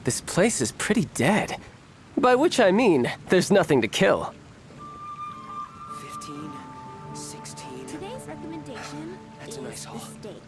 This place is pretty dead. By which I mean, there's nothing to kill. 15, 16... Today's recommendation That's a nice haul. the steak.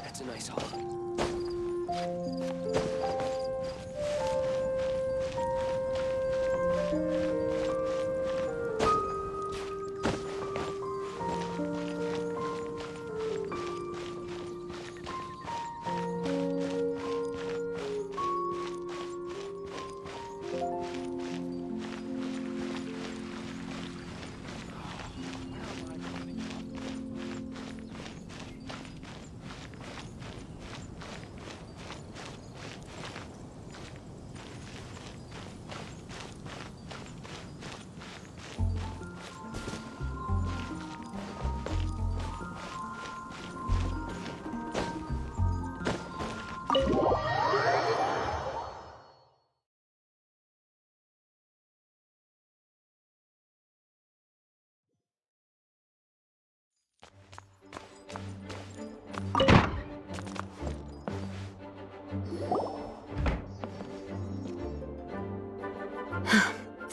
That's a nice haul.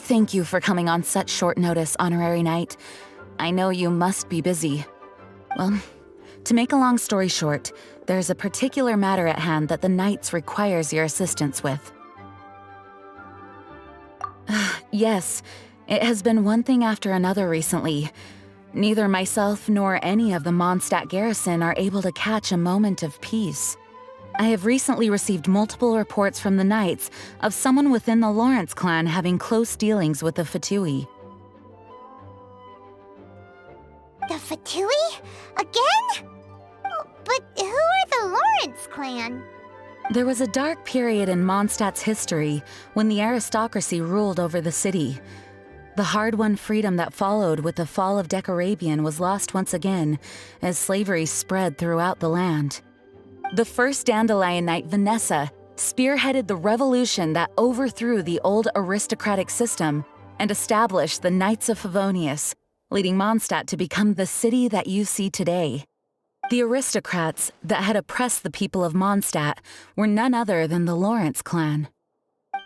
Thank you for coming on such short notice, Honorary Knight. I know you must be busy. Well, to make a long story short, there's a particular matter at hand that the Knights requires your assistance with. Yes, it has been one thing after another recently. Neither myself nor any of the Mondstadt garrison are able to catch a moment of peace. I have recently received multiple reports from the Knights of someone within the Lawrence clan having close dealings with the Fatui. The Fatui? Again? Oh, but who are the Lawrence clan? There was a dark period in Mondstadt's history when the aristocracy ruled over the city. The hard-won freedom that followed with the fall of Decarabian was lost once again as slavery spread throughout the land. The first Dandelion Knight, Vanessa, spearheaded the revolution that overthrew the old aristocratic system and established the Knights of Favonius, leading Mondstadt to become the city that you see today. The aristocrats that had oppressed the people of Mondstadt were none other than the Lawrence clan.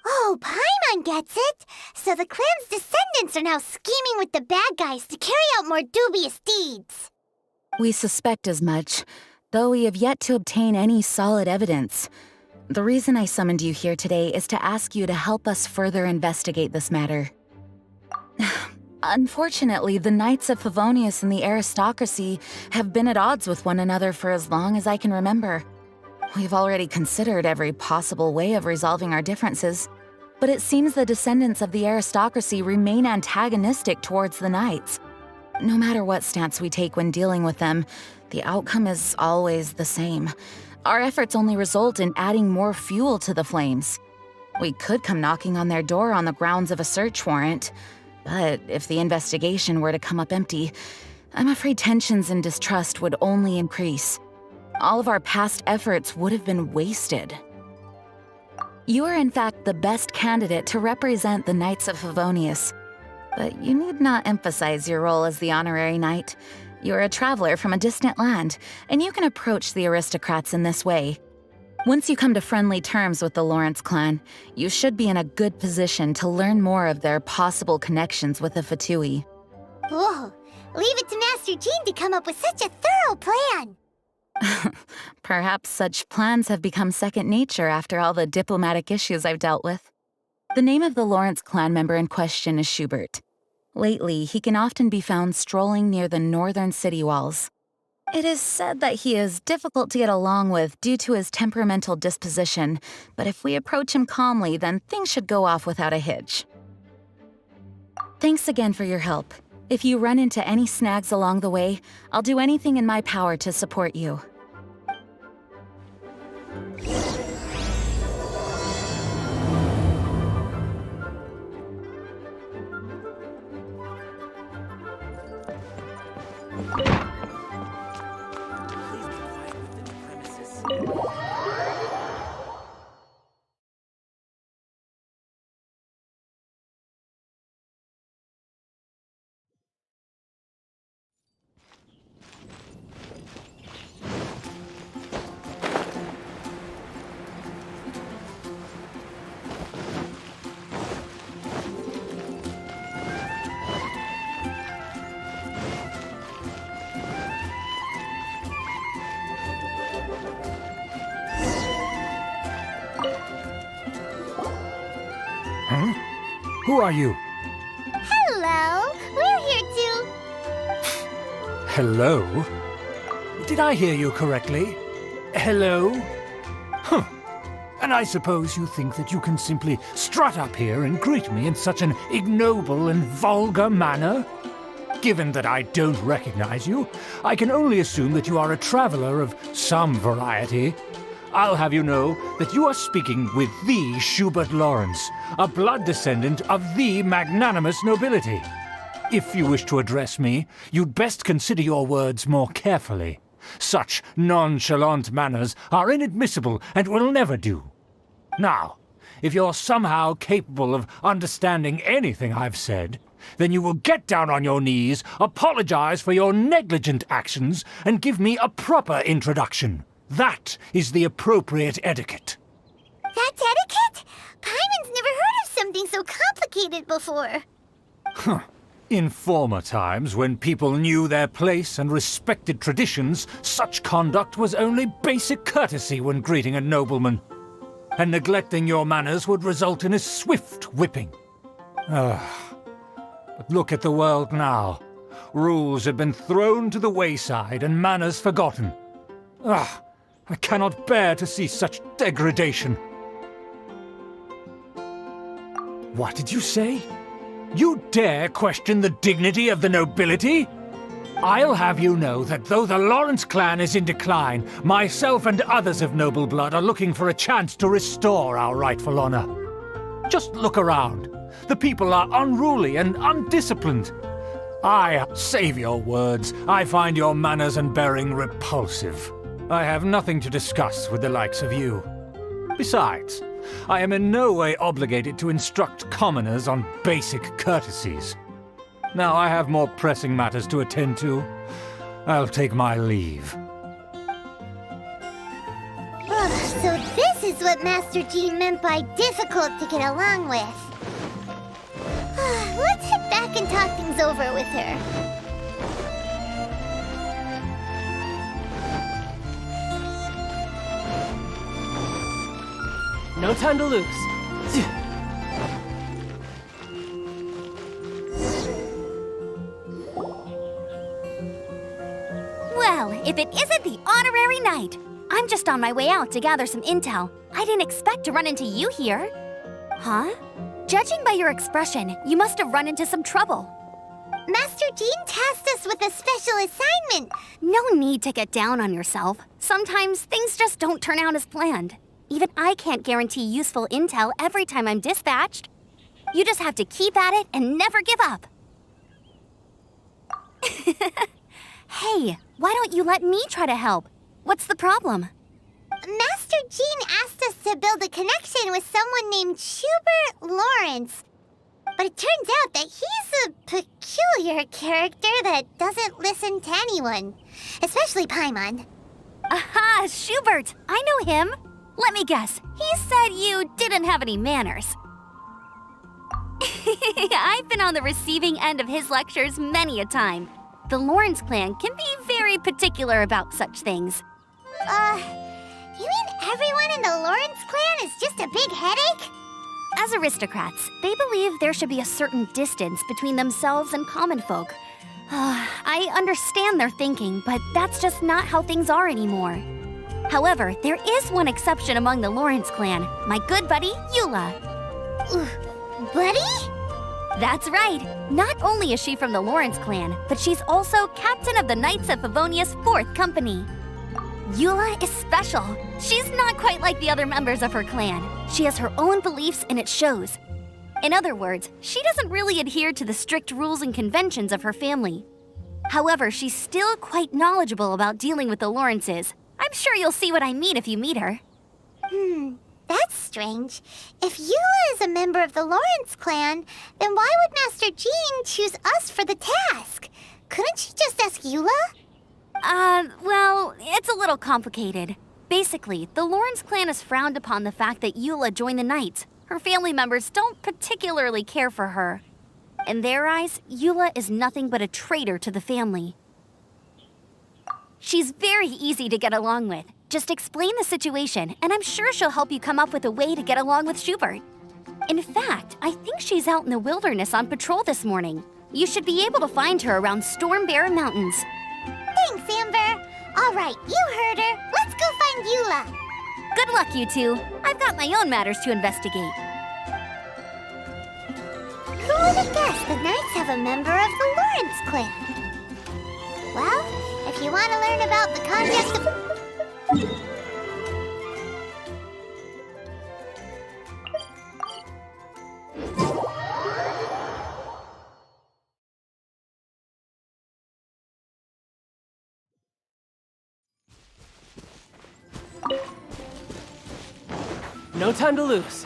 Oh, Paimon gets it! So the clan's descendants are now scheming with the bad guys to carry out more dubious deeds. We suspect as much, though we have yet to obtain any solid evidence. The reason I summoned you here today is to ask you to help us further investigate this matter. Unfortunately, the Knights of Favonius and the aristocracy have been at odds with one another for as long as I can remember. We've already considered every possible way of resolving our differences, but it seems the descendants of the aristocracy remain antagonistic towards the Knights. No matter what stance we take when dealing with them, the outcome is always the same. Our efforts only result in adding more fuel to the flames. We could come knocking on their door on the grounds of a search warrant, but if the investigation were to come up empty, I'm afraid tensions and distrust would only increase. All of our past efforts would have been wasted. You are in fact the best candidate to represent the Knights of Favonius, but you need not emphasize your role as the honorary knight. You're a traveler from a distant land, and you can approach the aristocrats in this way. Once you come to friendly terms with the Lawrence clan, you should be in a good position to learn more of their possible connections with the Fatui. Whoa, leave it to Master Jean to come up with such a thorough plan! Perhaps such plans have become second nature after all the diplomatic issues I've dealt with. The name of the Lawrence clan member in question is Schubert. Lately, he can often be found strolling near the northern city walls. It is said that he is difficult to get along with due to his temperamental disposition, but if we approach him calmly, then things should go off without a hitch. Thanks again for your help. If you run into any snags along the way, I'll do anything in my power to support you. Who are you? Hello, we're here Hello? Did I hear you correctly? Hello? Huh. And I suppose you think that you can simply strut up here and greet me in such an ignoble and vulgar manner? Given that I don't recognize you, I can only assume that you are a traveler of some variety. I'll have you know that you are speaking with the Schubert Lawrence, a blood descendant of the magnanimous nobility. If you wish to address me, you'd best consider your words more carefully. Such nonchalant manners are inadmissible and will never do. Now, if you're somehow capable of understanding anything I've said, then you will get down on your knees, apologize for your negligent actions, and give me a proper introduction. That is the appropriate etiquette. That's etiquette? Paimon's never heard of something so complicated before. In former times, when people knew their place and respected traditions, such conduct was only basic courtesy when greeting a nobleman. And neglecting your manners would result in a swift whipping. But look at the world now. Rules have been thrown to the wayside and manners forgotten. I cannot bear to see such degradation. What did you say? You dare question the dignity of the nobility? I'll have you know that though the Lawrence clan is in decline, myself and others of noble blood are looking for a chance to restore our rightful honor. Just look around. The people are unruly and undisciplined. Save your words. I find your manners and bearing repulsive. I have nothing to discuss with the likes of you. Besides, I am in no way obligated to instruct commoners on basic courtesies. Now I have more pressing matters to attend to. I'll take my leave. So this is what Master Jean meant by difficult to get along with. Let's head back and talk things over with her. No time to lose. Well, if it isn't the honorary knight. I'm just on my way out to gather some intel. I didn't expect to run into you here. Huh? Judging by your expression, you must have run into some trouble. Master Jean tasked us with a special assignment. No need to get down on yourself. Sometimes things just don't turn out as planned. Even I can't guarantee useful intel every time I'm dispatched. You just have to keep at it and never give up. Hey, why don't you let me try to help? What's the problem? Master Jean asked us to build a connection with someone named Schubert Lawrence. But it turns out that he's a peculiar character that doesn't listen to anyone, especially Paimon. Aha, Schubert! I know him. Let me guess, he said you didn't have any manners. I've been on the receiving end of his lectures many a time. The Lawrence clan can be very particular about such things. You mean everyone in the Lawrence clan is just a big headache? As aristocrats, they believe there should be a certain distance between themselves and common folk. I understand their thinking, but that's just not how things are anymore. However, there is one exception among the Lawrence clan, my good buddy, Eula. Buddy? That's right. Not only is she from the Lawrence clan, but she's also captain of the Knights of Favonia's 4th company. Eula is special. She's not quite like the other members of her clan. She has her own beliefs and it shows. In other words, she doesn't really adhere to the strict rules and conventions of her family. However, she's still quite knowledgeable about dealing with the Lawrences. I'm sure you'll see what I mean if you meet her. That's strange. If Eula is a member of the Lawrence clan, then why would Master Jean choose us for the task? Couldn't she just ask Eula? Well, it's a little complicated. Basically, the Lawrence clan has frowned upon the fact that Eula joined the Knights. Her family members don't particularly care for her. In their eyes, Eula is nothing but a traitor to the family. She's very easy to get along with. Just explain the situation, and I'm sure she'll help you come up with a way to get along with Schubert. In fact, I think she's out in the wilderness on patrol this morning. You should be able to find her around Storm Bear Mountains. Thanks, Amber. All right, you heard her. Let's go find Eula. Good luck, you two. I've got my own matters to investigate. Who would have guessed the Knights have a member of the Lawrence clan? Well, if you want to learn about the context of... No time to lose.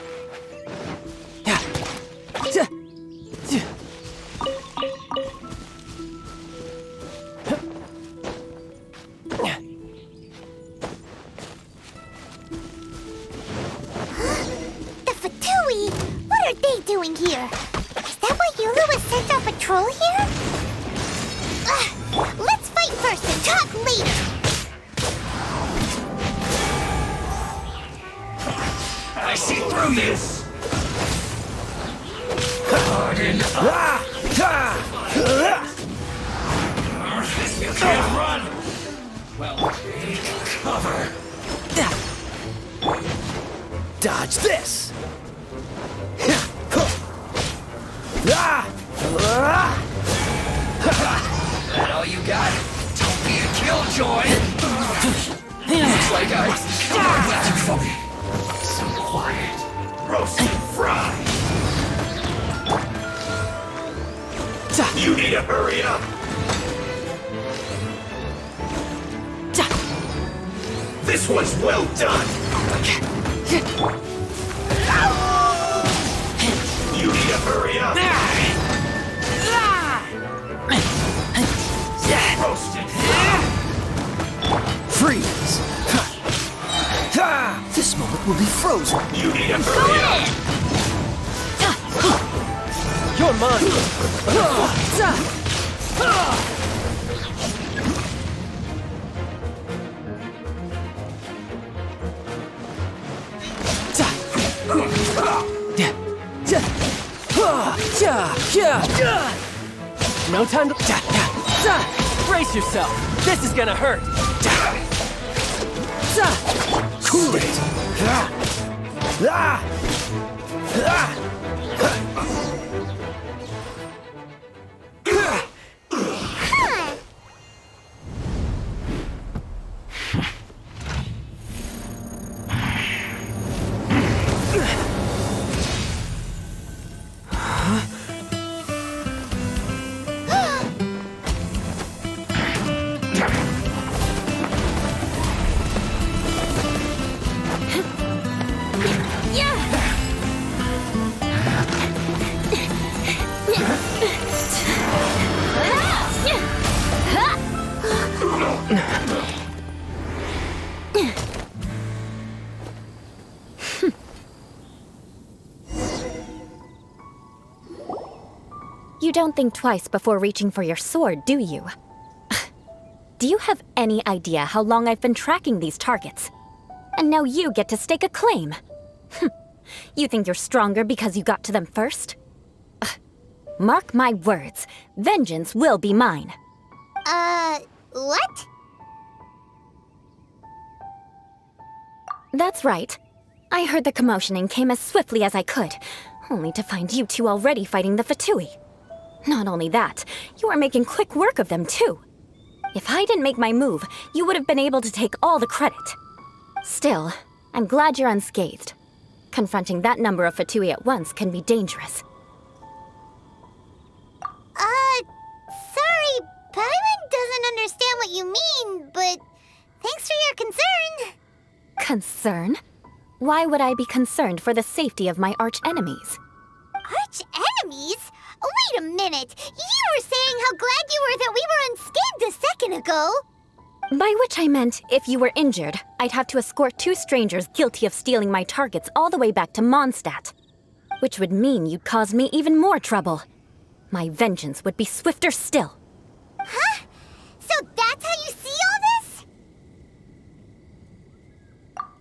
The Fatui! What are they doing here? Is that why Eula was sent on patrol here? Let's fight first and talk later! I see through this! Harden up! You can't run! Well, take cover! Dodge this! That all you got? Don't be a killjoy! Looks like I covered for me. So quiet. Roast and fry. You need to hurry up. This one's well done. You need to hurry up. Roast and fry. Freeze! This moment will be frozen. You need to hurry up. You're mine! No time to... Brace yourself! This is gonna hurt! Cool it. You don't think twice before reaching for your sword, do you? Do you have any idea how long I've been tracking these targets? And now you get to stake a claim. You think you're stronger because you got to them first? Mark my words, vengeance will be mine. What? That's right. I heard the commotion and came as swiftly as I could, only to find you two already fighting the Fatui. Not only that, you are making quick work of them too. If I didn't make my move, you would have been able to take all the credit. Still, I'm glad you're unscathed. Confronting that number of Fatui at once can be dangerous. Sorry, but I'm you mean, but thanks for your concern. Concern? Why would I be concerned for the safety of my arch-enemies? Arch-enemies? Wait a minute! You were saying how glad you were that we were unscathed a second ago! By which I meant, if you were injured, I'd have to escort 2 strangers guilty of stealing my targets all the way back to Mondstadt. Which would mean you'd cause me even more trouble. My vengeance would be swifter still. Huh? So that's how you see all this?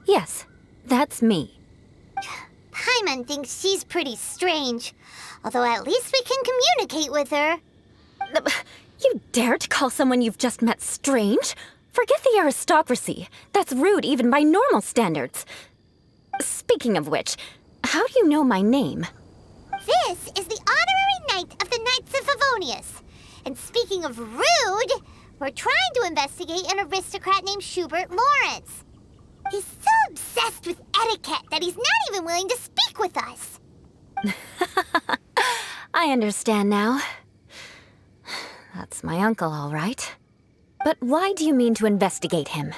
Yes, that's me. Paimon thinks she's pretty strange. Although at least we can communicate with her. You dare to call someone you've just met strange? Forget the aristocracy. That's rude even by normal standards. Speaking of which, how do you know my name? This is the honorary knight of the Knights of Favonius. And speaking of rude, we're trying to investigate an aristocrat named Schubert Lawrence. He's so obsessed with etiquette that he's not even willing to speak with us. I understand now. That's my uncle, all right. But why do you mean to investigate him?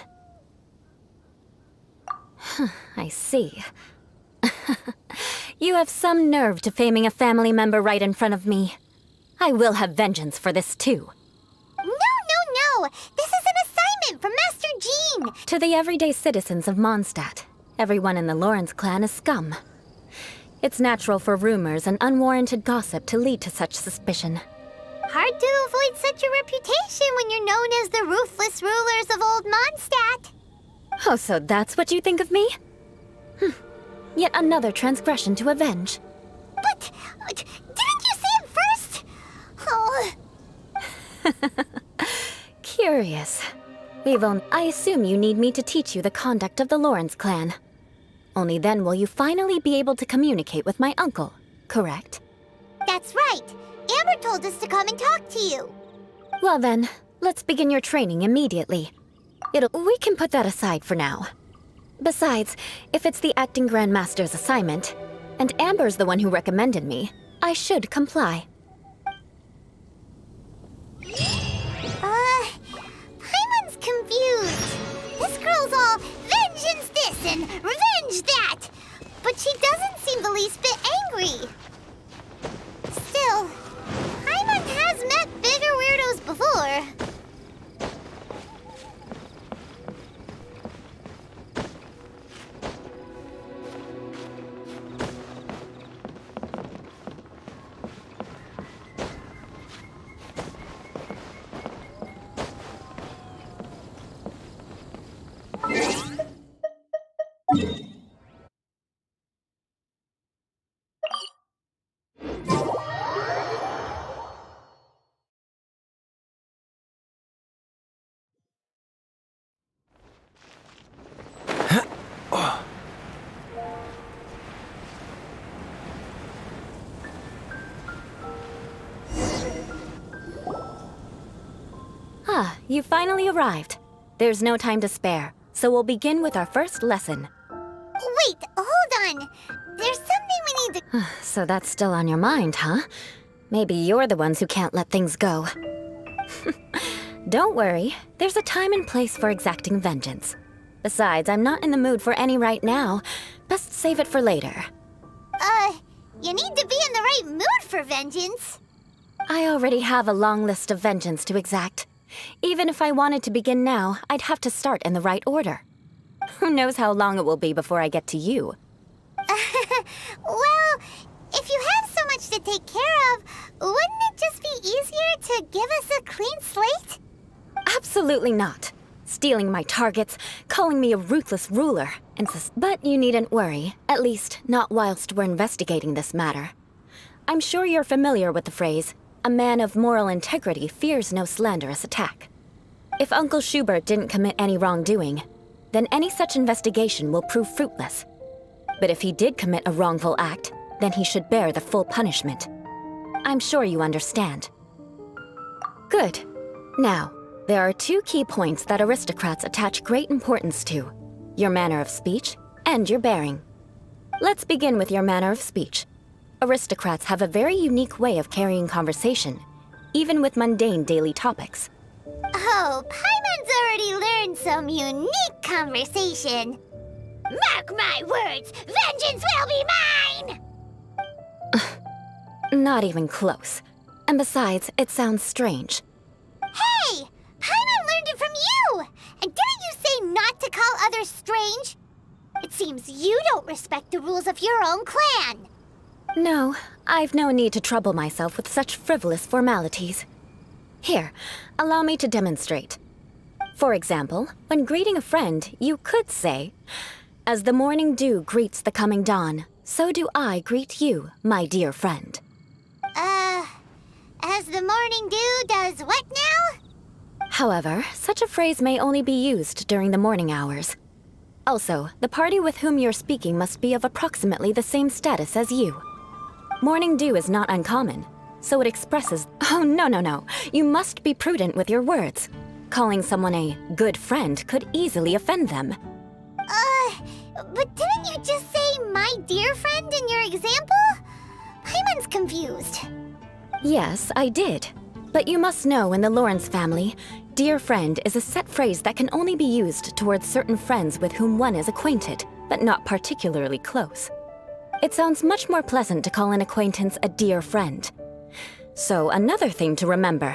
I see. You have some nerve to faming a family member right in front of me. I will have vengeance for this too. No! This is an assignment from Master Jean! To the everyday citizens of Mondstadt, everyone in the Lawrence clan is scum. It's natural for rumors and unwarranted gossip to lead to such suspicion. Hard to avoid such a reputation when you're known as the ruthless rulers of Old Mondstadt. Oh, so that's what you think of me? Yet another transgression to avenge. But didn't you say it first? Oh. Curious. I assume you need me to teach you the conduct of the Lawrence clan. Only then will you finally be able to communicate with my uncle, correct? That's right. Amber told us to come and talk to you. Well then, let's begin your training immediately. We can put that aside for now. Besides, if it's the acting Grandmaster's assignment, and Amber's the one who recommended me, I should comply. Paimon's confused. This girl's all vengeance this and revenge that. But she doesn't seem the least bit angry. Still, Paimon has met bigger weirdos before. You finally arrived. There's no time to spare, so we'll begin with our first lesson. Wait, hold on. There's something we need to... So that's still on your mind, huh? Maybe you're the ones who can't let things go. Don't worry, there's a time and place for exacting vengeance. Besides, I'm not in the mood for any right now. Best save it for later. You need to be in the right mood for vengeance. I already have a long list of vengeance to exact. Even if I wanted to begin now, I'd have to start in the right order. Who knows how long it will be before I get to you? Well, if you have so much to take care of, wouldn't it just be easier to give us a clean slate? Absolutely not. Stealing my targets, calling me a ruthless ruler, but you needn't worry, at least not whilst we're investigating this matter. I'm sure you're familiar with the phrase, a man of moral integrity fears no slanderous attack. If Uncle Schubert didn't commit any wrongdoing, then any such investigation will prove fruitless. But if he did commit a wrongful act, then he should bear the full punishment. I'm sure you understand. Good. Now, there are 2 key points that aristocrats attach great importance to: your manner of speech and your bearing. Let's begin with your manner of speech. Aristocrats have a very unique way of carrying conversation, even with mundane daily topics. Oh, Paimon's already learned some unique conversation. Mark my words, vengeance will be mine! Not even close. And besides, it sounds strange. Hey! Paimon learned it from you! And didn't you say not to call others strange? It seems you don't respect the rules of your own clan. No, I've no need to trouble myself with such frivolous formalities. Here, allow me to demonstrate. For example, when greeting a friend, you could say, "As the morning dew greets the coming dawn, so do I greet you, my dear friend." As the morning dew does what now? However, such a phrase may only be used during the morning hours. Also, the party with whom you're speaking must be of approximately the same status as you. Morning dew is not uncommon, so it expresses— Oh, no. You must be prudent with your words. Calling someone a good friend could easily offend them. But didn't you just say my dear friend in your example? Paimon's confused. Yes, I did. But you must know in the Lawrence family, dear friend is a set phrase that can only be used towards certain friends with whom one is acquainted, but not particularly close. It sounds much more pleasant to call an acquaintance a dear friend. So another thing to remember,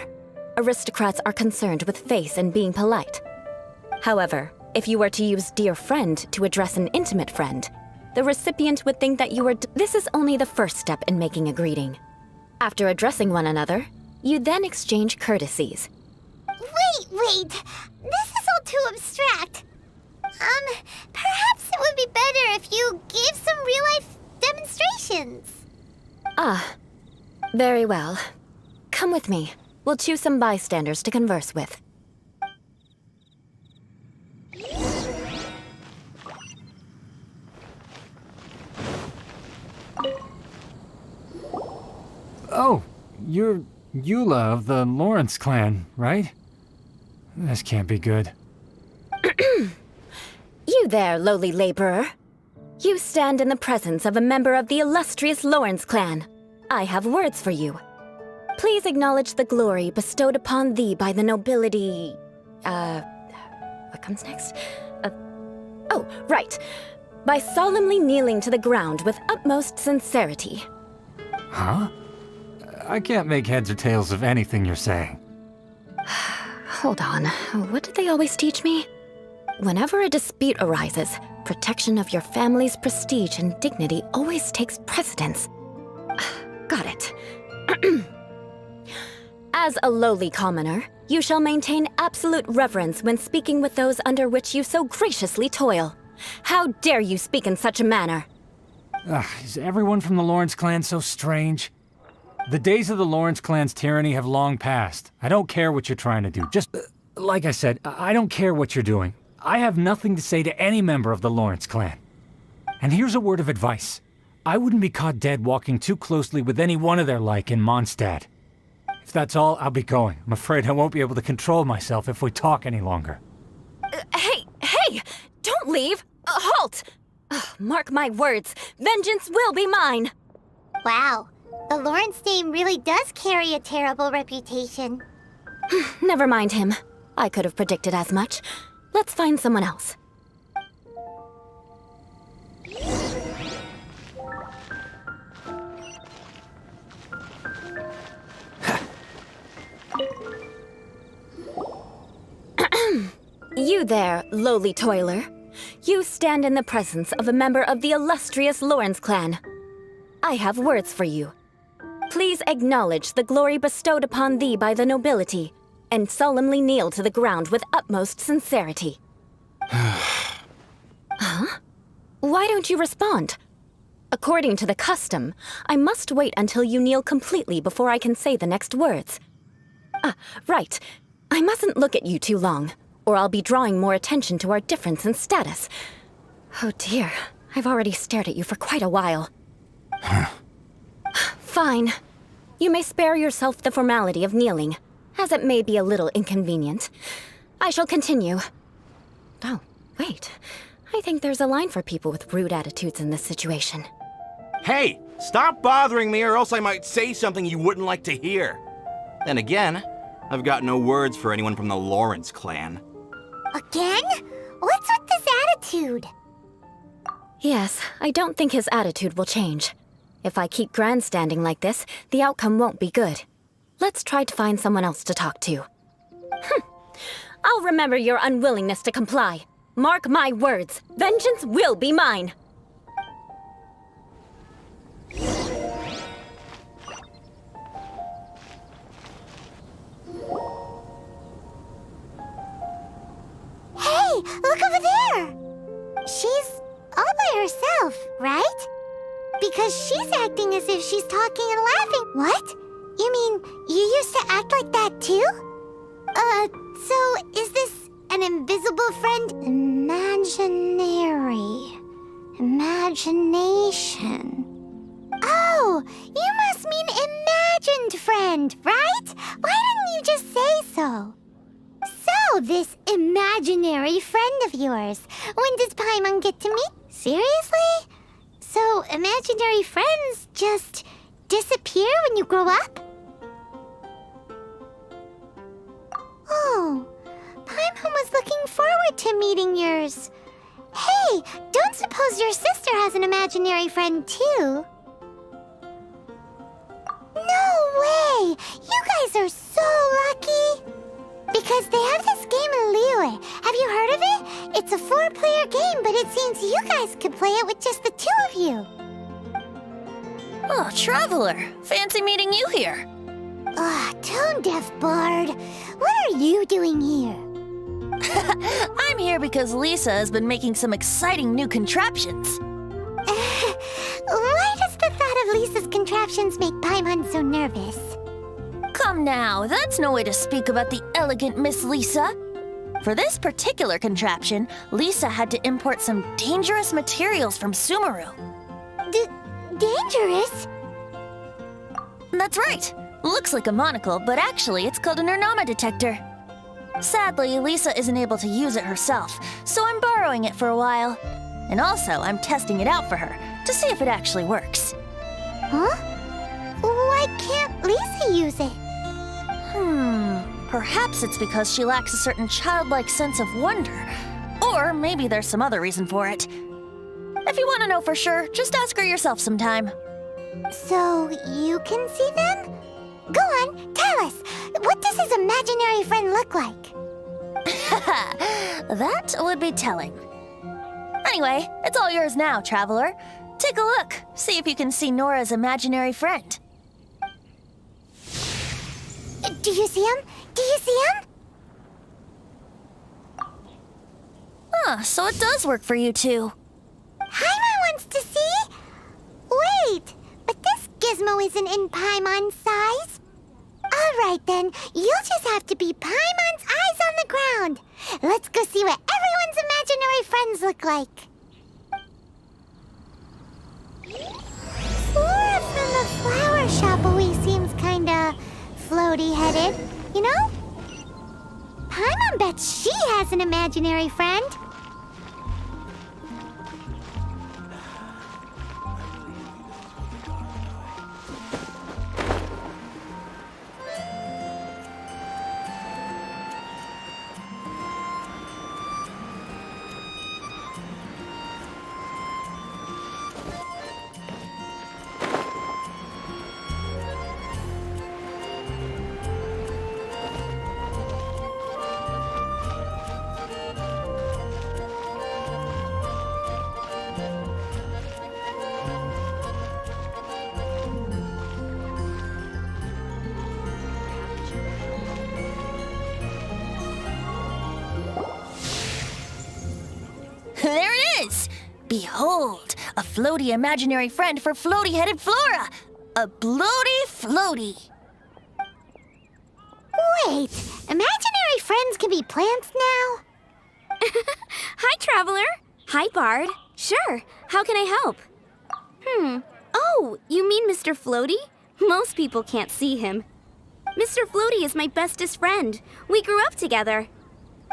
aristocrats are concerned with face and being polite. However, if you were to use dear friend to address an intimate friend, the recipient would think that you were— This is only the first step in making a greeting. After addressing one another, you then exchange courtesies. Wait. This is all too abstract. Perhaps it would be better if you gave some real-life demonstrations. Ah, very well. Come with me. We'll choose some bystanders to converse with. Oh, you're Eula of the Lawrence clan, right? This can't be good. You there, lowly laborer. You stand in the presence of a member of the illustrious Lawrence clan. I have words for you. Please acknowledge the glory bestowed upon thee by the nobility— what comes next? Oh, right. By solemnly kneeling to the ground with utmost sincerity. Huh? I can't make heads or tails of anything you're saying. Hold on, what did they always teach me? Whenever a dispute arises, protection of your family's prestige and dignity always takes precedence. Got it. As a lowly commoner, you shall maintain absolute reverence when speaking with those under which you so graciously toil. How dare you speak in such a manner? Is everyone from the Lawrence clan so strange? The days of the Lawrence clan's tyranny have long passed. I don't care what you're trying to do. Just, like I said, I don't care what you're doing. I have nothing to say to any member of the Lawrence clan. And here's a word of advice. I wouldn't be caught dead walking too closely with any one of their like in Mondstadt. If that's all, I'll be going. I'm afraid I won't be able to control myself if we talk any longer. Hey! Don't leave! Halt! Mark my words, vengeance will be mine! Wow, the Lawrence name really does carry a terrible reputation. Never mind him. I could have predicted as much. Let's find someone else. You there, lowly toiler. You stand in the presence of a member of the illustrious Lawrence clan. I have words for you. Please acknowledge the glory bestowed upon thee by the nobility, and solemnly kneel to the ground with utmost sincerity. Huh? Why don't you respond? According to the custom, I must wait until you kneel completely before I can say the next words. Right. I mustn't look at you too long, or I'll be drawing more attention to our difference in status. Oh dear, I've already stared at you for quite a while. Fine. You may spare yourself the formality of kneeling, as it may be a little inconvenient. I shall continue. Oh, wait. I think there's a line for people with rude attitudes in this situation. Hey, stop bothering me or else I might say something you wouldn't like to hear. Then again, I've got no words for anyone from the Lawrence clan. Again? What's with this attitude? Yes, I don't think his attitude will change. If I keep grandstanding like this, the outcome won't be good. Let's try to find someone else to talk to. I'll remember your unwillingness to comply. Mark my words, vengeance will be mine. Hey, look over there! She's all by herself, right? Because she's acting as if she's talking and laughing. What? You mean you used to act like that too? So is this an invisible friend? Imaginary. Imagination. Oh, you must mean imagined friend, right? Why didn't you just say so? So, this imaginary friend of yours, when does Paimon get to meet? Seriously? So, imaginary friends just disappear when you grow up? Oh, Paimon was looking forward to meeting yours. Hey, don't suppose your sister has an imaginary friend too? No way! You guys are so lucky! Because they have this game in Liyue. Have you heard of it? It's a 4-player game, but it seems you guys could play it with just the 2 of you. Oh, Traveler! Fancy meeting you here. Tone-deaf bard. What are you doing here? I'm here because Lisa has been making some exciting new contraptions. Why does the thought of Lisa's contraptions make Paimon so nervous? Come now, that's no way to speak about the elegant Miss Lisa. For this particular contraption, Lisa had to import some dangerous materials from Sumeru. Dangerous? That's right. Looks like a monocle, but actually it's called an Ernama detector. Sadly, Lisa isn't able to use it herself, so I'm borrowing it for a while. And also, I'm testing it out for her, to see if it actually works. Huh? Why can't Lisa use it? Perhaps it's because she lacks a certain childlike sense of wonder. Or maybe there's some other reason for it. If you want to know for sure, just ask her yourself sometime. So, you can see them? Go on, tell us. What does his imaginary friend look like? That would be telling. Anyway, it's all yours now, Traveler. Take a look. See if you can see Nora's imaginary friend. Do you see him? Do you see him? So it does work for you two. Paimon wants to see? Wait, but this gizmo isn't in Paimon's size. All right then, you'll just have to be Paimon's eyes on the ground. Let's go see what everyone's imaginary friends look like. Flora from the flower shop always seems kinda floaty-headed, you know? Paimon bets she has an imaginary friend. There it is! Behold, a floaty imaginary friend for floaty-headed Flora! A bloaty floaty! Wait, imaginary friends can be plants now? Hi, Traveler. Hi, Bard. Sure, how can I help? Oh, you mean Mr. Floaty? Most people can't see him. Mr. Floaty is my bestest friend. We grew up together.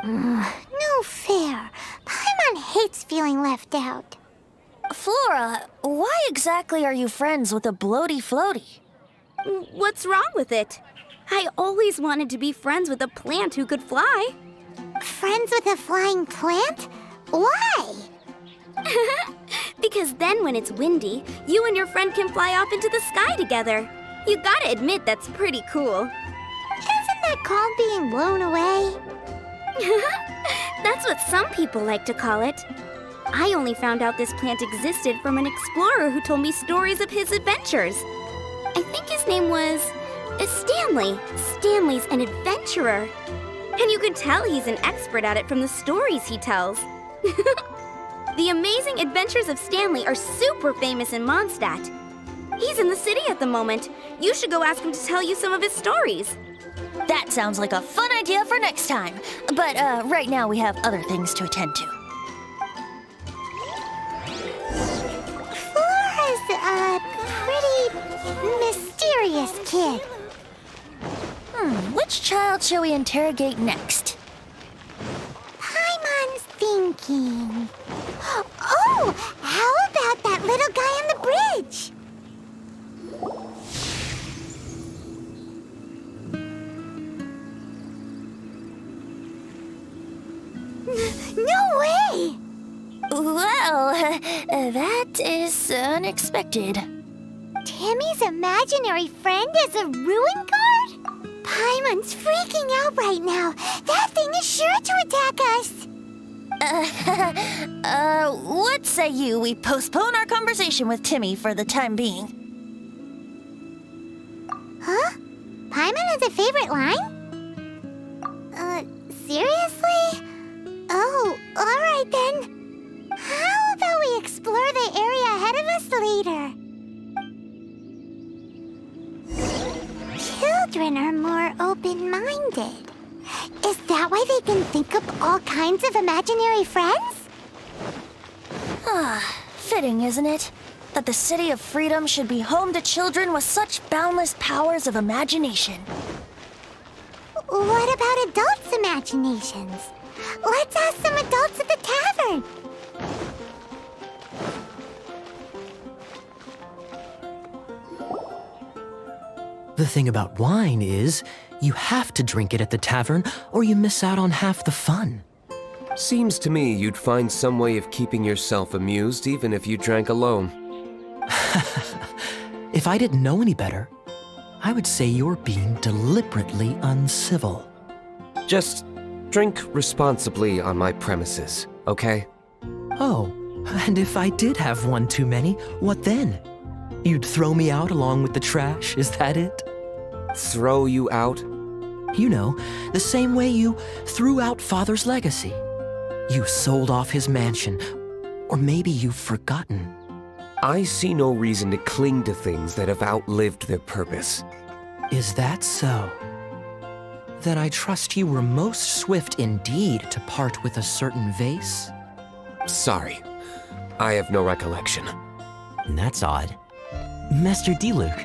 No fair. Paimon hates feeling left out. Flora, why exactly are you friends with a bloaty floaty? What's wrong with it? I always wanted to be friends with a plant who could fly. Friends with a flying plant? Why? Because then when it's windy, you and your friend can fly off into the sky together. You gotta admit that's pretty cool. Isn't that called being blown away? That's what some people like to call it. I only found out this plant existed from an explorer who told me stories of his adventures. I think his name was Stanley. Stanley's an adventurer. And you can tell he's an expert at it from the stories he tells. The Amazing Adventures of Stanley are super famous in Mondstadt. He's in the city at the moment. You should go ask him to tell you some of his stories. That sounds like a fun idea for next time. But right now we have other things to attend to. Flora's a pretty mysterious kid. Which child shall we interrogate next? Paimon's thinking. Oh, how about that little guy on the bridge? No way! Well, that is unexpected. Timmy's imaginary friend is a ruin guard? Paimon's freaking out right now. That thing is sure to attack us. What say you we postpone our conversation with Timmy for the time being? Huh? Paimon has a favorite line? Seriously? Oh, alright then. How about we explore the area ahead of us later? Children are more open-minded. Is that why they can think up all kinds of imaginary friends? Fitting, isn't it? That the City of Freedom should be home to children with such boundless powers of imagination. What about adults' imaginations? Let's ask some adults at the tavern. The thing about wine is, you have to drink it at the tavern or you miss out on half the fun. Seems to me you'd find some way of keeping yourself amused even if you drank alone. If I didn't know any better, I would say you're being deliberately uncivil. Just drink responsibly on my premises, okay? Oh, and if I did have one too many, what then? You'd throw me out along with the trash, is that it? Throw you out? You know, the same way you threw out Father's legacy. You sold off his mansion, or maybe you've forgotten. I see no reason to cling to things that have outlived their purpose. Is that so? Then I trust you were most swift indeed to part with a certain vase? Sorry, I have no recollection. That's odd. Master Diluc,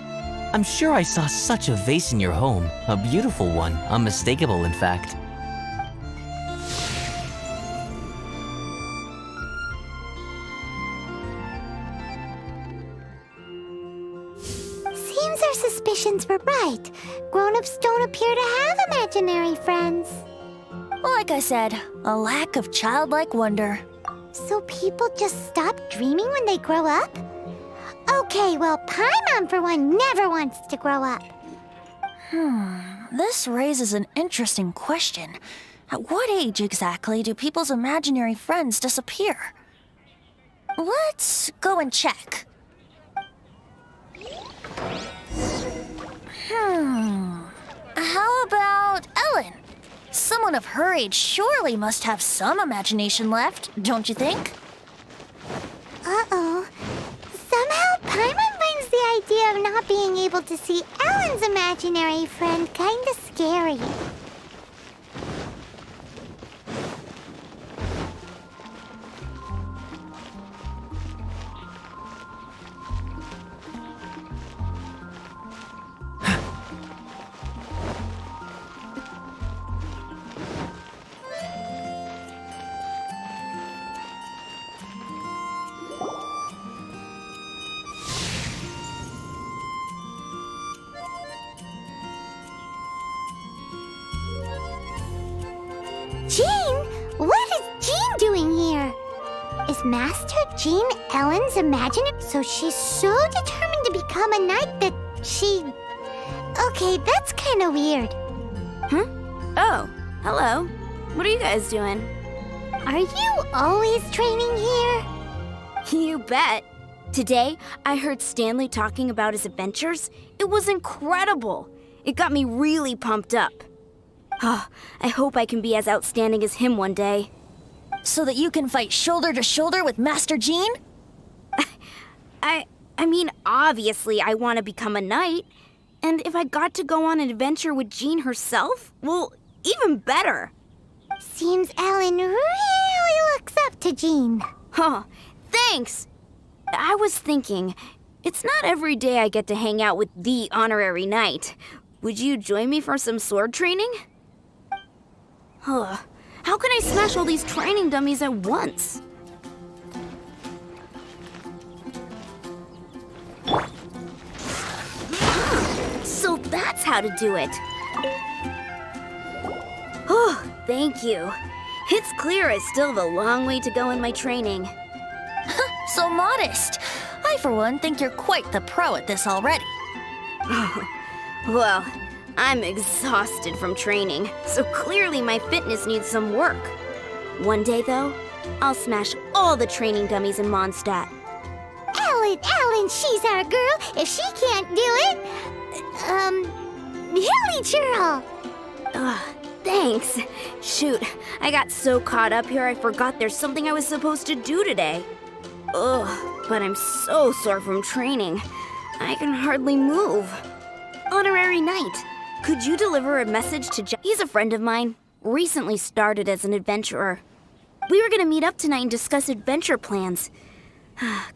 I'm sure I saw such a vase in your home. A beautiful one, unmistakable in fact. Seems our suspicions were right. Grown-ups don't appear to have imaginary friends. Like I said, a lack of childlike wonder. So people just stop dreaming when they grow up? Okay, well, Paimon, for one, never wants to grow up. This raises an interesting question. At what age exactly do people's imaginary friends disappear? Let's go and check. How about Ellen? Someone of her age surely must have some imagination left, don't you think? Uh-oh. Somehow, Paimon finds the idea of not being able to see Ellen's imaginary friend kinda scary. Jean? What is Jean doing here? Is Master Jean Ellen's imaginative? So she's so determined to become a knight that she... Okay, that's kind of weird. Huh? Oh, hello. What are you guys doing? Are you always training here? You bet. Today, I heard Stanley talking about his adventures. It was incredible. It got me really pumped up. Oh, I hope I can be as outstanding as him one day. So that you can fight shoulder to shoulder with Master Jean? I mean, obviously I want to become a knight. And if I got to go on an adventure with Jean herself, well, even better. Seems Ellen really looks up to Jean. Oh, thanks. I was thinking, it's not every day I get to hang out with the honorary knight. Would you join me for some sword training? How can I smash all these training dummies at once? So that's how to do it. Oh, thank you. It's clear I still have a long way to go in my training. So modest. I, for one, think you're quite the pro at this already. Well, I'm exhausted from training, so clearly my fitness needs some work. One day, though, I'll smash all the training dummies in Mondstadt. Ellen, she's our girl. If she can't do it, Hilly Churl. Thanks. Shoot, I got so caught up here I forgot there's something I was supposed to do today. Ugh, but I'm so sore from training. I can hardly move. Honorary Knight, could you deliver a message to He's a friend of mine, recently started as an adventurer. We were gonna meet up tonight and discuss adventure plans.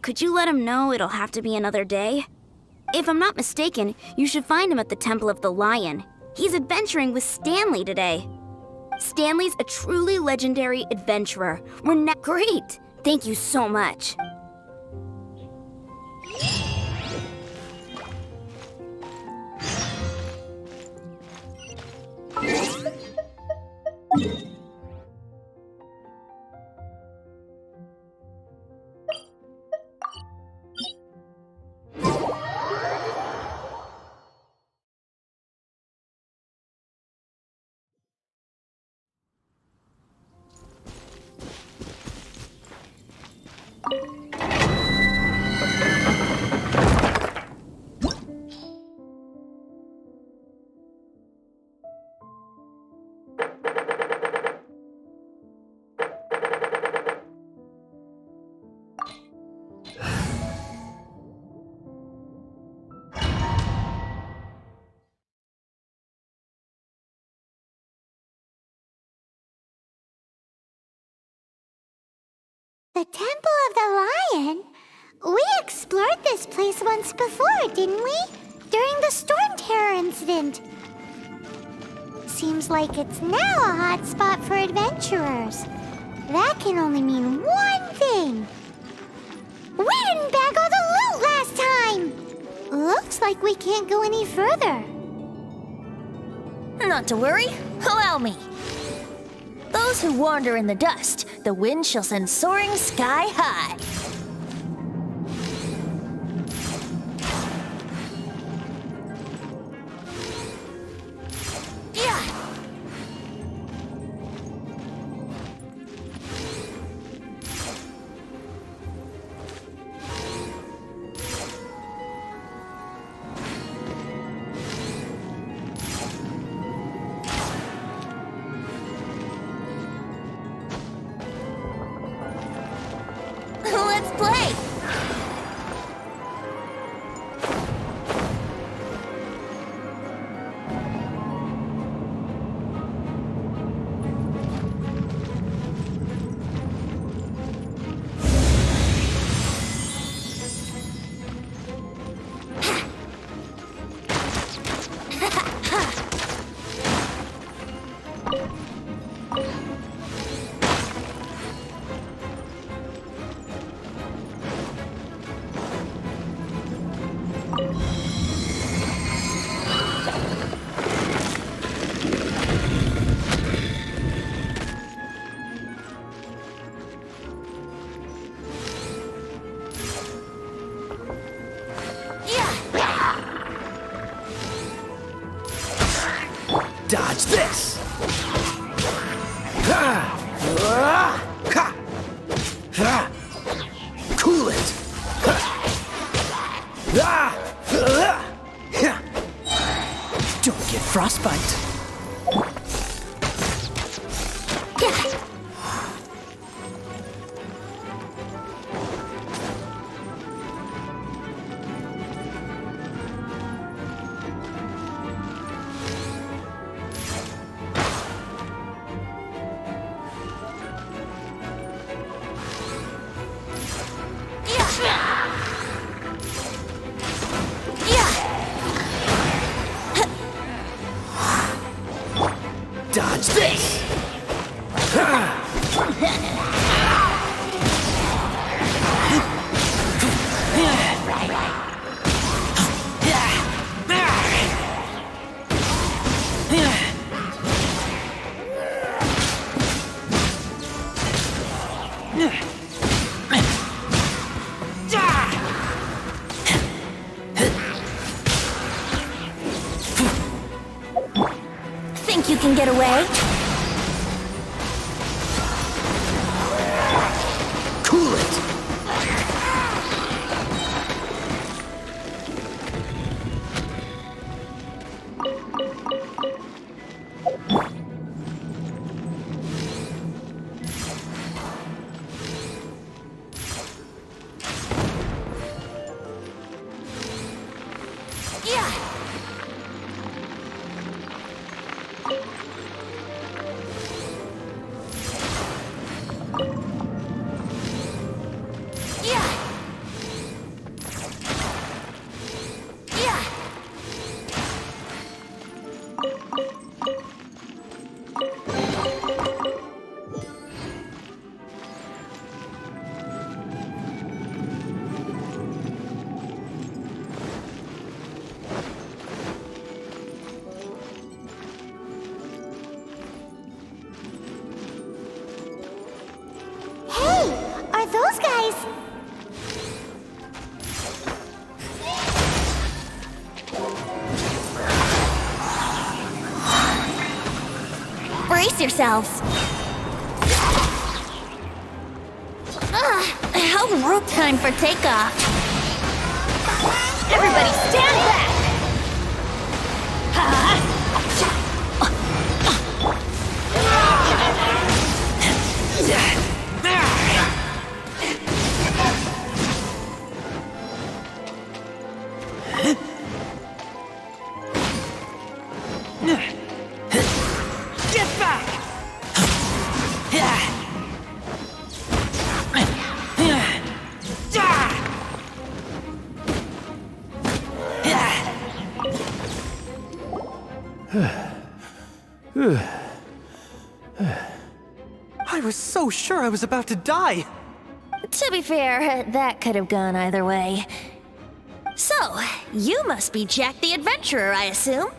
Could you let him know it'll have to be another day? If I'm not mistaken, you should find him at the Temple of the Lion. He's adventuring with Stanley today. Stanley's a truly legendary adventurer. Great! Thank you so much. The Temple of the Lion? We explored this place once before, didn't we? During the Storm Terror incident. Seems like it's now a hot spot for adventurers. That can only mean one thing. We didn't bag all the loot last time! Looks like we can't go any further. Not to worry, allow me. Those who wander in the dust, the wind shall send soaring sky high. Let's play! Cool it! Don't get frostbite. Dodge this! Think you can get away? Cool it! Are those guys? Brace yourselves. How rude. Time for takeoff. Everybody stand back! Get back! I was so sure I was about to die. To be fair, that could have gone either way. So, you must be Jack the Adventurer, I assume?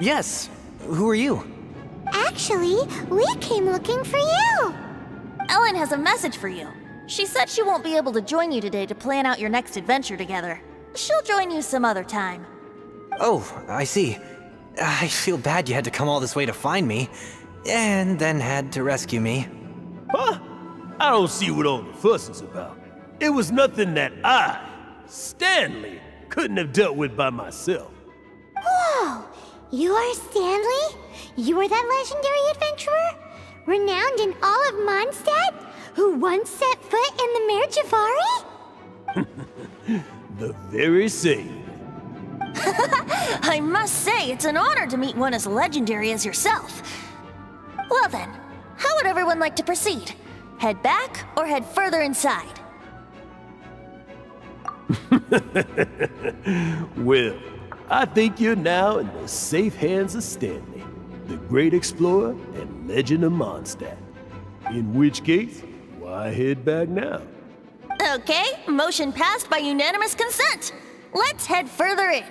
Yes. Who are you? Actually, we came looking for you. Ellen has a message for you. She said she won't be able to join you today to plan out your next adventure together. She'll join you some other time. Oh, I see. I feel bad you had to come all this way to find me, and then had to rescue me. Huh? I don't see what all the fuss is about. It was nothing that I, Stanley, couldn't have dealt with by myself. Whoa! You are Stanley? You are that legendary adventurer? Renowned in all of Mondstadt? Who once set foot in the Mare Jafari? The very same. I must say, it's an honor to meet one as legendary as yourself. Well then, how would everyone like to proceed? Head back or head further inside? Well, I think you're now in the safe hands of Stanley, the great explorer and legend of Mondstadt. In which case, why head back now? Okay, motion passed by unanimous consent. Let's head further in.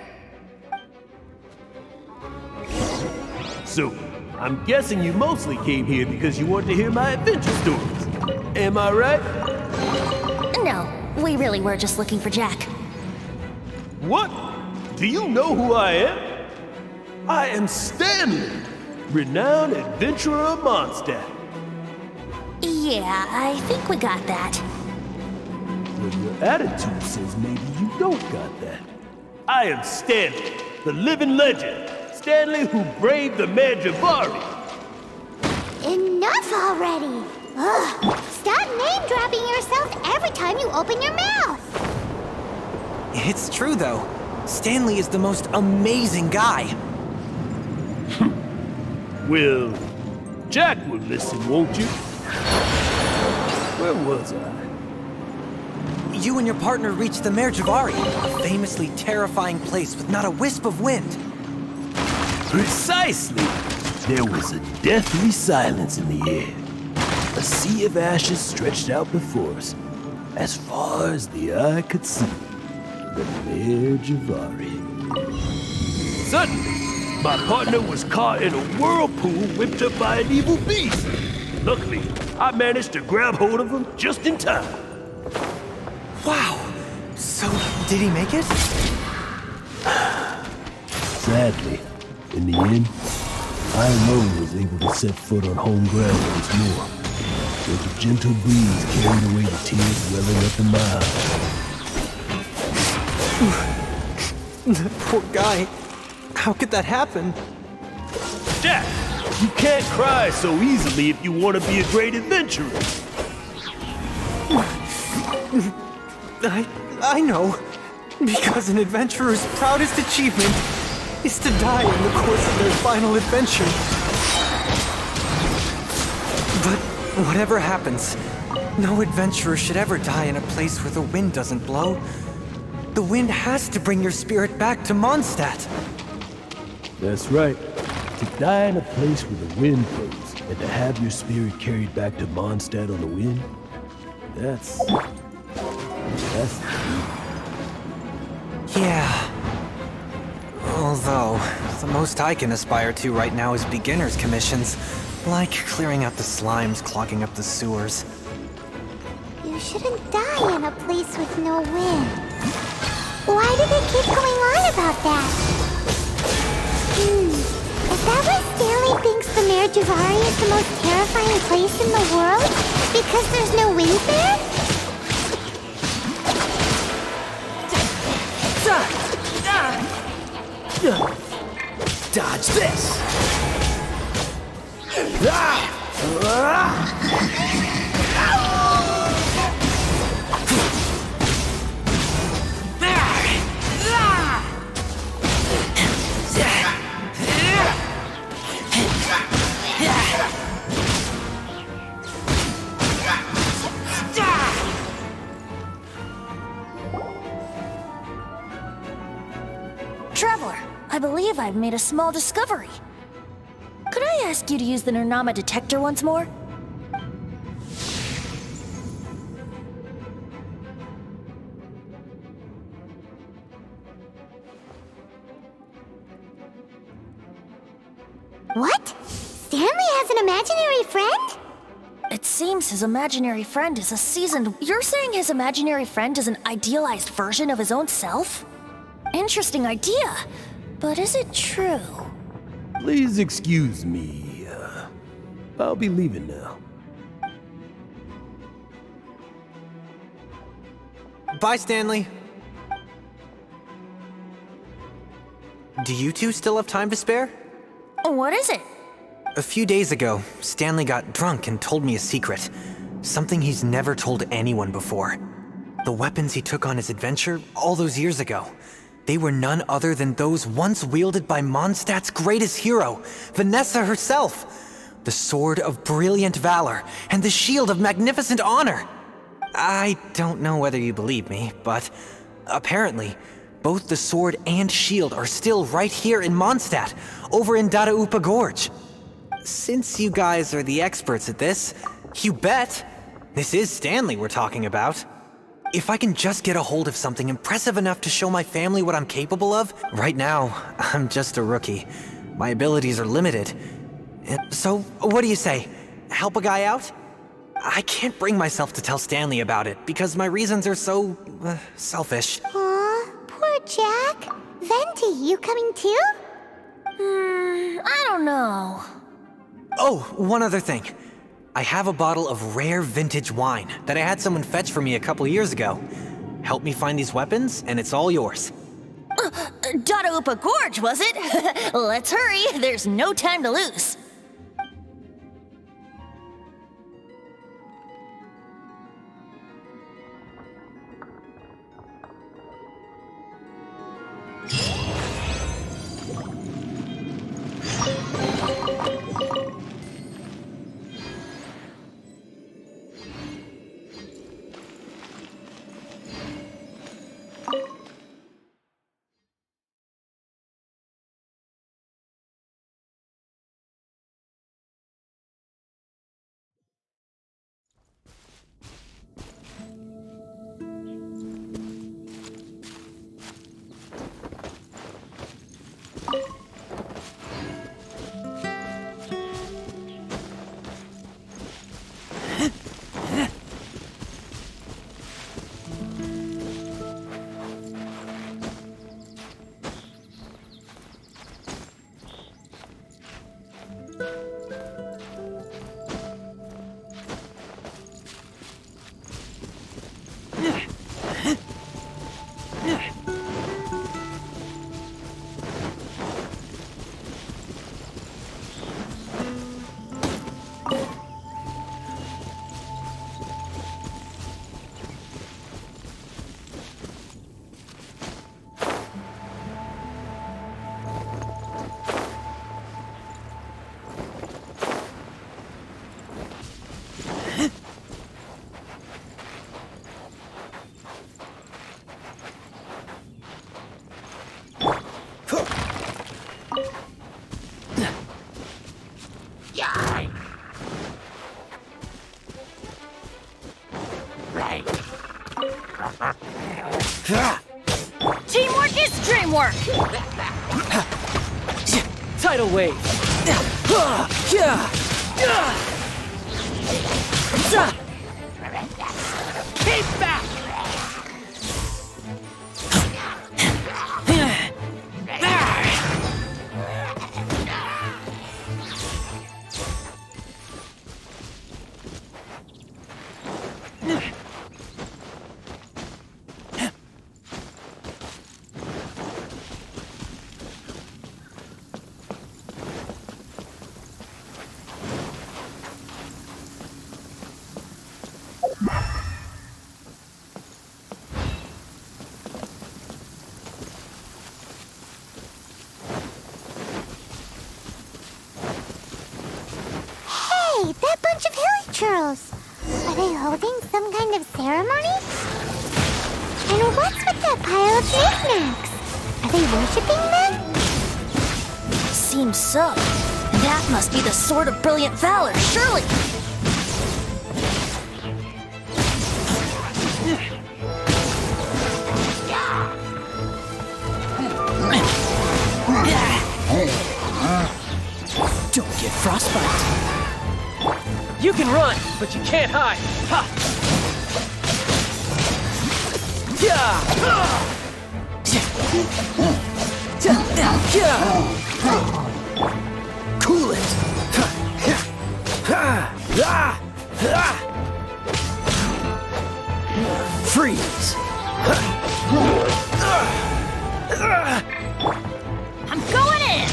So, I'm guessing you mostly came here because you want to hear my adventure stories. Am I right? No, we really were just looking for Jack. What? Do you know who I am? I am Stanley, renowned adventurer of Mondstadt. Yeah, I think we got that. Well, your attitude says maybe you don't got that. I am Stanley, the living legend. Stanley who braved the Manjavari. Enough already! Ugh. Stop name-dropping yourself every time you open your mouth! It's true, though. Stanley is the most amazing guy. Well, Jack will listen, won't you? Where was I? You and your partner reached the Merjavari, a famously terrifying place with not a wisp of wind. Precisely! There was a deathly silence in the air. A sea of ashes stretched out before us, as far as the eye could see. The Merjavari. Suddenly, my partner was caught in a whirlpool whipped up by an evil beast. Luckily, I managed to grab hold of him just in time. Wow! So, did he make it? Sadly, in the end, I alone was able to set foot on home ground once more. Where the gentle breeze carried away the tears welling up in my eyes. The poor guy. How could that happen? Jack, you can't cry so easily if you want to be a great adventurer. I know. Because an adventurer's proudest achievement is to die in the course of their final adventure. But whatever happens, no adventurer should ever die in a place where the wind doesn't blow. The wind has to bring your spirit back to Mondstadt. That's right. To die in a place where the wind blows, and to have your spirit carried back to Mondstadt on the wind, that's... Yeah. Although, the most I can aspire to right now is beginner's commissions, like clearing out the slimes clogging up the sewers. You shouldn't die in a place with no wind. Why do they keep going on about that? Is that why Stanley thinks the Merjavari is the most terrifying place in the world? Because there's no wind there? Dodge this! Traveler, I believe I've made a small discovery. Could I ask you to use the Nernama detector once more? What? Stanley has an imaginary friend? It seems his imaginary friend is a seasoned... You're saying his imaginary friend is an idealized version of his own self? Interesting idea, but is it true? Please excuse me. I'll be leaving now. Bye, Stanley. Do you two still have time to spare? What is it? A few days ago, Stanley got drunk and told me a secret. Something he's never told anyone before. The weapons he took on his adventure all those years ago. They were none other than those once wielded by Mondstadt's greatest hero, Vanessa herself. The sword of brilliant valor and the shield of magnificent honor. I don't know whether you believe me, but apparently, both the sword and shield are still right here in Mondstadt, over in Dadaupa Gorge. Since you guys are the experts at this, you bet. This is Stanley we're talking about. If I can just get a hold of something impressive enough to show my family what I'm capable of, right now, I'm just a rookie. My abilities are limited. So, what do you say? Help a guy out? I can't bring myself to tell Stanley about it, because my reasons are so... selfish. Aw, poor Jack. Venti, you coming too? I don't know. Oh, one other thing. I have a bottle of rare vintage wine that I had someone fetch for me a couple years ago. Help me find these weapons, and it's all yours. Dadaupa Gorge, was it? Let's hurry, there's no time to lose. Teamwork is dreamwork! Tidal wave! Keep back! That bunch of hilly churls! Are they holding some kind of ceremony? And what's with that pile of knickknacks? Are they worshipping them? Seems so. That must be the Sword of Brilliant Valor, surely! Don't get frostbite. You can run, but you can't hide. Ha! Cool it. Freeze. I'm going in!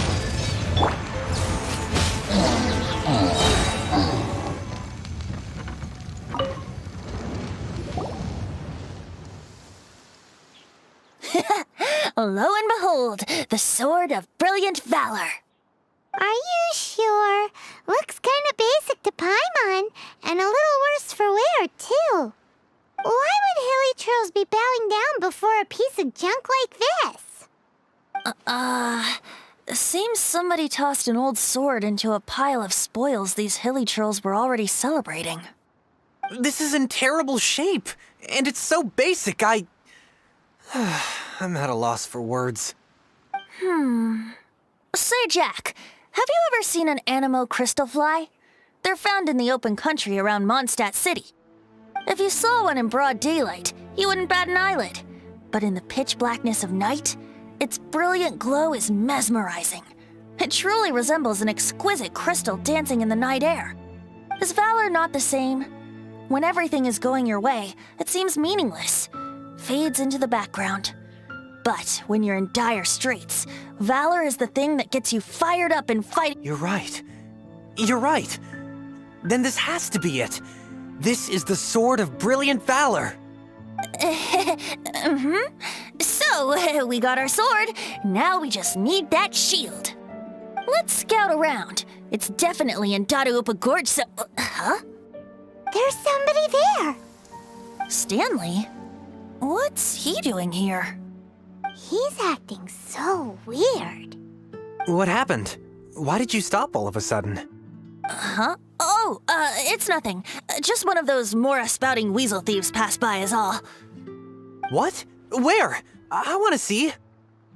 Lo and behold, the Sword of Brilliant Valor. Are you sure? Looks kind of basic to Paimon, and a little worse for wear, too. Why would hilly churls be bowing down before a piece of junk like this? Seems somebody tossed an old sword into a pile of spoils these hilly churls were already celebrating. This is in terrible shape, and it's so basic, I'm at a loss for words. Say, Jack, have you ever seen an Anemo crystal fly? They're found in the open country around Mondstadt City. If you saw one in broad daylight, you wouldn't bat an eyelid. But in the pitch blackness of night, its brilliant glow is mesmerizing. It truly resembles an exquisite crystal dancing in the night air. Is valor not the same? When everything is going your way, it seems meaningless, fades into the background. But when you're in dire straits, valor is the thing that gets you fired up and fighting. You're right. You're right. Then this has to be it. This is the Sword of Brilliant Valor. So, we got our sword. Now we just need that shield. Let's scout around. It's definitely in Daraupa Gorge, so... Huh? There's somebody there. Stanley? What's he doing here? He's acting so weird. What happened? Why did you stop all of a sudden? Huh? Oh, it's nothing. Just one of those Mora-spouting weasel thieves passed by is all. What? Where? I want to see.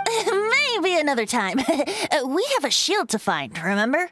Maybe another time. We have a shield to find, remember?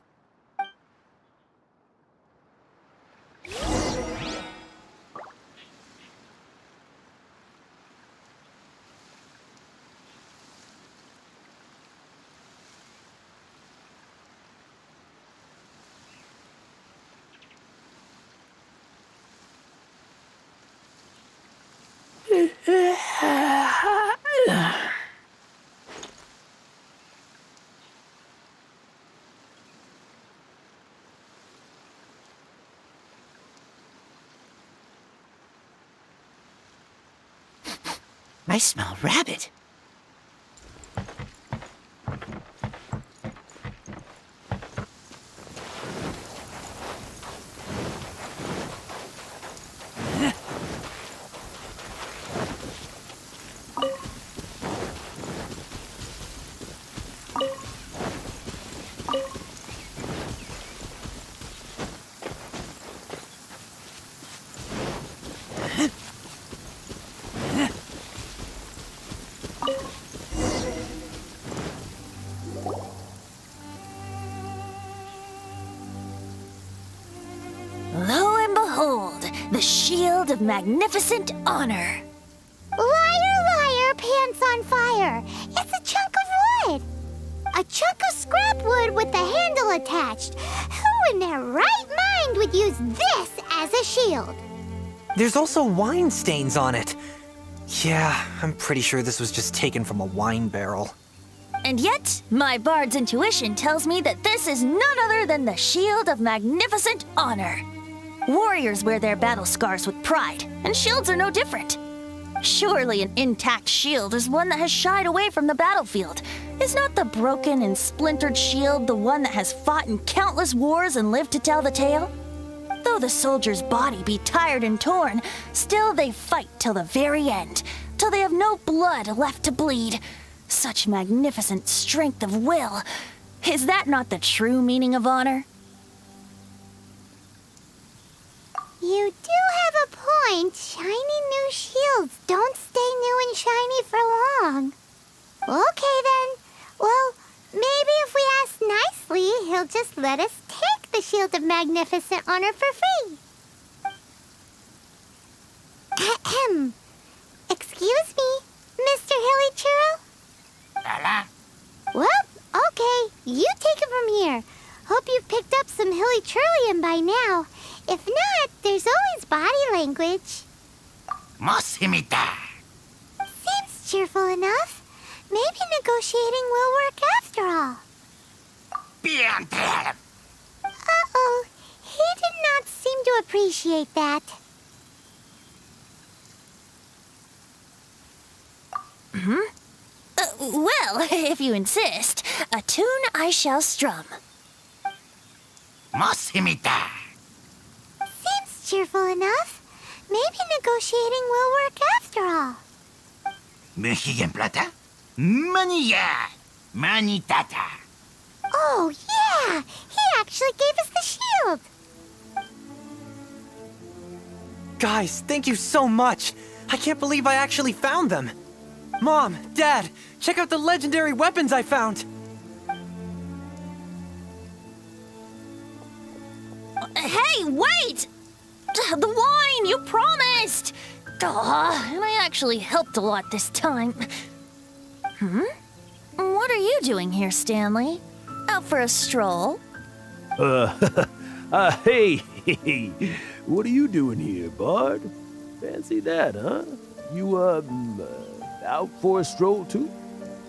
I smell rabbit. Lo and behold, the shield of magnificent honor. Liar, liar, pants on fire. It's a chunk of wood. A chunk of scrap wood with the handle attached. Who in their right mind would use this as a shield? There's also wine stains on it. Yeah, I'm pretty sure this was just taken from a wine barrel. And yet, my bard's intuition tells me that this is none other than the shield of magnificent honor. Warriors wear their battle scars with pride, and shields are no different. Surely an intact shield is one that has shied away from the battlefield. Is not the broken and splintered shield the one that has fought in countless wars and lived to tell the tale? Though the soldier's body be tired and torn, still they fight till the very end, till they have no blood left to bleed. Such magnificent strength of will. Is that not the true meaning of honor? You do have a point. Shiny new shields don't stay new and shiny for long. Okay then. Well, maybe if we ask nicely, he'll just let us take the Shield of Magnificent Honor for free. Ahem. Excuse me, Mr. Hilly Churro? Well, okay. You take it from here. Hope you've picked up some Hilly Churlian by now. If not, there's always body language. Seems cheerful enough. Maybe negotiating will work after all. Uh-oh. He did not seem to appreciate that. Well, if you insist, a tune I shall strum. Seems cheerful enough. Maybe negotiating will work after all. Oh, yeah! He actually gave us the shield! Guys, thank you so much! I can't believe I actually found them! Mom, Dad, check out the legendary weapons I found! Hey, wait! The wine, you promised! And I actually helped a lot this time. What are you doing here, Stanley? Out for a stroll? Hey, Hey, what are you doing here, Bard? Fancy that, huh? You, out for a stroll too?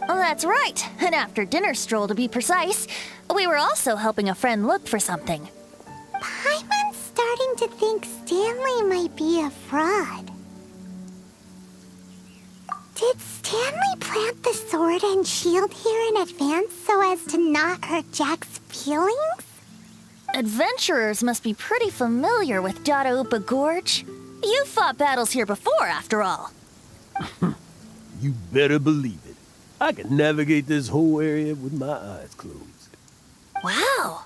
Oh, that's right. An after-dinner stroll to be precise. We were also helping a friend look for something. Paimon's starting to think Stanley might be a fraud. Did Stanley plant the sword and shield here in advance so as to not hurt Jack's feelings? Adventurers must be pretty familiar with Dadaupa Gorge. You've fought battles here before, after all. You better believe it. I can navigate this whole area with my eyes closed. Wow.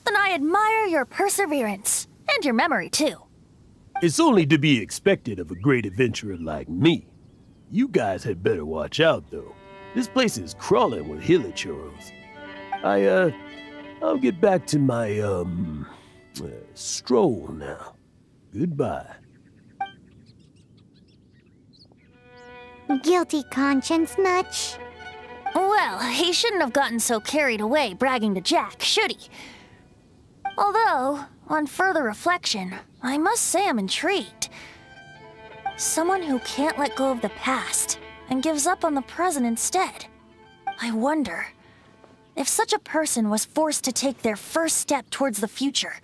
Then I admire your perseverance. And your memory, too. It's only to be expected of a great adventurer like me. You guys had better watch out, though. This place is crawling with hilichurros. I'll get back to my, stroll now. Goodbye. Guilty conscience much? Well, he shouldn't have gotten so carried away bragging to Jack, should he? Although, on further reflection, I must say I'm intrigued. Someone who can't let go of the past and gives up on the present instead. I wonder, if such a person was forced to take their first step towards the future,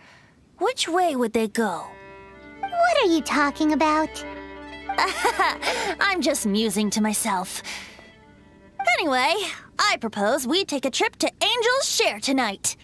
which way would they go? What are you talking about? I'm just musing to myself. Anyway, I propose we take a trip to Angel's Share tonight.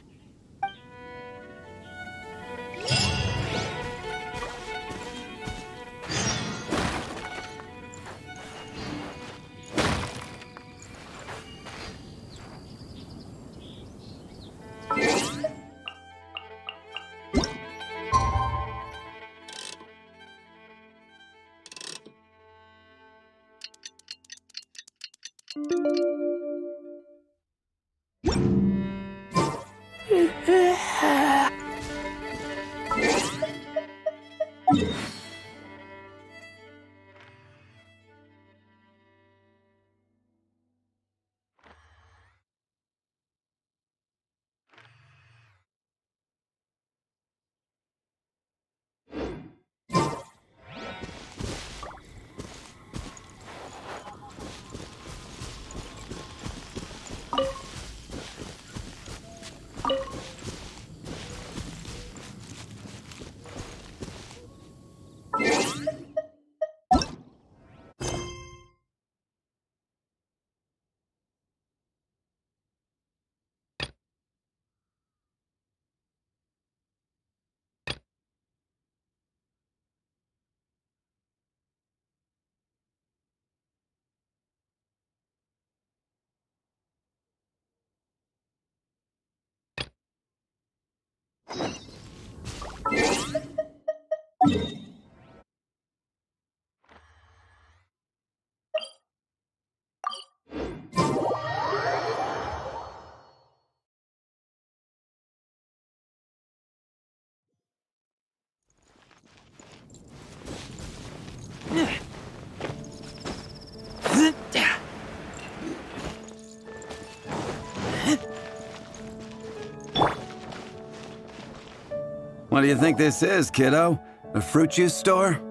What do you think this is, kiddo? A fruit juice store?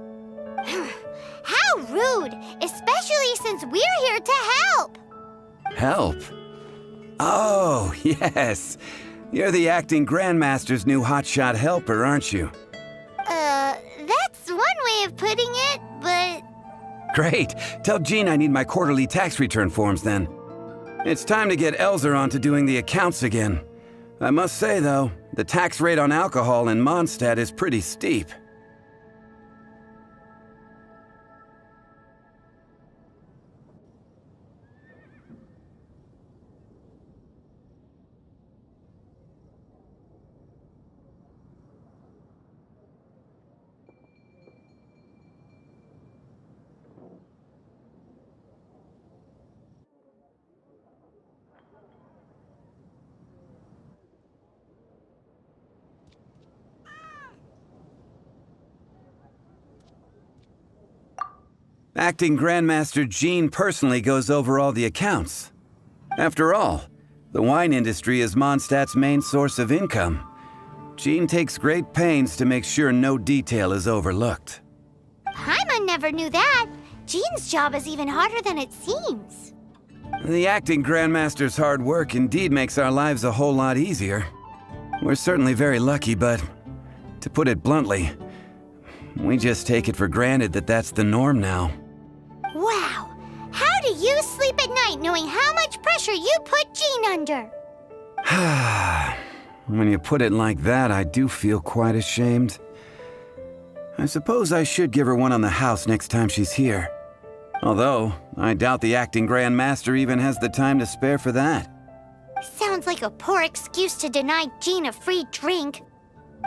How rude! Especially since we're here to help! Help? Oh, yes. You're the acting Grandmaster's new hotshot helper, aren't you? That's one way of putting it, but... Great. Tell Jean I need my quarterly tax return forms then. It's time to get Elzer on to doing the accounts again. I must say, though, the tax rate on alcohol in Mondstadt is pretty steep. Acting Grandmaster Jean personally goes over all the accounts. After all, the wine industry is Mondstadt's main source of income. Jean takes great pains to make sure no detail is overlooked. Paimon never knew that. Jean's job is even harder than it seems. The acting Grandmaster's hard work indeed makes our lives a whole lot easier. We're certainly very lucky, but to put it bluntly, we just take it for granted that that's the norm now. Wow. How do you sleep at night knowing how much pressure you put Jean under? When you put it like that, I do feel quite ashamed. I suppose I should give her one on the house next time she's here. Although, I doubt the acting Grandmaster even has the time to spare for that. Sounds like a poor excuse to deny Jean a free drink.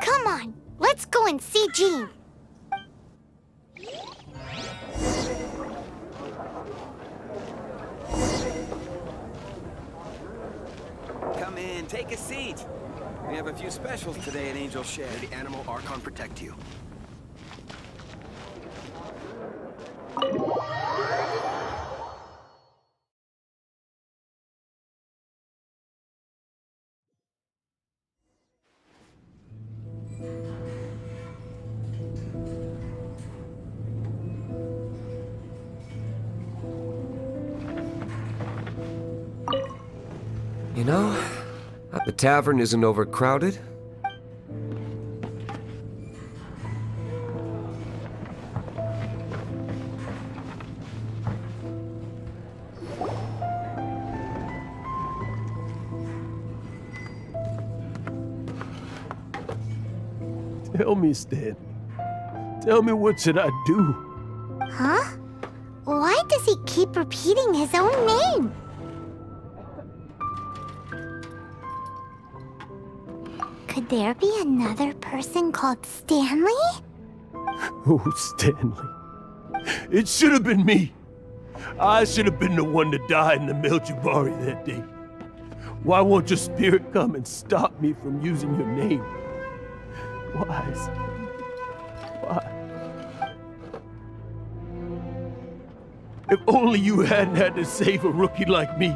Come on, let's go and see Jean. Come in, take a seat. We have a few specials today at Angel Shed. May the animal Archon protect you. You know, the tavern isn't overcrowded. Tell me, Stan. Tell me, what should I do? Huh? Why does he keep repeating his own name? Could there be another person called Stanley? Oh, Stanley. It should have been me. I should have been the one to die in the Melchivari that day. Why won't your spirit come and stop me from using your name? Why, Stanley? Why? If only you hadn't had to save a rookie like me,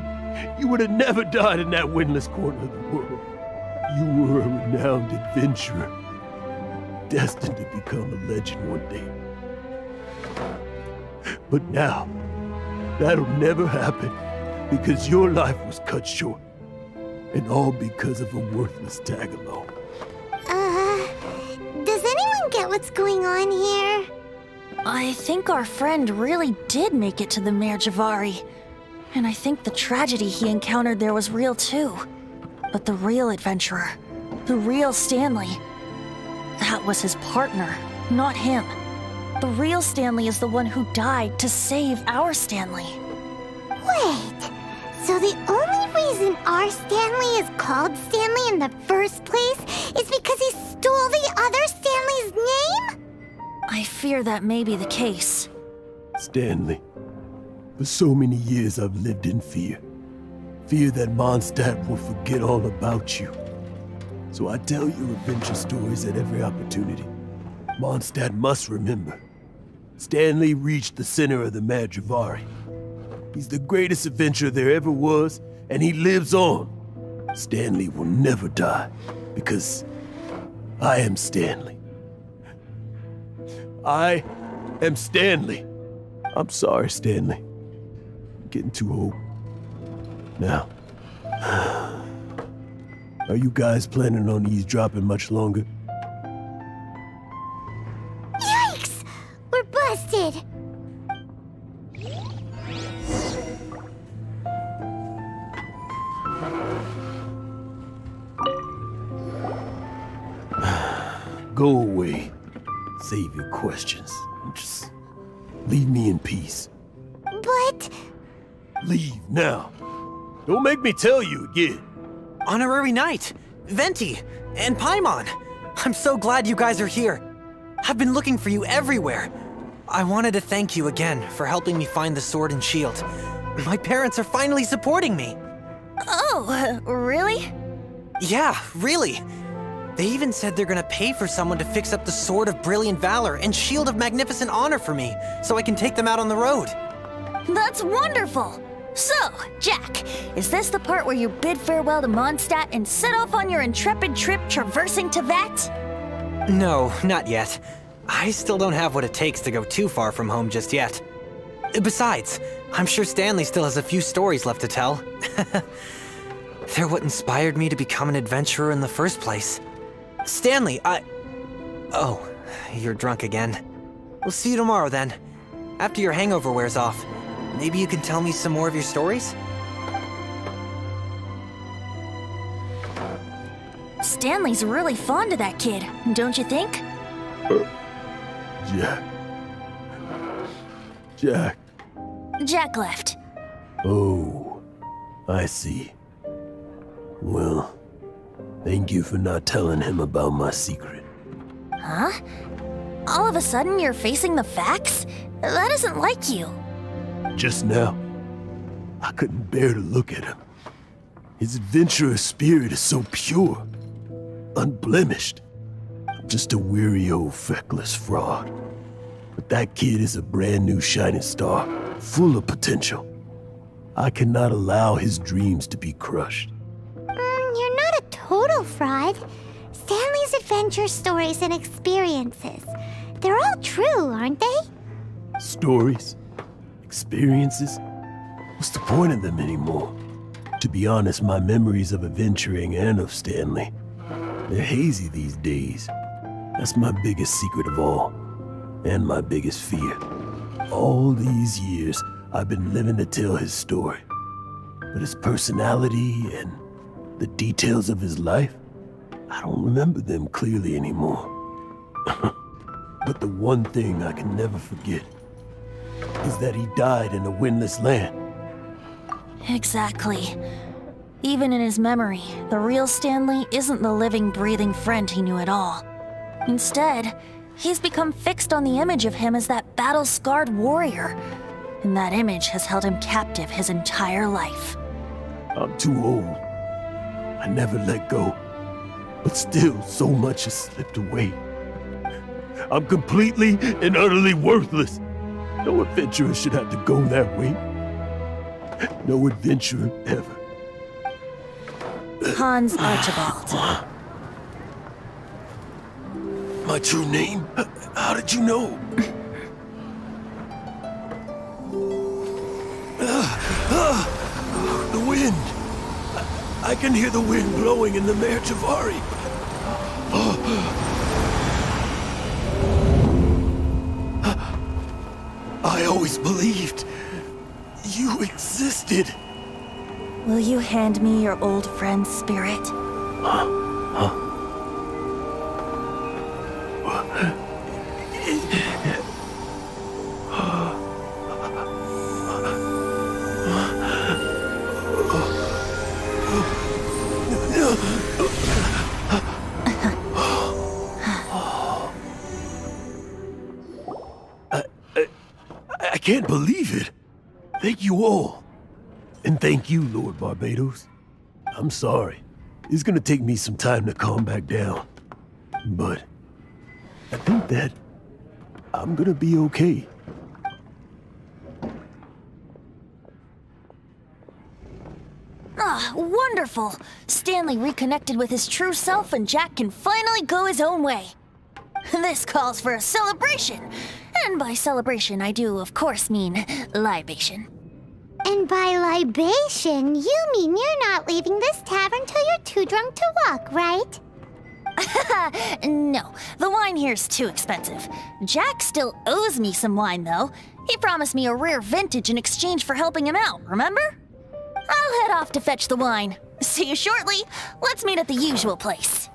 you would have never died in that windless corner of the world. You were a renowned adventurer, destined to become a legend one day. But now, that'll never happen because your life was cut short, and all because of a worthless tag-along. Does anyone get what's going on here? I think our friend really did make it to the Mare Javari. And I think the tragedy he encountered there was real too. But the real adventurer, the real Stanley, that was his partner, not him. The real Stanley is the one who died to save our Stanley. Wait, so the only reason our Stanley is called Stanley in the first place is because he stole the other Stanley's name? I fear that may be the case. Stanley, for so many years I've lived in fear. Fear that Mondstadt will forget all about you. So I tell your adventure stories at every opportunity. Mondstadt must remember. Stanley reached the center of the Mare Javari. He's the greatest adventurer there ever was, and he lives on. Stanley will never die, because I am Stanley. I am Stanley. I'm sorry, Stanley. I'm getting too old. Now, are you guys planning on eavesdropping much longer? Yikes! We're busted! Go away. Save your questions. Just leave me in peace. But... Leave now. Don't make me tell you again. Honorary Knight, Venti, and Paimon. I'm so glad you guys are here. I've been looking for you everywhere. I wanted to thank you again for helping me find the sword and shield. My parents are finally supporting me. Oh, really? Yeah, really. They even said they're gonna pay for someone to fix up the Sword of Brilliant Valor and Shield of Magnificent Honor for me, so I can take them out on the road. That's wonderful! So, Jack, is this the part where you bid farewell to Mondstadt and set off on your intrepid trip traversing Teyvat? No, not yet. I still don't have what it takes to go too far from home just yet. Besides, I'm sure Stanley still has a few stories left to tell. They're what inspired me to become an adventurer in the first place. Stanley, Oh, you're drunk again. We'll see you tomorrow then. After your hangover wears off. Maybe you can tell me some more of your stories? Stanley's really fond of that kid, don't you think? Jack. Jack left. Oh, I see. Well, thank you for not telling him about my secret. Huh? All of a sudden you're facing the facts? That isn't like you. Just now, I couldn't bear to look at him. His adventurer spirit is so pure, unblemished. I'm just a weary old feckless fraud. But that kid is a brand new shining star, full of potential. I cannot allow his dreams to be crushed. You're not a total fraud. Stanley's adventure stories and experiences, they're all true, aren't they? Stories? Experiences? What's the point of them anymore? To be honest, my memories of adventuring and of Stanley, they're hazy these days. That's my biggest secret of all, and my biggest fear. All these years, I've been living to tell his story. But his personality and the details of his life, I don't remember them clearly anymore. But the one thing I can never forget is that he died in a windless land. Exactly. Even in his memory, the real Stanley isn't the living, breathing friend he knew at all. Instead, he's become fixed on the image of him as that battle-scarred warrior. And that image has held him captive his entire life. I'm too old. I never let go. But still, so much has slipped away. I'm completely and utterly worthless. No adventurer should have to go that way. No adventurer ever. Hans Archibald. My true name? How did you know? The wind. I can hear the wind blowing in the Mare Javari. I always believed you existed. Will you hand me your old friend's spirit? I can't believe it. Thank you all. And thank you, Lord Barbados. I'm sorry. It's gonna take me some time to calm back down. But I think that I'm gonna be okay. Ah, wonderful! Stanley reconnected with his true self and Jack can finally go his own way. This calls for a celebration. And by celebration, I do, of course, mean libation. And by libation, you mean you're not leaving this tavern till you're too drunk to walk, right? No, the wine here's too expensive. Jack still owes me some wine, though. He promised me a rare vintage in exchange for helping him out, remember? I'll head off to fetch the wine. See you shortly. Let's meet at the usual place.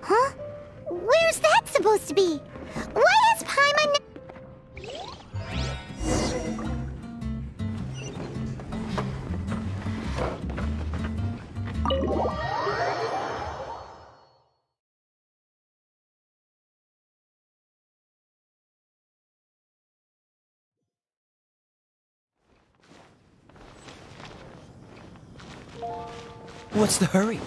Huh? Where's that supposed to be? Why has Paimon... What's the hurry?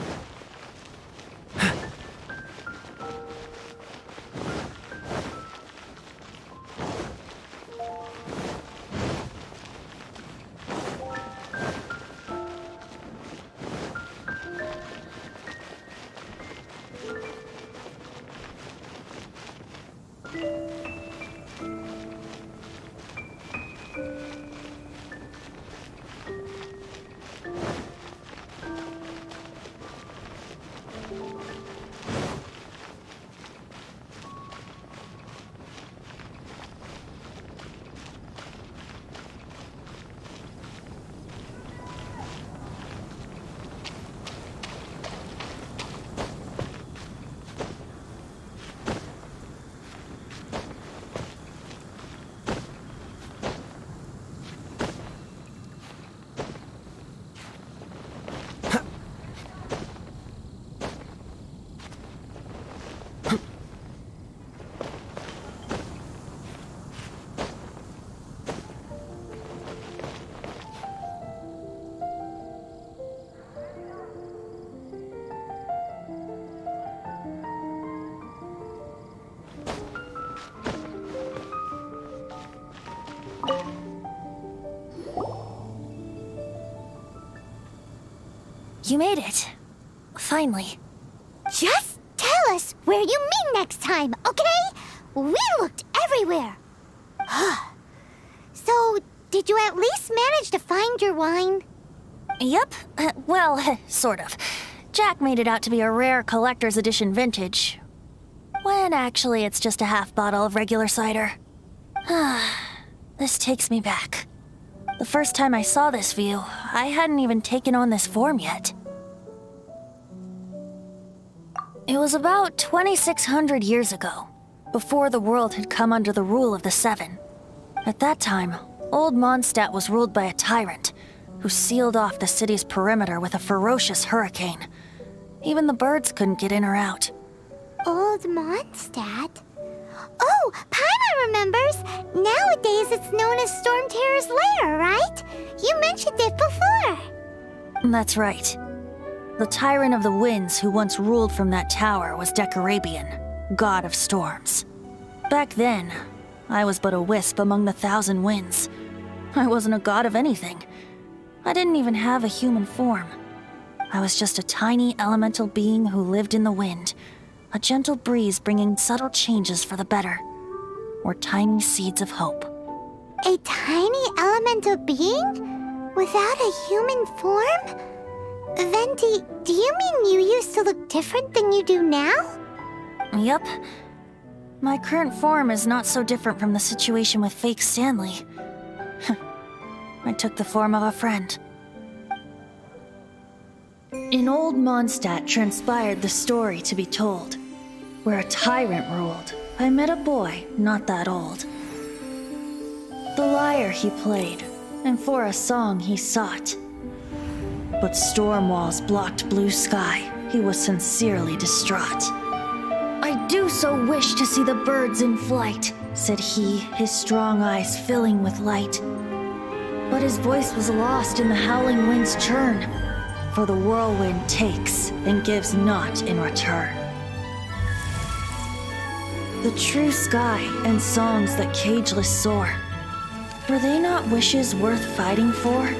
You made it. Finally. Just tell us where you meet next time, okay? We looked everywhere. So, did you at least manage to find your wine? Yep. Well, sort of. Jack made it out to be a rare collector's edition vintage. When actually it's just a half bottle of regular cider. This takes me back. The first time I saw this view, I hadn't even taken on this form yet. It was about 2,600 years ago, before the world had come under the rule of the Seven. At that time, Old Mondstadt was ruled by a tyrant, who sealed off the city's perimeter with a ferocious hurricane. Even the birds couldn't get in or out. Old Mondstadt? Oh, Paimon remembers! Nowadays it's known as Storm Terror's lair, right? You mentioned it before. That's right. The Tyrant of the Winds who once ruled from that tower was Decarabian, god of storms. Back then, I was but a wisp among the thousand winds. I wasn't a god of anything. I didn't even have a human form. I was just a tiny elemental being who lived in the wind, a gentle breeze bringing subtle changes for the better, or tiny seeds of hope. A tiny elemental being? Without a human form? Venti, do you mean you used to look different than you do now? Yup. My current form is not so different from the situation with fake Stanley. I took the form of a friend. In Old Mondstadt transpired the story to be told. Where a tyrant ruled, I met a boy not that old. The lyre he played, and for a song he sought. But storm walls blocked blue sky, he was sincerely distraught. I do so wish to see the birds in flight, said he, his strong eyes filling with light. But his voice was lost in the howling wind's churn, for the whirlwind takes and gives not in return. The true sky and songs that cageless soar, were they not wishes worth fighting for?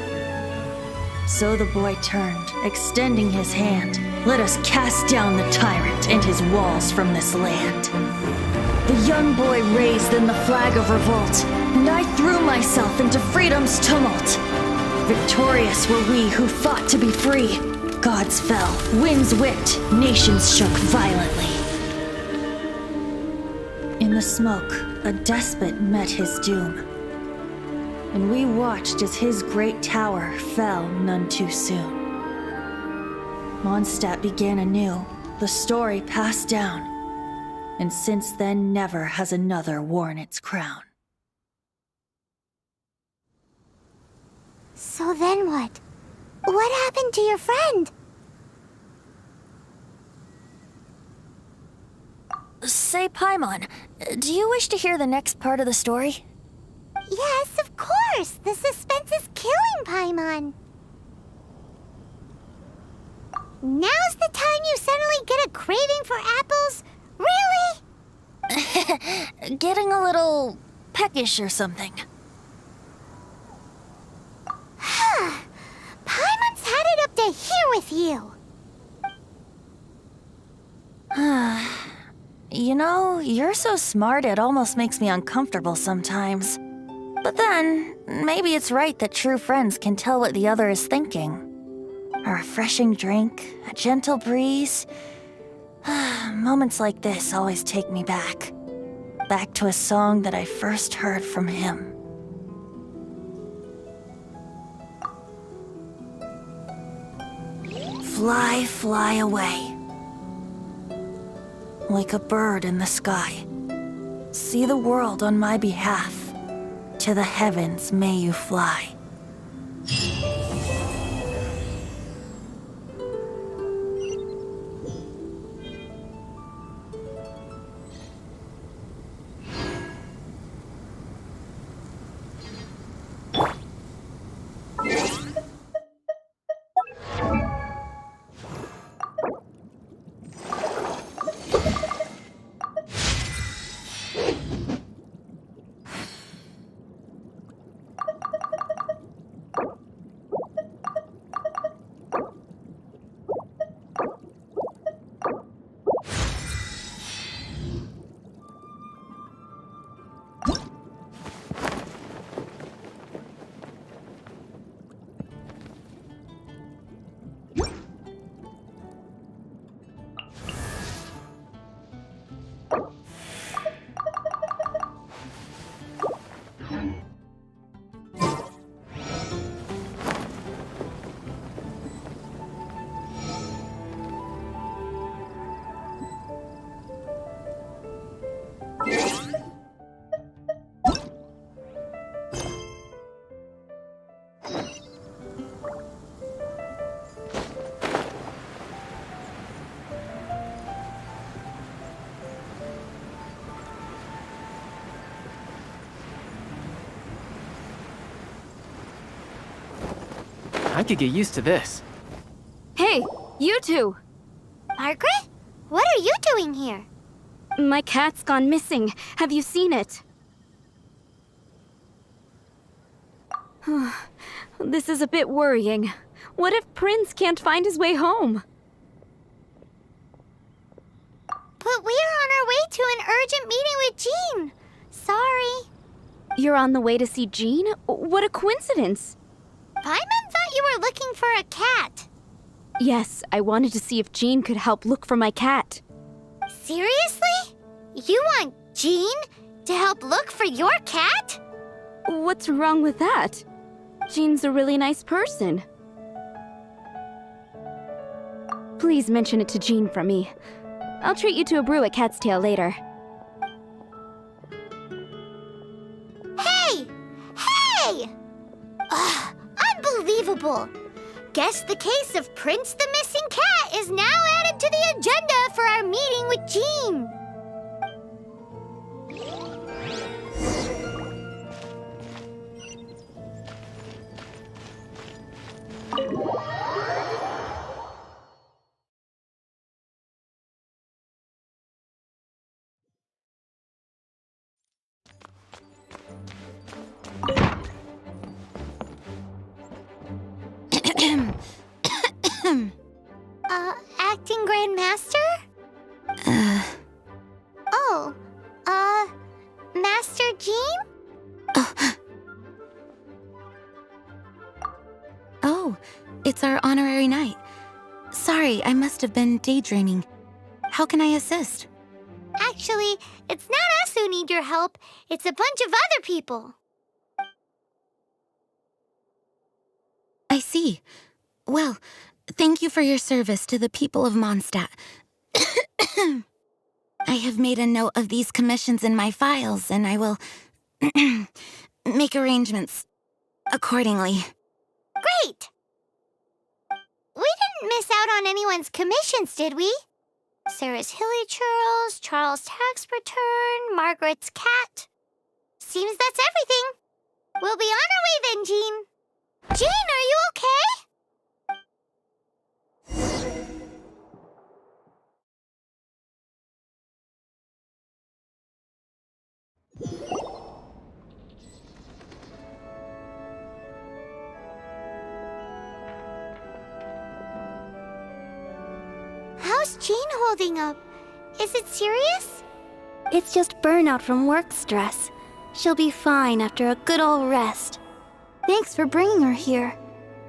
So the boy turned, extending his hand. Let us cast down the tyrant and his walls from this land. The young boy raised then the flag of revolt, and I threw myself into freedom's tumult. Victorious were we who fought to be free. Gods fell, winds whipped, nations shook violently. In the smoke, a despot met his doom, and we watched as his great tower fell none too soon. Mondstadt began anew, the story passed down, and since then never has another worn its crown. So then what? What happened to your friend? Say, Paimon, do you wish to hear the next part of the story? Yes, of course! The suspense is killing, Paimon! Now's the time you suddenly get a craving for apples? Really? Getting a little peckish or something. Paimon's had it up to here with you! You know, you're so smart it almost makes me uncomfortable sometimes. But then, maybe it's right that true friends can tell what the other is thinking. A refreshing drink, a gentle breeze. Moments like this always take me back. Back to a song that I first heard from him. Fly, fly away. Like a bird in the sky. See the world on my behalf. To the heavens may you fly. I could get used to this. Hey, you two! Margaret? What are you doing here? My cat's gone missing. Have you seen it? This is a bit worrying. What if Prince can't find his way home? But we are on our way to an urgent meeting with Jean. Sorry. You're on the way to see Jean? What a coincidence! Paimon thought you were looking for a cat. Yes, I wanted to see if Jean could help look for my cat. Seriously? You want Jean to help look for your cat? What's wrong with that? Jean's a really nice person. Please mention it to Jean from me. I'll treat you to a brew at Cat's Tail later. Hey! Hey! Ugh, unbelievable! Guess the case of Prince the Missing Cat is now added to the agenda for our meeting with Jean. Acting Grandmaster? Master Jean? Oh, it's our honorary knight. Sorry, I must have been daydreaming. How can I assist? Actually, it's not us who need your help. It's a bunch of other people. I see. Well, thank you for your service to the people of Mondstadt. I have made a note of these commissions in my files, and I will make arrangements accordingly. Great! We didn't miss out on anyone's commissions, did we? Sarah's Hilly Churls, Charles' tax return, Margaret's cat. Seems that's everything. We'll be on our way then, Jean. Jean, are you okay? How's Jean holding up? Is it serious? It's just burnout from work stress. She'll be fine after a good old rest. Thanks for bringing her here.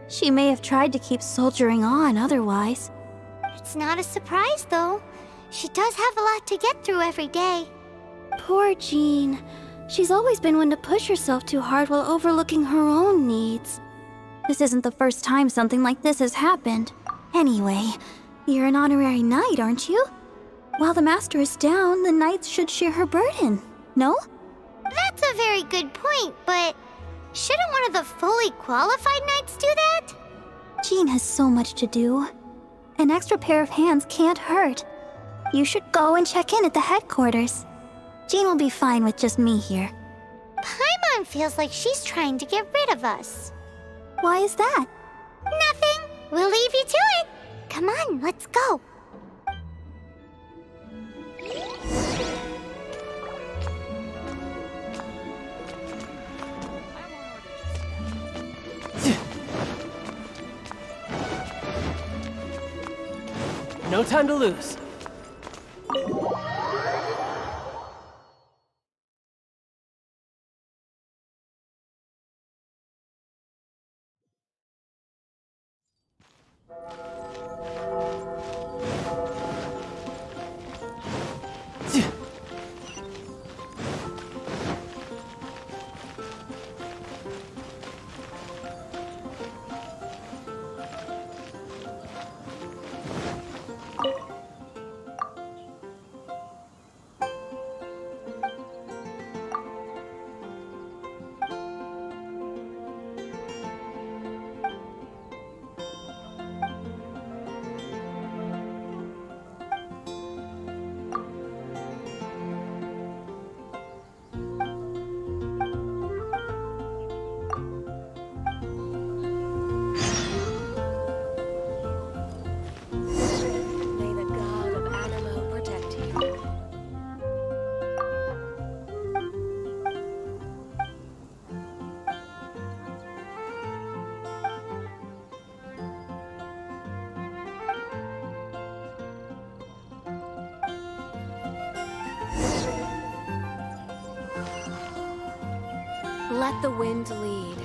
She may have tried to keep soldiering on otherwise. It's not a surprise, though. She does have a lot to get through every day. Poor Jean. She's always been one to push herself too hard while overlooking her own needs. This isn't the first time something like this has happened. Anyway, you're an honorary knight, aren't you? While the master is down, the knights should share her burden, no? That's a very good point, but shouldn't one of the fully qualified knights do that? Jean has so much to do. An extra pair of hands can't hurt. You should go and check in at the headquarters. Jean will be fine with just me here. Paimon feels like she's trying to get rid of us. Why is that? Nothing. We'll leave you to it. Come on, let's go. No time to lose. Let the wind lead.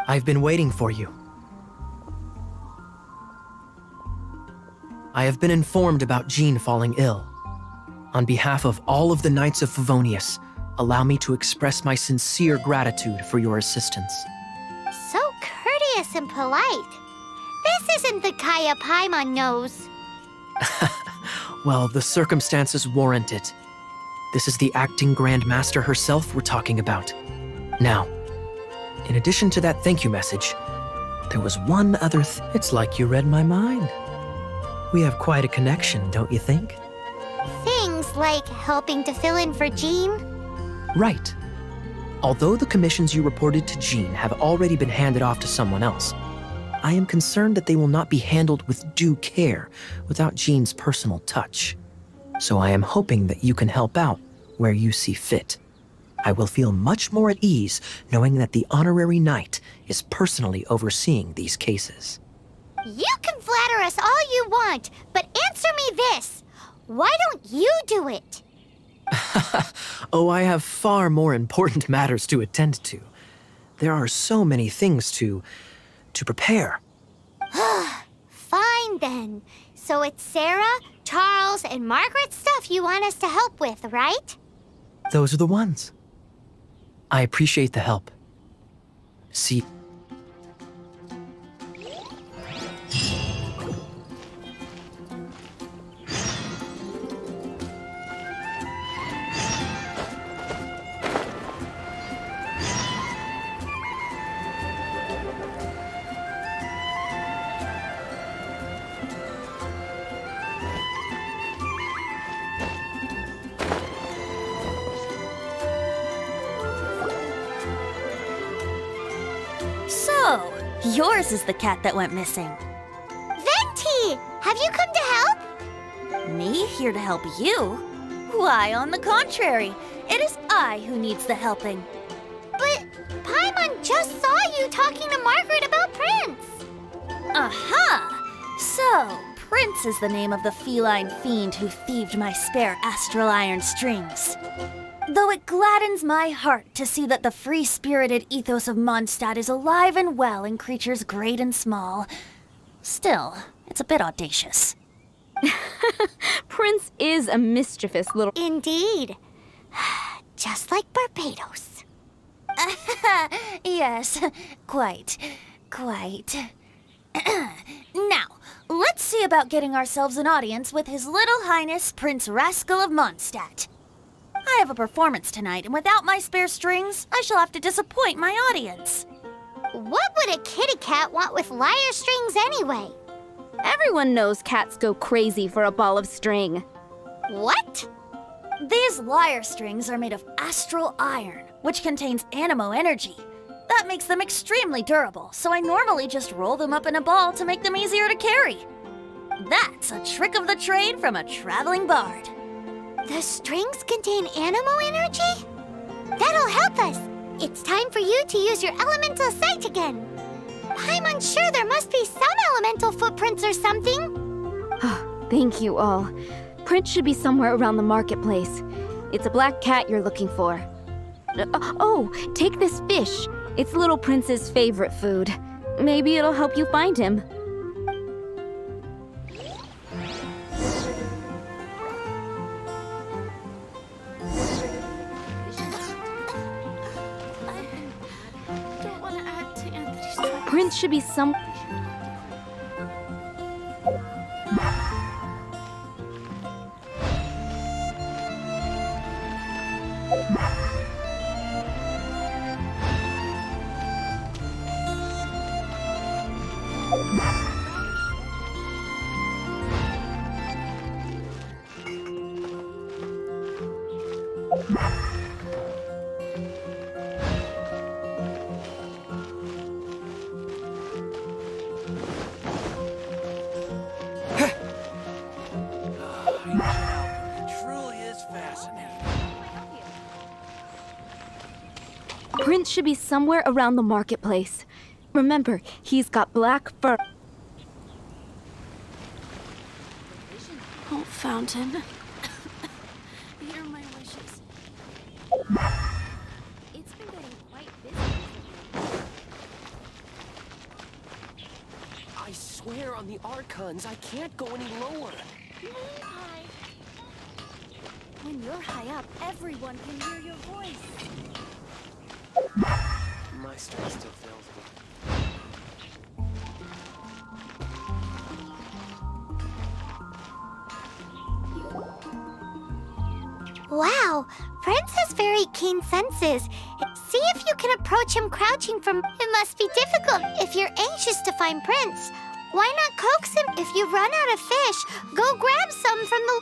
I've been waiting for you. I have been informed about Jean falling ill. On behalf of all of the Knights of Favonius, allow me to express my sincere gratitude for your assistance. So courteous and polite. This isn't the Kaya Paimon knows. Well, the circumstances warrant it. This is the acting Grand Master herself we're talking about. Now, in addition to that thank you message, there was one other It's like you read my mind. We have quite a connection, don't you think? Things like helping to fill in for Jean? Right. Although the commissions you reported to Jean have already been handed off to someone else, I am concerned that they will not be handled with due care without Jean's personal touch. So I am hoping that you can help out where you see fit. I will feel much more at ease knowing that the honorary knight is personally overseeing these cases. You can flatter us all you want, but answer me this. Why don't you do it? Oh, I have far more important matters to attend to. There are so many things to prepare. Fine then. So it's Sarah, Charles, and Margaret's stuff you want us to help with, right? Those are the ones. I appreciate the help. See. So, yours is the cat that went missing. Venti! Have you come to help? Me here to help you? Why, on the contrary, it is I who needs the helping. But Paimon just saw you talking to Margaret about Prince. Aha! So, Prince is the name of the feline fiend who thieved my spare astral iron strings. Though it gladdens my heart to see that the free-spirited ethos of Mondstadt is alive and well in creatures great and small, still, it's a bit audacious. Prince is a mischievous little... Indeed. Just like Barbados. Yes, quite. Now, let's see about getting ourselves an audience with His Little Highness Prince Rascal of Mondstadt. I have a performance tonight, and without my spare strings, I shall have to disappoint my audience. What would a kitty cat want with lyre strings anyway? Everyone knows cats go crazy for a ball of string. What? These lyre strings are made of astral iron, which contains animo energy. That makes them extremely durable, so I normally just roll them up in a ball to make them easier to carry. That's a trick of the trade from a traveling bard. The strings contain animo energy? That'll help us. It's time for you to use your elemental sight again. I'm unsure there must be some elemental footprints or something. Thank you all. Prince should be somewhere around the marketplace. It's a black cat you're looking for. Oh, take this fish. It's Little Prince's favorite food. Maybe it'll help you find him. Prince should be some... Prince should be somewhere around the marketplace. Remember, he's got black fur. Oh, Fountain. Hear my wishes. It's been getting quite busy. I swear on the Archons, I can't go any lower. When you're high up, everyone can hear your voice. My strength still fails me. Wow, Prince has very keen senses. See if you can approach him crouching from... It must be difficult if you're anxious to find Prince. Why not coax him? If you run out of fish, go grab some from the...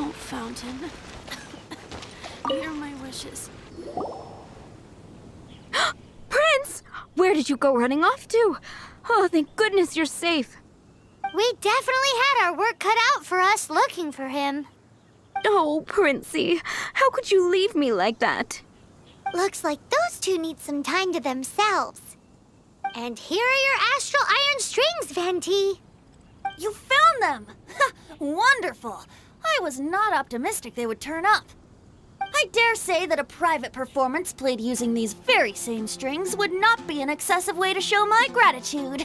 Oh, Fountain. Hear my wishes. Prince! Where did you go running off to? Oh, thank goodness you're safe. We definitely had our work cut out for us looking for him. Oh, Princey, how could you leave me like that? Looks like those two need some time to themselves. And here are your astral iron strings, Venti. You found them! Wonderful! I was not optimistic they would turn up. I dare say that a private performance played using these very same strings would not be an excessive way to show my gratitude.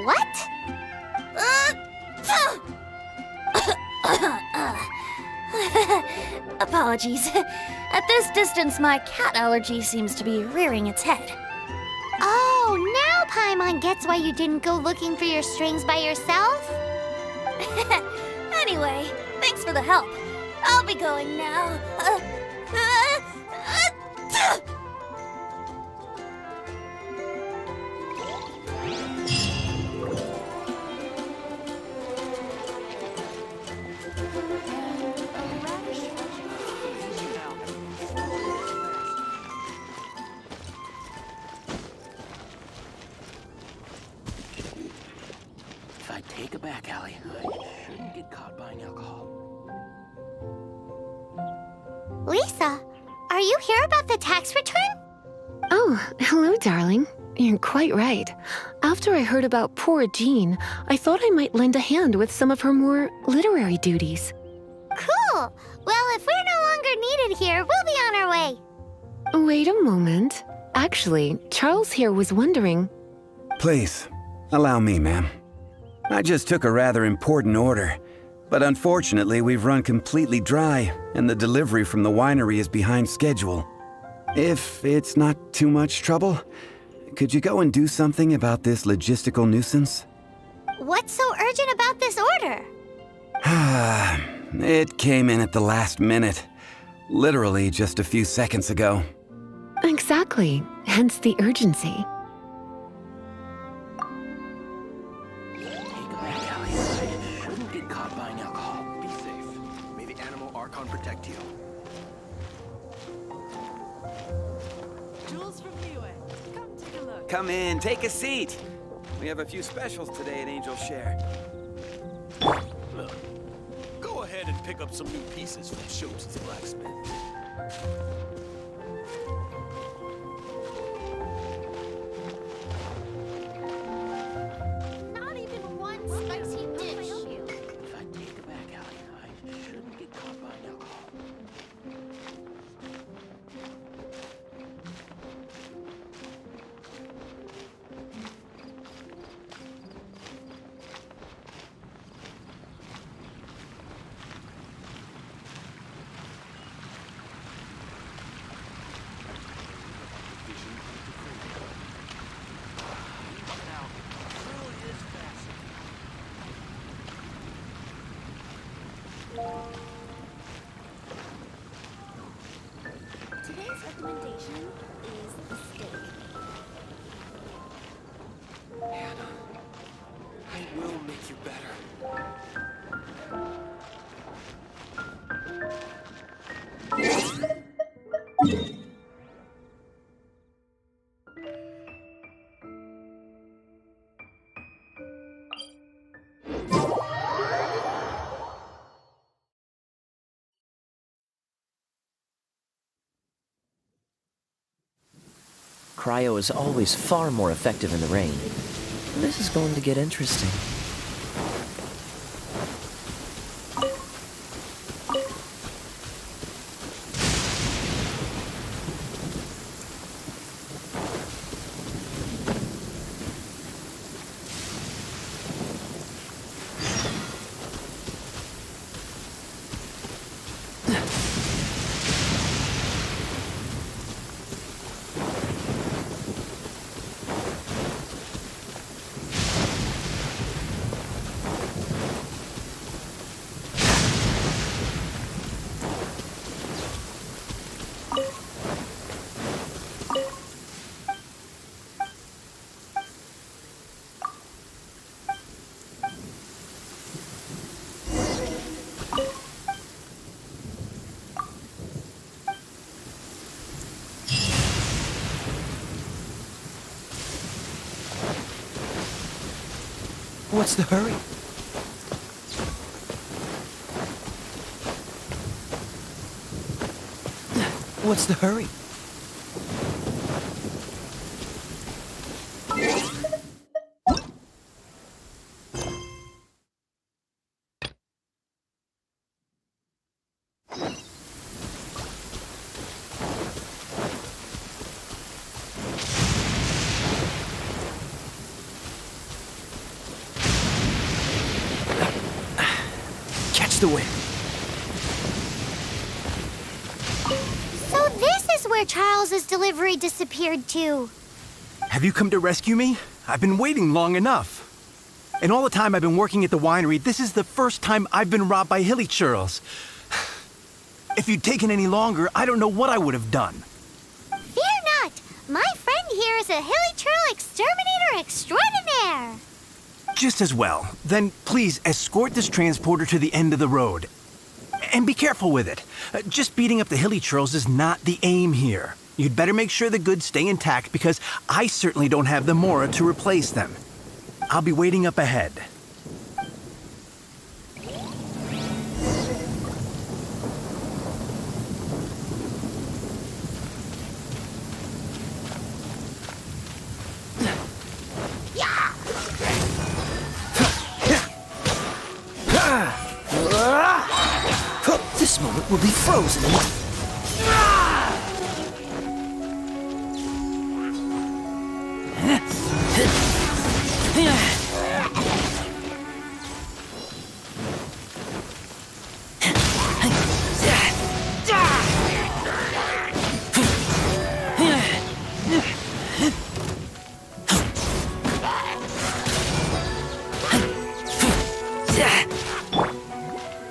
What? Apologies. At this distance, my cat allergy seems to be rearing its head. Oh, now Paimon gets why you didn't go looking for your strings by yourself. Anyway, thanks for the help. I'll be going now. If I take a back alley, I shouldn't get caught buying alcohol. Lisa, are you here about the tax return? Oh, hello, darling. You're quite right. After I heard about poor Jean, I thought I might lend a hand with some of her more literary duties. Cool. Well, if we're no longer needed here, we'll be on our way. Wait a moment. Actually, Charles here was wondering... Please, allow me, ma'am. I just took a rather important order, but unfortunately we've run completely dry, and the delivery from the winery is behind schedule. If it's not too much trouble, could you go and do something about this logistical nuisance? What's so urgent about this order? It came in at the last minute. Literally just a few seconds ago. Exactly. Hence the urgency. Take a back alley. I shouldn't get caught buying alcohol. Be safe. May the animal Archon protect you. Jules from Liyue. Come take a look. Come in, take a seat. We have a few specials today at Angel Share. Look, go ahead and pick up some new pieces from Schultz's blacksmith. Not even one spicy dish. If I take a back alley, I shouldn't get caught buying alcohol. Today's recommendation is the steak. Hannah, I will make you better. Cryo is always far more effective in the rain. This is going to get interesting. What's the hurry? What's the hurry? Catch the wind. So this is where Charles's delivery disappeared to. Have you come to rescue me? I've been waiting long enough. And all the time I've been working at the winery, this is the first time I've been robbed by hilly churls. If you'd taken any longer, I don't know what I would have done. Fear not! My friend here is a hilly churl exterminator extraordinaire! Just as well. Then please escort this transporter to the end of the road. And be careful with it. Just beating up the hilly churls is not the aim here. You'd better make sure the goods stay intact because I certainly don't have the mora to replace them. I'll be waiting up ahead. This moment will be frozen in...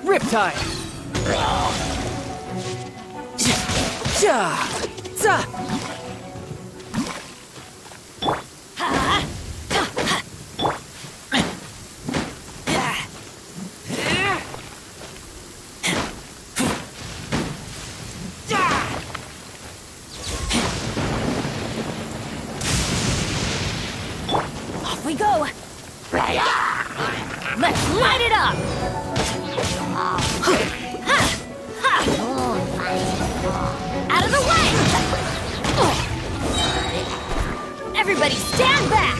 Riptide! Off we go! Let's light it up! Out of the way! Everybody stand back!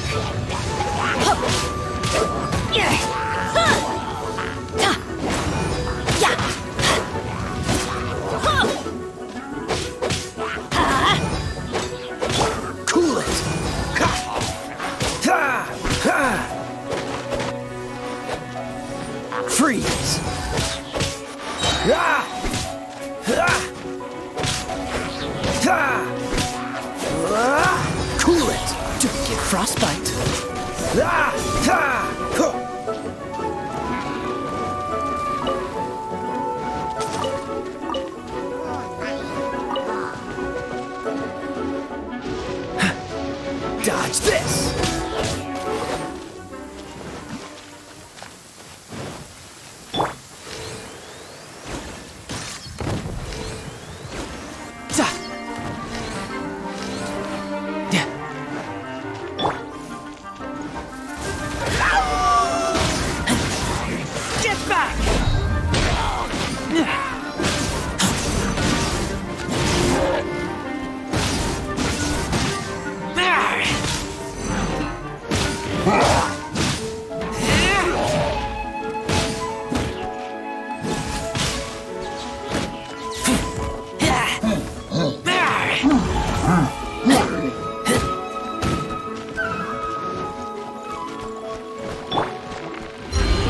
Cool it! Freeze! Cool it! Don't get frostbite. Dodge this!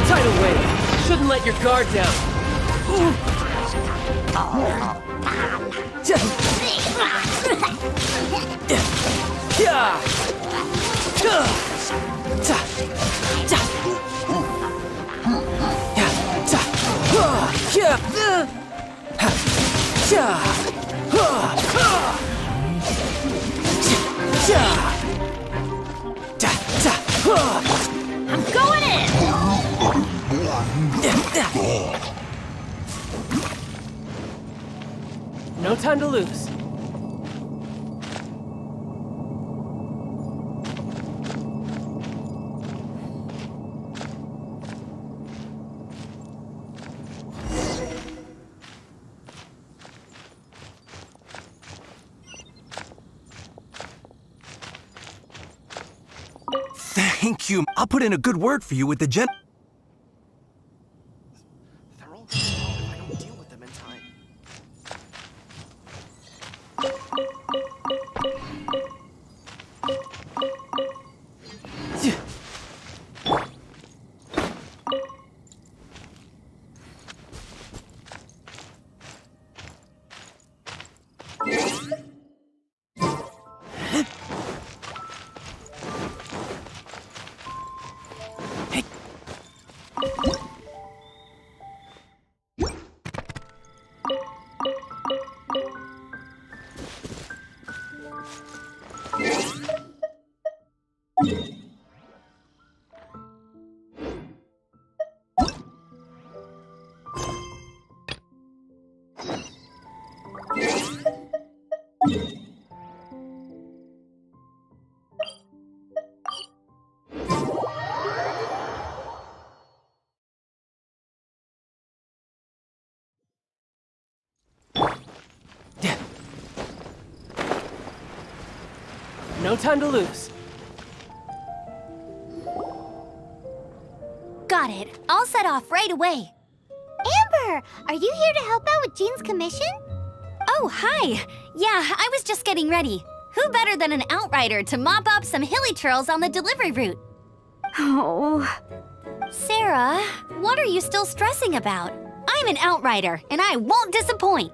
Tidal wave! Shouldn't let your guard down. I'm going in! No time to lose. Thank you. I'll put in a good word for you with the gen. They're all gonna know if I don't deal with them in time. No time to lose. Got it. I'll set off right away. Amber, are you here to help out with Jean's commission? Oh, hi. Yeah, I was just getting ready. Who better than an outrider to mop up some hilly churls on the delivery route? Oh. Sarah, what are you still stressing about? I'm an outrider, and I won't disappoint.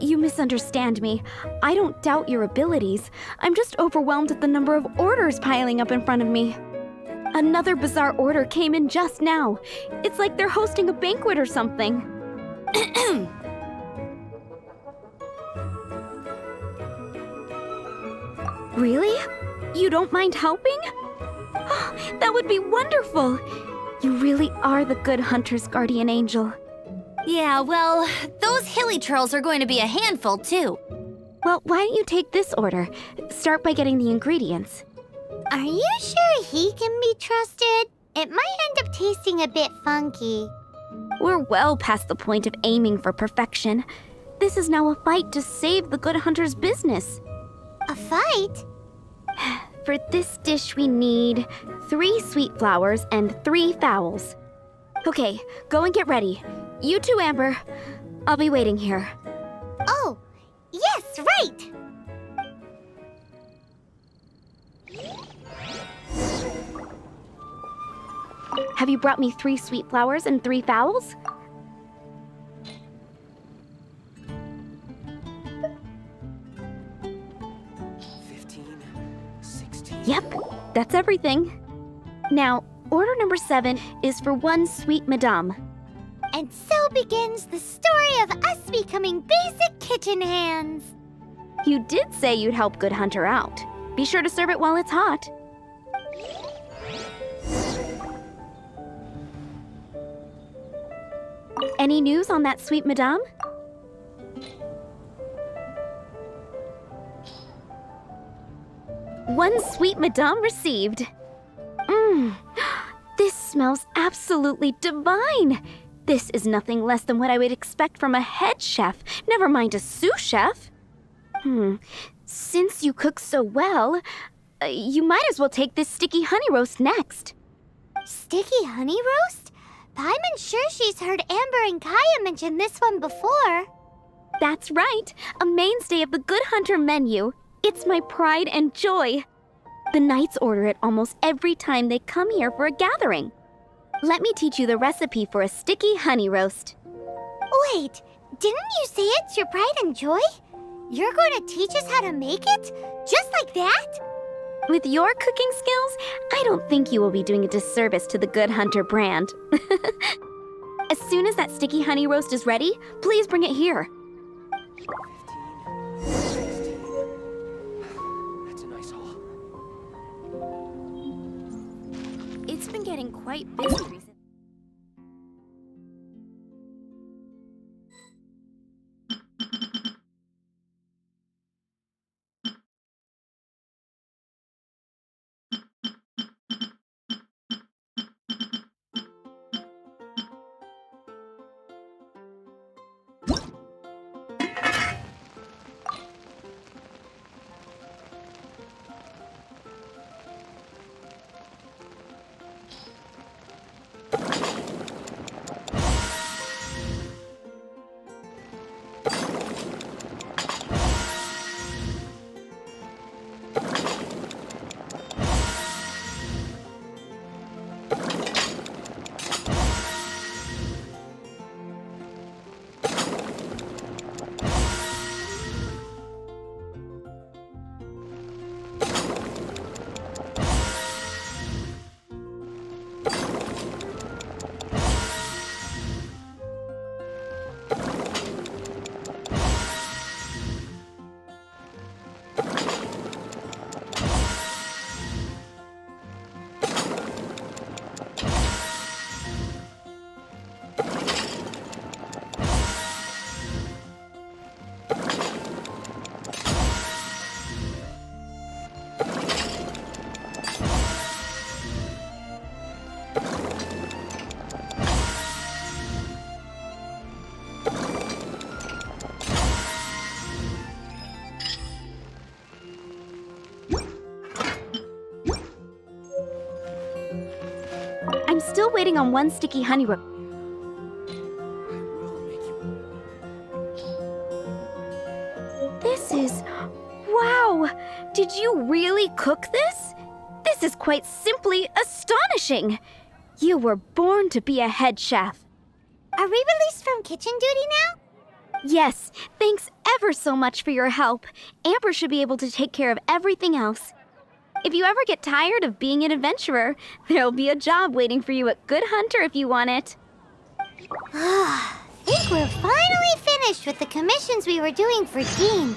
You misunderstand me. I don't doubt your abilities. I'm just overwhelmed at the number of orders piling up in front of me. Another bizarre order came in just now. It's like they're hosting a banquet or something. Really? You don't mind helping? That would be wonderful. You really are the good hunter's guardian angel. Yeah, well, those hilly churls are going to be a handful, too. Well, why don't you take this order? Start by getting the ingredients. Are you sure he can be trusted? It might end up tasting a bit funky. We're well past the point of aiming for perfection. This is now a fight to save the good hunter's business. A fight? For this dish, we need 3 sweet flowers and 3 fowls. Okay, go and get ready. You too, Amber. I'll be waiting here. Oh, yes, right! Have you brought me 3 sweet flowers and 3 fowls? Yep, that's everything. Now, order number 7 is for 1 sweet madame. And so begins the story of us becoming basic kitchen hands. You did say you'd help Good Hunter out. Be sure to serve it while it's hot. Any news on that sweet madame? One sweet madame received. This smells absolutely divine. This is nothing less than what I would expect from a head chef, never mind a sous chef. Since you cook so well, you might as well take this sticky honey roast next. Sticky honey roast? I'm sure she's heard Amber and Kaya mention this one before. That's right, a mainstay of the Good Hunter menu. It's my pride and joy. The knights order it almost every time they come here for a gathering. Let me teach you the recipe for a sticky honey roast. Wait, didn't you say it's your pride and joy? You're going to teach us how to make it? Just like that? With your cooking skills, I don't think you will be doing a disservice to the Good Hunter brand. As soon as that sticky honey roast is ready, please bring it here. That's a nice haul. It's been getting quite busy recently. still waiting on one sticky honey roll. This is... Wow! Did you really cook this? This is quite simply astonishing! You were born to be a head chef. Are we released from kitchen duty now? Yes, thanks ever so much for your help. Amber should be able to take care of everything else. If you ever get tired of being an adventurer, there'll be a job waiting for you at Good Hunter if you want it. Think we're finally finished with the commissions we were doing for Jean.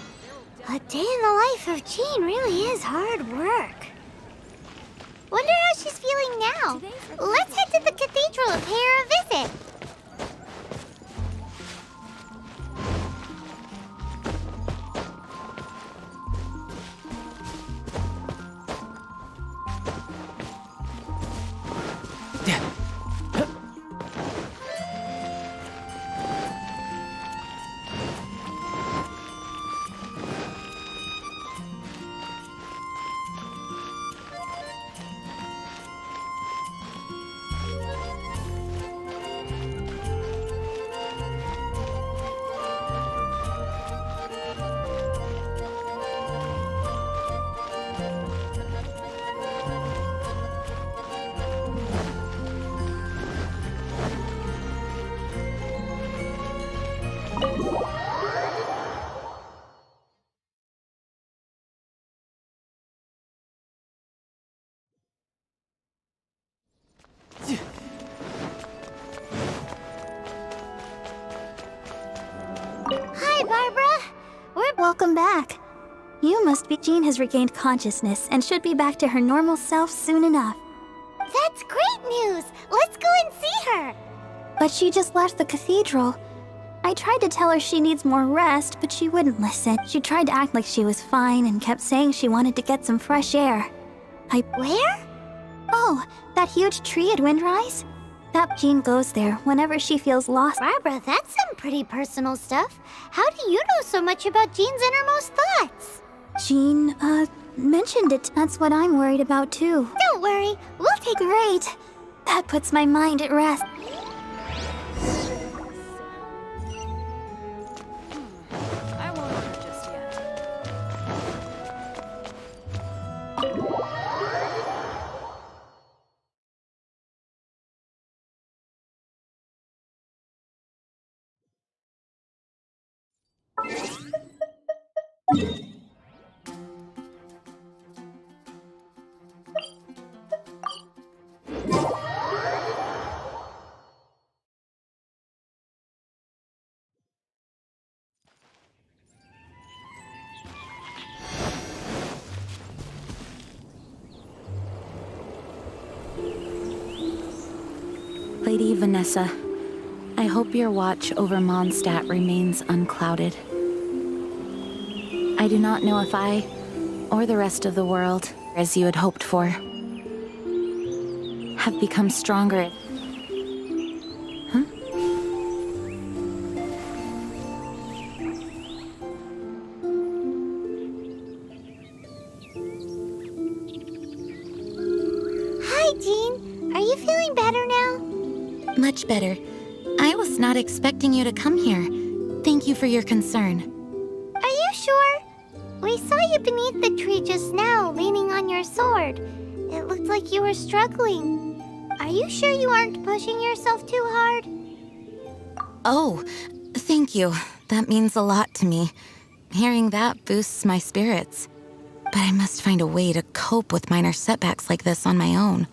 A day in the life of Jean really is hard work. Wonder how she's feeling now. Let's head to the cathedral and pay her a visit. Hi, Barbara. Welcome back. You must be... Jean has regained consciousness and should be back to her normal self soon enough. That's great news. Let's go and see her. But she just left the cathedral. I tried to tell her she needs more rest, but she wouldn't listen. She tried to act like she was fine and kept saying she wanted to get some fresh air. Where? Oh, that huge tree at Windrise? That Jean goes there whenever she feels lost. Barbara, that's some pretty personal stuff. How do you know so much about Jean's innermost thoughts? Jean, mentioned it. That's what I'm worried about too. Don't worry, we'll take... Great! That puts my mind at rest. I won't order just yet. Lady Vanessa, I hope your watch over Mondstadt remains unclouded. I do not know if I, or the rest of the world, as you had hoped for, have become stronger. Huh? Hi, Jean. Are you feeling better now? Much better. I was not expecting you to come here. Thank you for your concern. Are you sure? We saw you beneath the tree just now, leaning on your sword. It looked like you were struggling. Are you sure you aren't pushing yourself too hard? Oh, thank you. That means a lot to me. Hearing that boosts my spirits. But I must find a way to cope with minor setbacks like this on my own.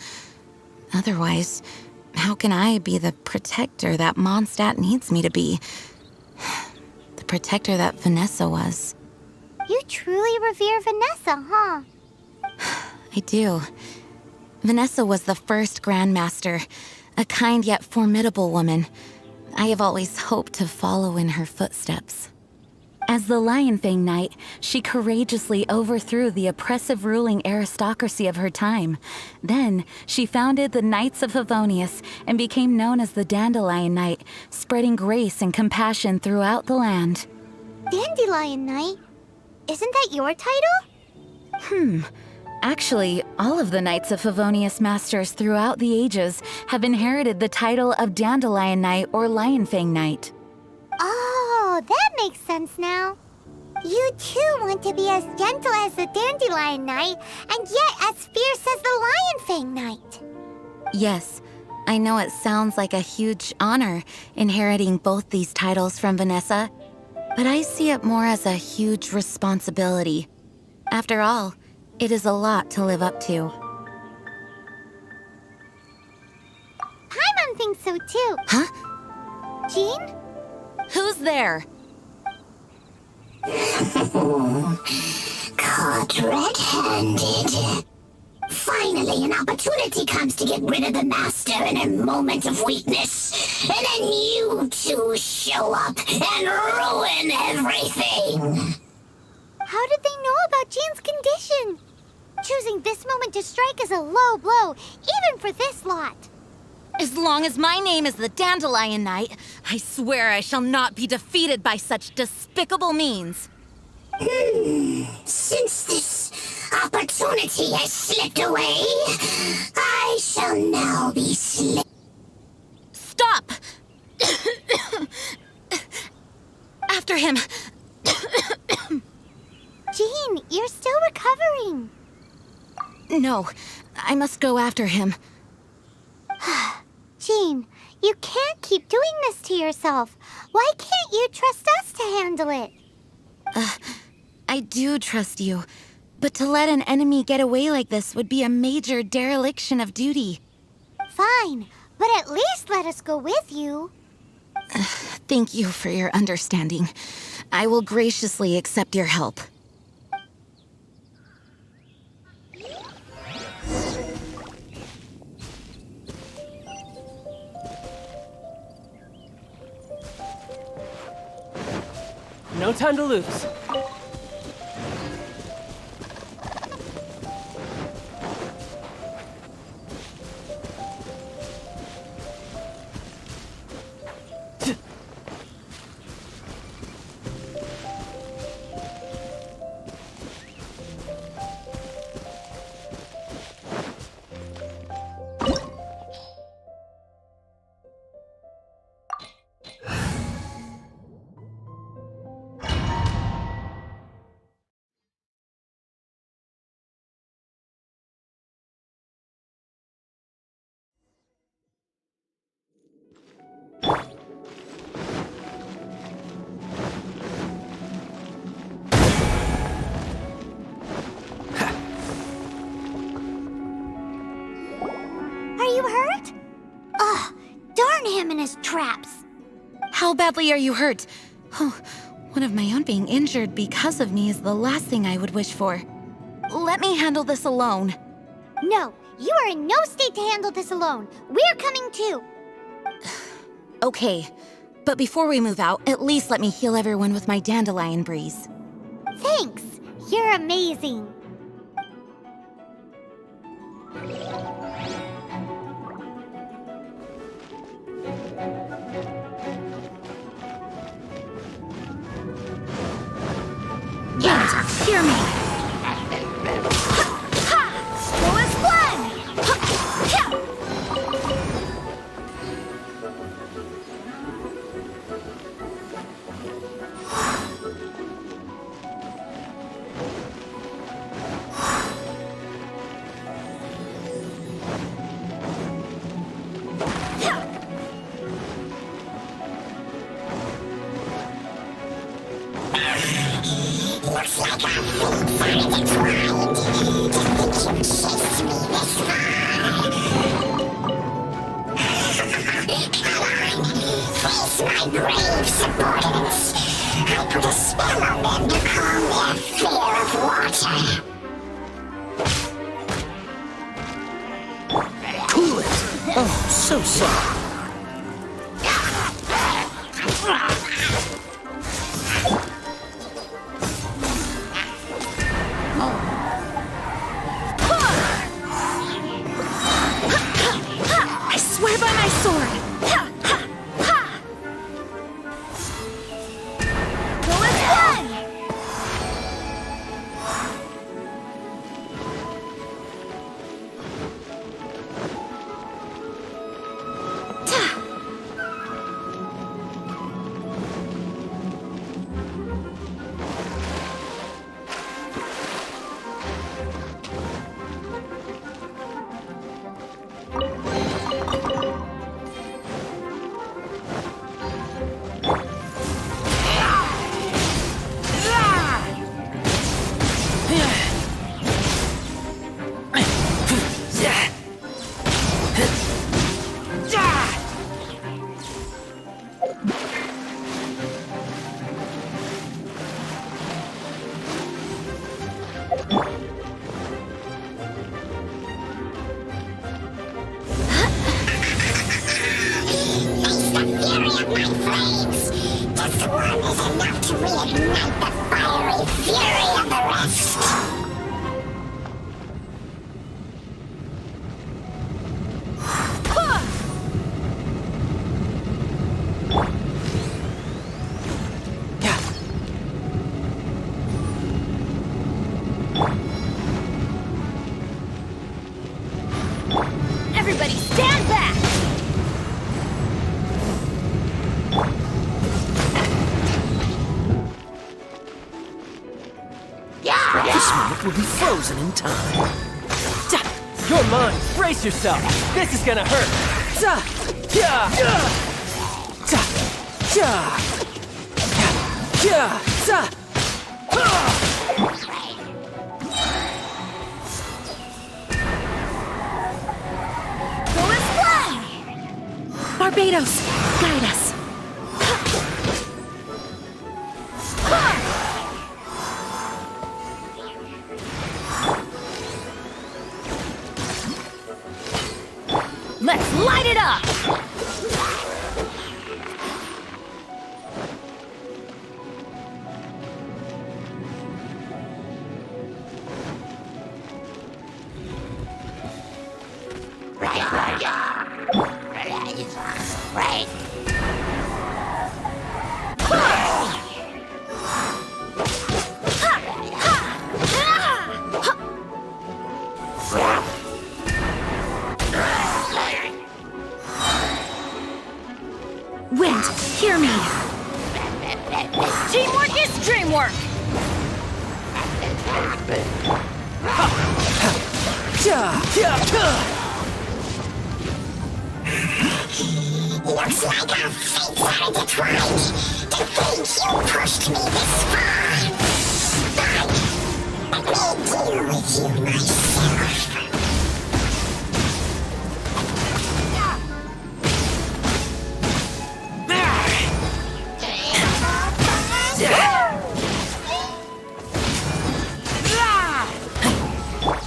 Otherwise, how can I be the protector that Mondstadt needs me to be? The protector that Vanessa was. You truly revere Vanessa, huh? I do. Vanessa was the first Grandmaster, a kind yet formidable woman. I have always hoped to follow in her footsteps. As the Lionfang Knight, she courageously overthrew the oppressive ruling aristocracy of her time. Then, she founded the Knights of Favonius and became known as the Dandelion Knight, spreading grace and compassion throughout the land. Dandelion Knight? Isn't that your title? Actually, all of the Knights of Favonius Masters throughout the ages have inherited the title of Dandelion Knight or Lionfang Knight. Oh, that makes sense now. You too want to be as gentle as the Dandelion Knight, and yet as fierce as the Lionfang Knight. Yes, I know it sounds like a huge honor inheriting both these titles from Vanessa, but I see it more as a huge responsibility. After all, it is a lot to live up to. Paimon thinks so too. Huh? Jean? Who's there? Caught red-handed. Finally, an opportunity comes to get rid of the Master in a moment of weakness. And then you two show up and ruin everything. How did they know about Jean's condition? Choosing this moment to strike is a low blow, even for this lot. As long as my name is the Dandelion Knight, I swear I shall not be defeated by such despicable means. Since this opportunity has slipped away, I shall now be Stop! After him! Jean, you're still recovering. No, I must go after him. Jean, you can't keep doing this to yourself. Why can't you trust us to handle it? I do trust you, but to let an enemy get away like this would be a major dereliction of duty. Fine, but at least let us go with you. Thank you for your understanding. I will graciously accept your help. No time to lose. Him in his traps. How badly are you hurt? Oh, one of my own being injured because of me is the last thing I would wish for. Let me handle this alone. No, you are in no state to handle this alone. We're coming too. Okay, but before we move out, at least let me heal everyone with my dandelion breeze. Thanks. You're amazing. Hear me! Go as one! Looks like our fates are intertwined. To think you chased me this far. Come on, face my brave subordinates. I put a spell on them to calm their fear of water. Cool it! Oh, so sorry. I swear by my sword! Go as one! This one is enough to reignite the fiery fury of the rest. Everybody stand back! This moment will be frozen in time. You're mine. Brace yourself. This is gonna hurt. Barbados, guide us. Let's light it up! Right. Wind, hear me. Teamwork is dreamwork! Looks like our fates are intertwined. To think you pushed me this far. But let me deal with you myself.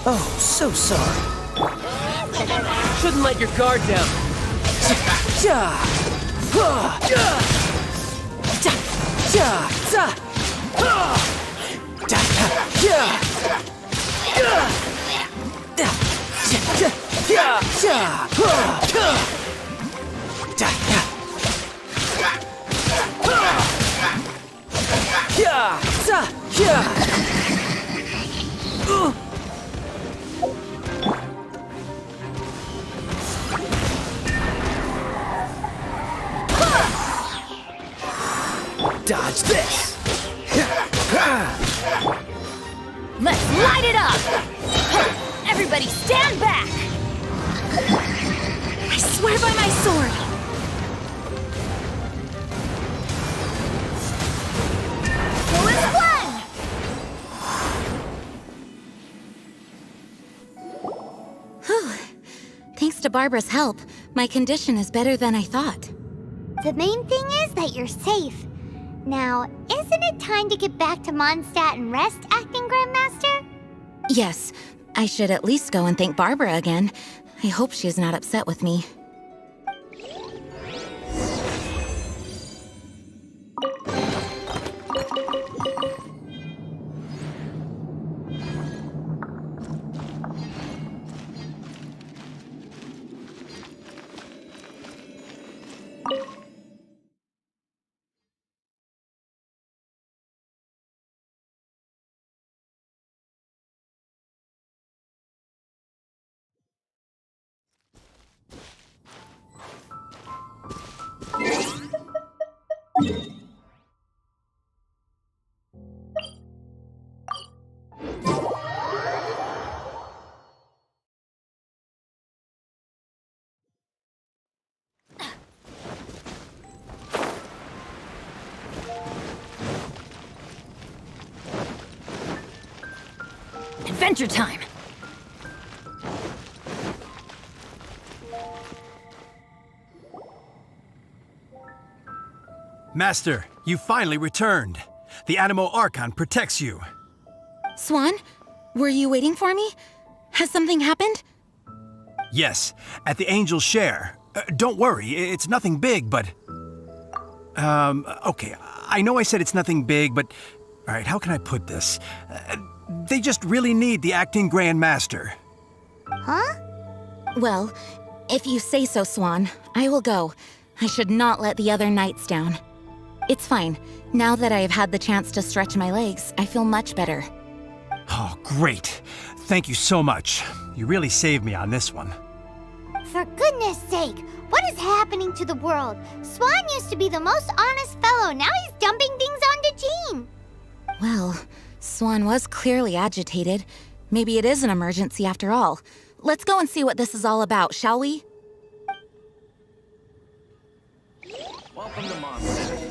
Oh, so sorry. Shouldn't let your guard down. Dodge this! Let's light it up! Everybody stand back! I swear by my sword. Go as one! Whew. Thanks to Barbara's help, my condition is better than I thought. The main thing is that you're safe. Now, isn't it time to get back to Mondstadt and rest, Acting Grandmaster? Yes, I should at least go and thank Barbara again. I hope she's not upset with me. Adventure time! Master, you finally returned. The Animo Archon protects you. Swan, were you waiting for me? Has something happened? Yes, at the Angel's Share. Don't worry, it's nothing big, but... okay, I know I said it's nothing big, but... Alright, how can I put this? They just really need the acting Grand Master. Huh? Well, if you say so, Swan, I will go. I should not let the other knights down. It's fine. Now that I have had the chance to stretch my legs, I feel much better. Oh, great. Thank you so much. You really saved me on this one. For goodness sake, what is happening to the world? Swan used to be the most honest fellow. Now he's dumping things onto Jean. Well, Swan was clearly agitated. Maybe it is an emergency after all. Let's go and see what this is all about, shall we? Welcome to Mondstadt.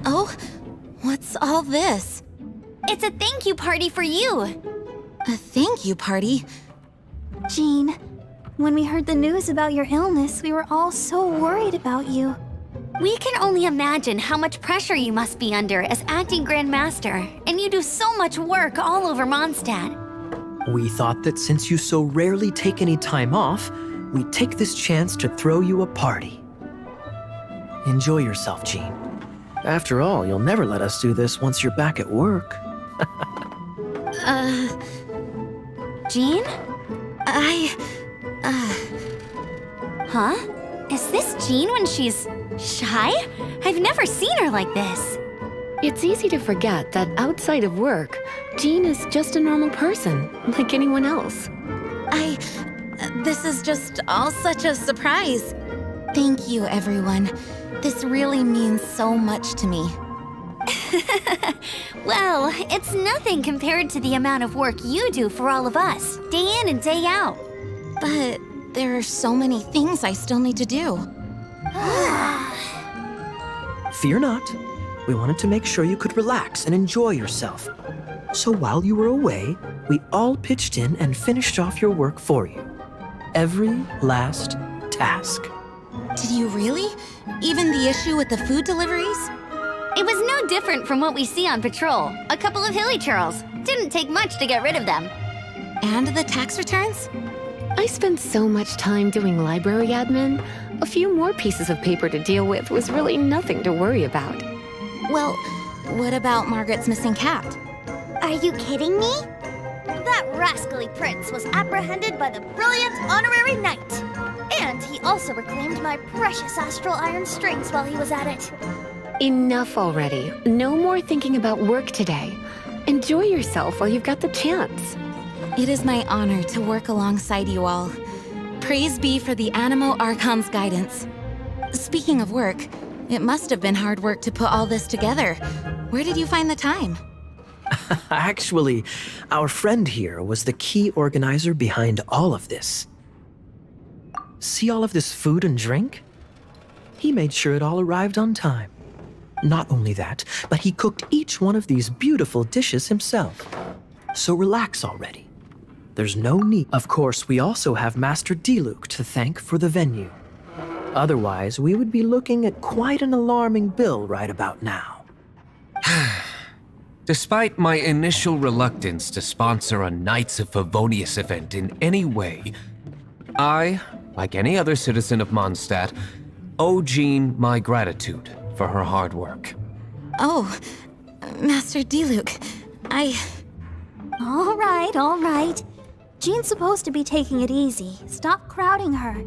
Oh, what's all this? It's a thank you party for you. A thank you party? Jean, when we heard the news about your illness, we were all so worried about you. We can only imagine how much pressure you must be under as acting Grand Master, and you do so much work all over Mondstadt. We thought that since you so rarely take any time off, we'd take this chance to throw you a party. Enjoy yourself, Jean. After all, you'll never let us do this once you're back at work. Jean? Huh? Is this Jean when she's shy? I've never seen her like this. It's easy to forget that outside of work, Jean is just a normal person, like anyone else. This is just all such a surprise. Thank you, everyone. This really means so much to me. Well, it's nothing compared to the amount of work you do for all of us, day in and day out. But there are so many things I still need to do. Fear not. We wanted to make sure you could relax and enjoy yourself. So while you were away, we all pitched in and finished off your work for you. Every last task. Did you really? Even the issue with the food deliveries? It was no different from what we see on patrol. A couple of hilly churls. Didn't take much to get rid of them. And the tax returns? I spent so much time doing library admin. A few more pieces of paper to deal with was really nothing to worry about. Well, what about Margaret's missing cat? Are you kidding me? That rascally prince was apprehended by the brilliant honorary knight. And he also reclaimed my precious astral iron strings while he was at it. Enough already. No more thinking about work today. Enjoy yourself while you've got the chance. It is my honor to work alongside you all. Praise be for the Animo Archon's guidance. Speaking of work, it must have been hard work to put all this together. Where did you find the time? Actually, our friend here was the key organizer behind all of this. See all of this food and drink? He made sure it all arrived on time. Not only that, but he cooked each one of these beautiful dishes himself. So relax already. There's no need. Of course, we also have Master Diluc to thank for the venue. Otherwise, we would be looking at quite an alarming bill right about now. Despite my initial reluctance to sponsor a Knights of Favonius event in any way, I, like any other citizen of Mondstadt, owe Jean my gratitude for her hard work. Oh, Master Diluc, All right. Jean's supposed to be taking it easy. Stop crowding her.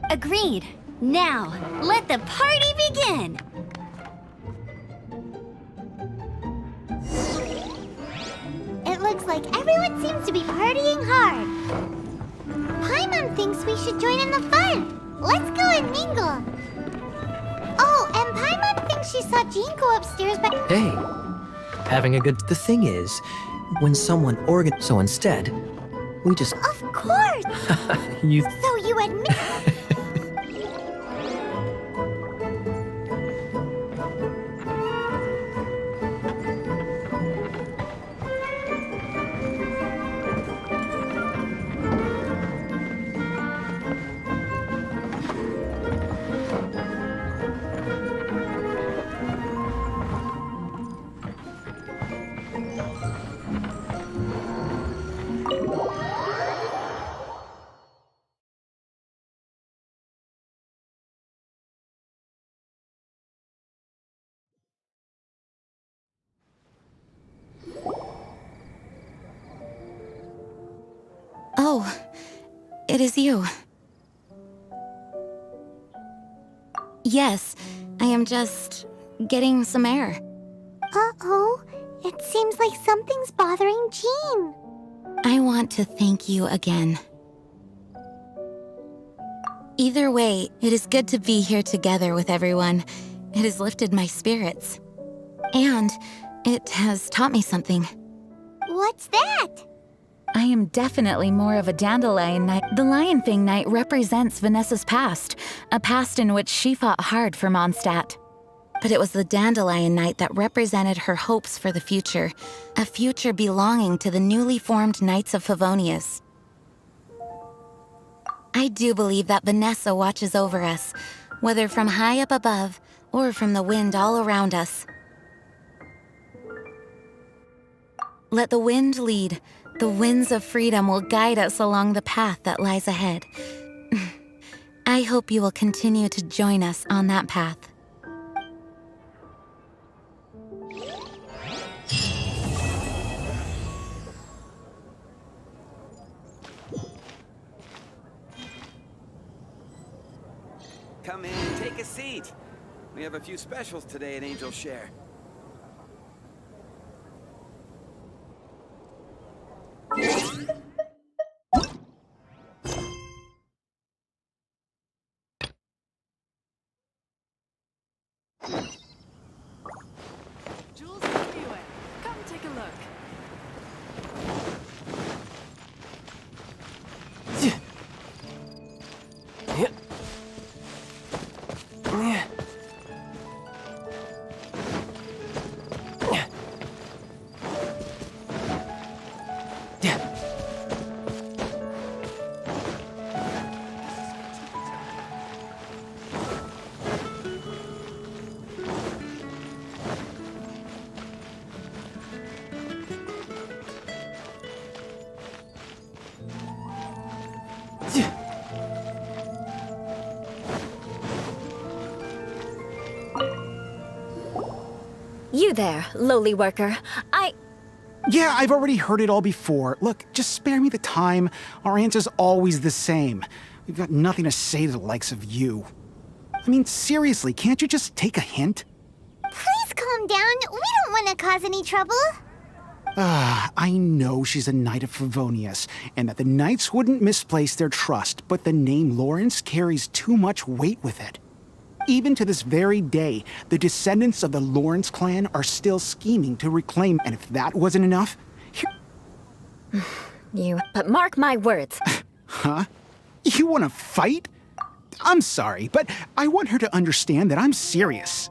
Agreed. Now, let the party begin! It looks like everyone seems to be partying hard. Paimon Paimon thinks we should join in the fun. Let's go and mingle. Oh, and Paimon thinks she saw Jean go upstairs, but... Hey, having a good... The thing is, when someone So instead, we just... Of course! You... So you admit... Oh, it is you. Yes, I am just getting some air. Uh-oh. It seems like something's bothering Jean. I want to thank you again. Either way, it is good to be here together with everyone. It has lifted my spirits. And it has taught me something. What's that? I am definitely more of a Dandelion Knight. The Lion Fang Knight represents Vanessa's past, a past in which she fought hard for Mondstadt. But it was the Dandelion Knight that represented her hopes for the future, a future belonging to the newly formed Knights of Favonius. I do believe that Vanessa watches over us, whether from high up above or from the wind all around us. Let the wind lead. The winds of freedom will guide us along the path that lies ahead. I hope you will continue to join us on that path. Come in, take a seat. We have a few specials today at Angel Share. Jules everywhere. Come take a look. You there, lowly worker. Yeah, I've already heard it all before. Look, just spare me the time. Our answer's always the same. We've got nothing to say to the likes of you. I mean, seriously, can't you just take a hint? Please calm down. We don't want to cause any trouble. I know she's a Knight of Favonius, and that the Knights wouldn't misplace their trust, but the name Lawrence carries too much weight with it. Even to this very day, the descendants of the Lawrence clan are still scheming to reclaim, and if that wasn't enough, But mark my words. Huh? You want to fight? I'm sorry, but I want her to understand that I'm serious.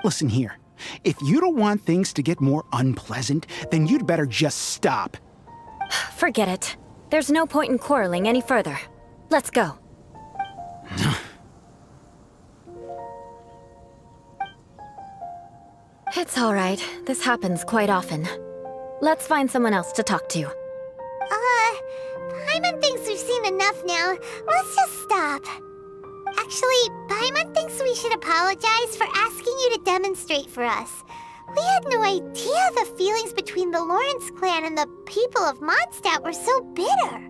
Listen here. If you don't want things to get more unpleasant, then you'd better just stop. Forget it. There's no point in quarreling any further. Let's go. It's all right. This happens quite often. Let's find someone else to talk to. Paimon thinks we've seen enough now. Let's just stop. Actually, Paimon thinks we should apologize for asking you to demonstrate for us. We had no idea the feelings between the Lawrence clan and the people of Mondstadt were so bitter.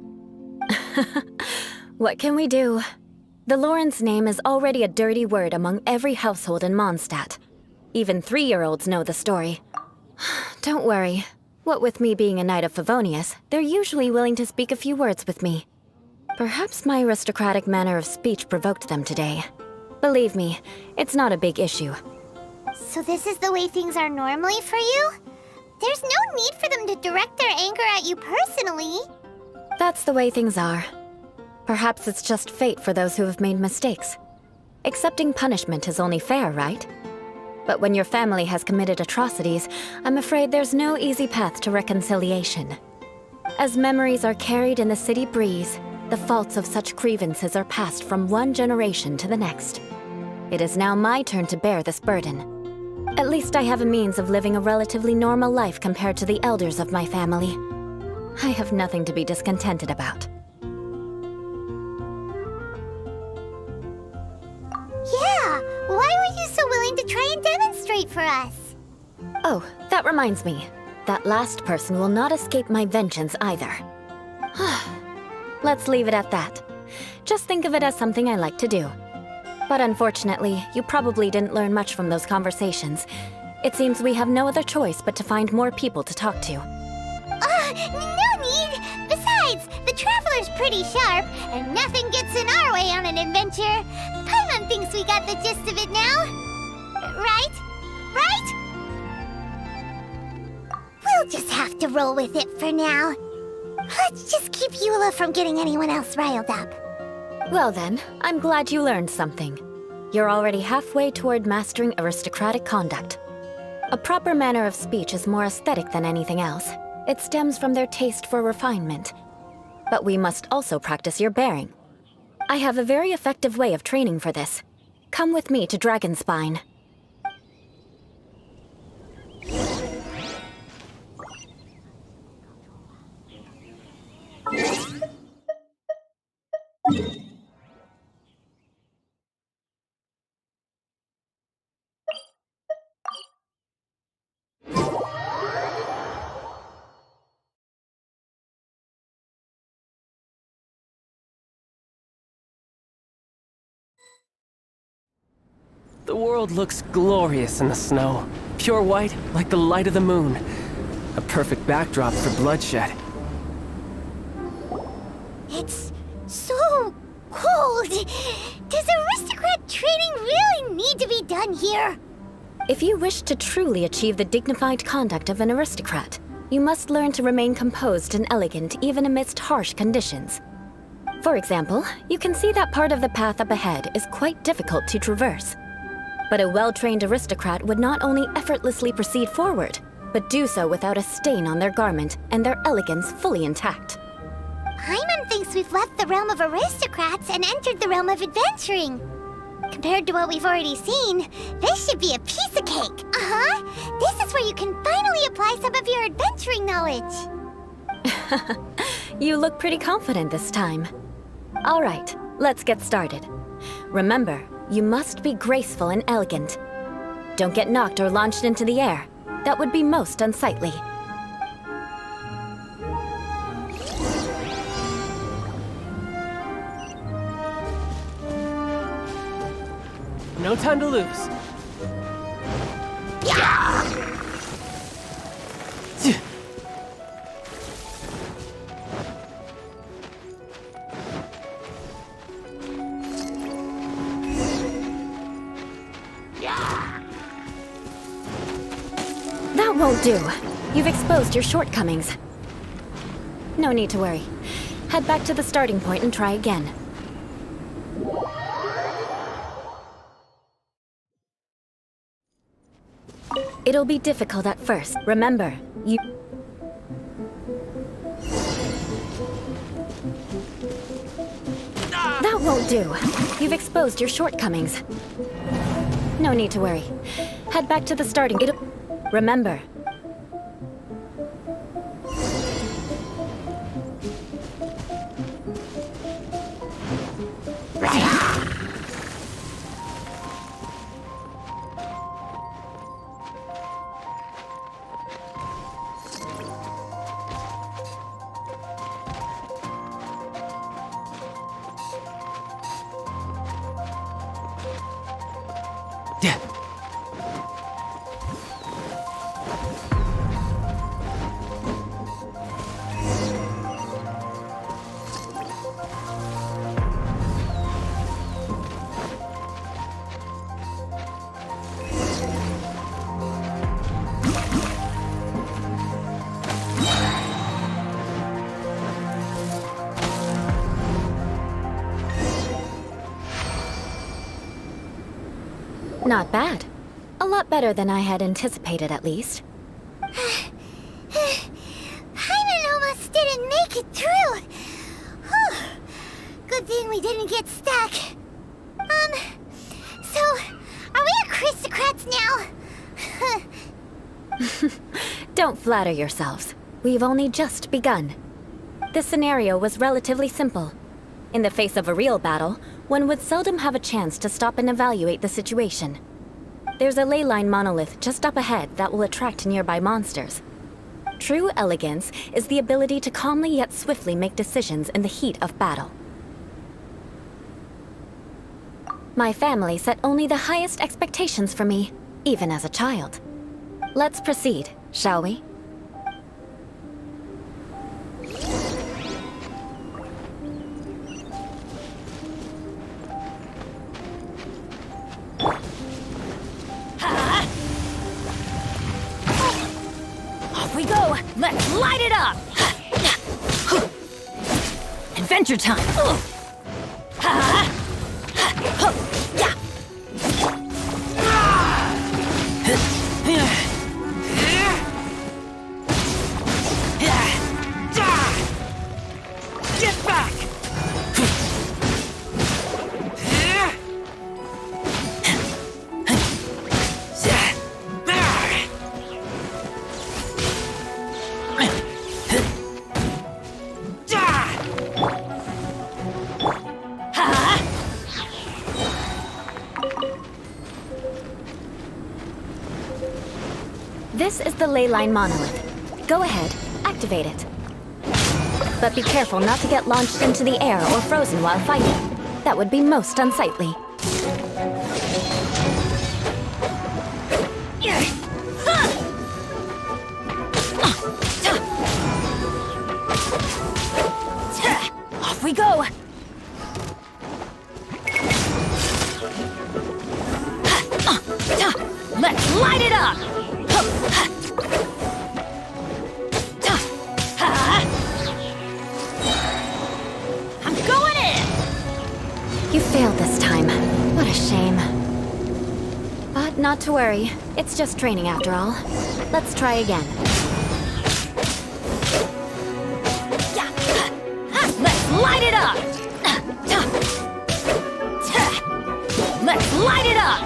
What can we do? The Lawrence name is already a dirty word among every household in Mondstadt. Even 3-year-olds know the story. Don't worry. What with me being a Knight of Favonius, they're usually willing to speak a few words with me. Perhaps my aristocratic manner of speech provoked them today. Believe me, it's not a big issue. So this is the way things are normally for you? There's no need for them to direct their anger at you personally. That's the way things are. Perhaps it's just fate for those who have made mistakes. Accepting punishment is only fair, right? But when your family has committed atrocities, I'm afraid there's no easy path to reconciliation. As memories are carried in the city breeze, the faults of such grievances are passed from one generation to the next. It is now my turn to bear this burden. At least I have a means of living a relatively normal life compared to the elders of my family. I have nothing to be discontented about. Yeah, why were you so willing to try and demonstrate for us? Oh, that reminds me. That last person will not escape my vengeance either. Let's leave it at that. Just think of it as something I like to do. But unfortunately, you probably didn't learn much from those conversations. It seems we have no other choice but to find more people to talk to. No need! Besides, the Traveler's pretty sharp, and nothing gets in our way on an adventure. Paimon thinks we got the gist of it now. Right? Right? We'll just have to roll with it for now. Let's just keep Eula from getting anyone else riled up. Well then, I'm glad you learned something. You're already halfway toward mastering aristocratic conduct. A proper manner of speech is more aesthetic than anything else. It stems from their taste for refinement. But we must also practice your bearing. I have a very effective way of training for this. Come with me to Dragonspine. The world looks glorious in the snow. Pure white, like the light of the moon. A perfect backdrop for bloodshed. It's so cold. Does aristocrat training really need to be done here? If you wish to truly achieve the dignified conduct of an aristocrat, you must learn to remain composed and elegant even amidst harsh conditions. For example, you can see that part of the path up ahead is quite difficult to traverse. But a well-trained aristocrat would not only effortlessly proceed forward, but do so without a stain on their garment and their elegance fully intact. Paimon thinks we've left the realm of aristocrats and entered the realm of adventuring. Compared to what we've already seen, this should be a piece of cake. Uh-huh. This is where you can finally apply some of your adventuring knowledge. You look pretty confident this time. All right, let's get started. Remember, you must be graceful and elegant. Don't get knocked or launched into the air. That would be most unsightly. No time to lose. That won't do. You've exposed your shortcomings. No need to worry. Head back to the starting point and try again. It'll be difficult at first. Remember, you... That won't do. You've exposed your shortcomings. No need to worry. Head back to the starting... Remember... Not bad. A lot better than I had anticipated, at least. Paimon almost didn't make it through. Whew. Good thing we didn't get stuck. So, are we aristocrats now? Don't flatter yourselves. We've only just begun. This scenario was relatively simple. In the face of a real battle, one would seldom have a chance to stop and evaluate the situation. There's a ley line monolith just up ahead that will attract nearby monsters. True elegance is the ability to calmly yet swiftly make decisions in the heat of battle. My family set only the highest expectations for me, even as a child. Let's proceed, shall we? Off we go! Let's light it up! Adventure time! Get back! This is the ley line monolith. Go ahead, activate it. But be careful not to get launched into the air or frozen while fighting. That would be most unsightly. Off we go! Let's light it up! I'm going in! You failed this time. What a shame. But not to worry. It's just training after all. Let's try again. Let's light it up! Let's light it up!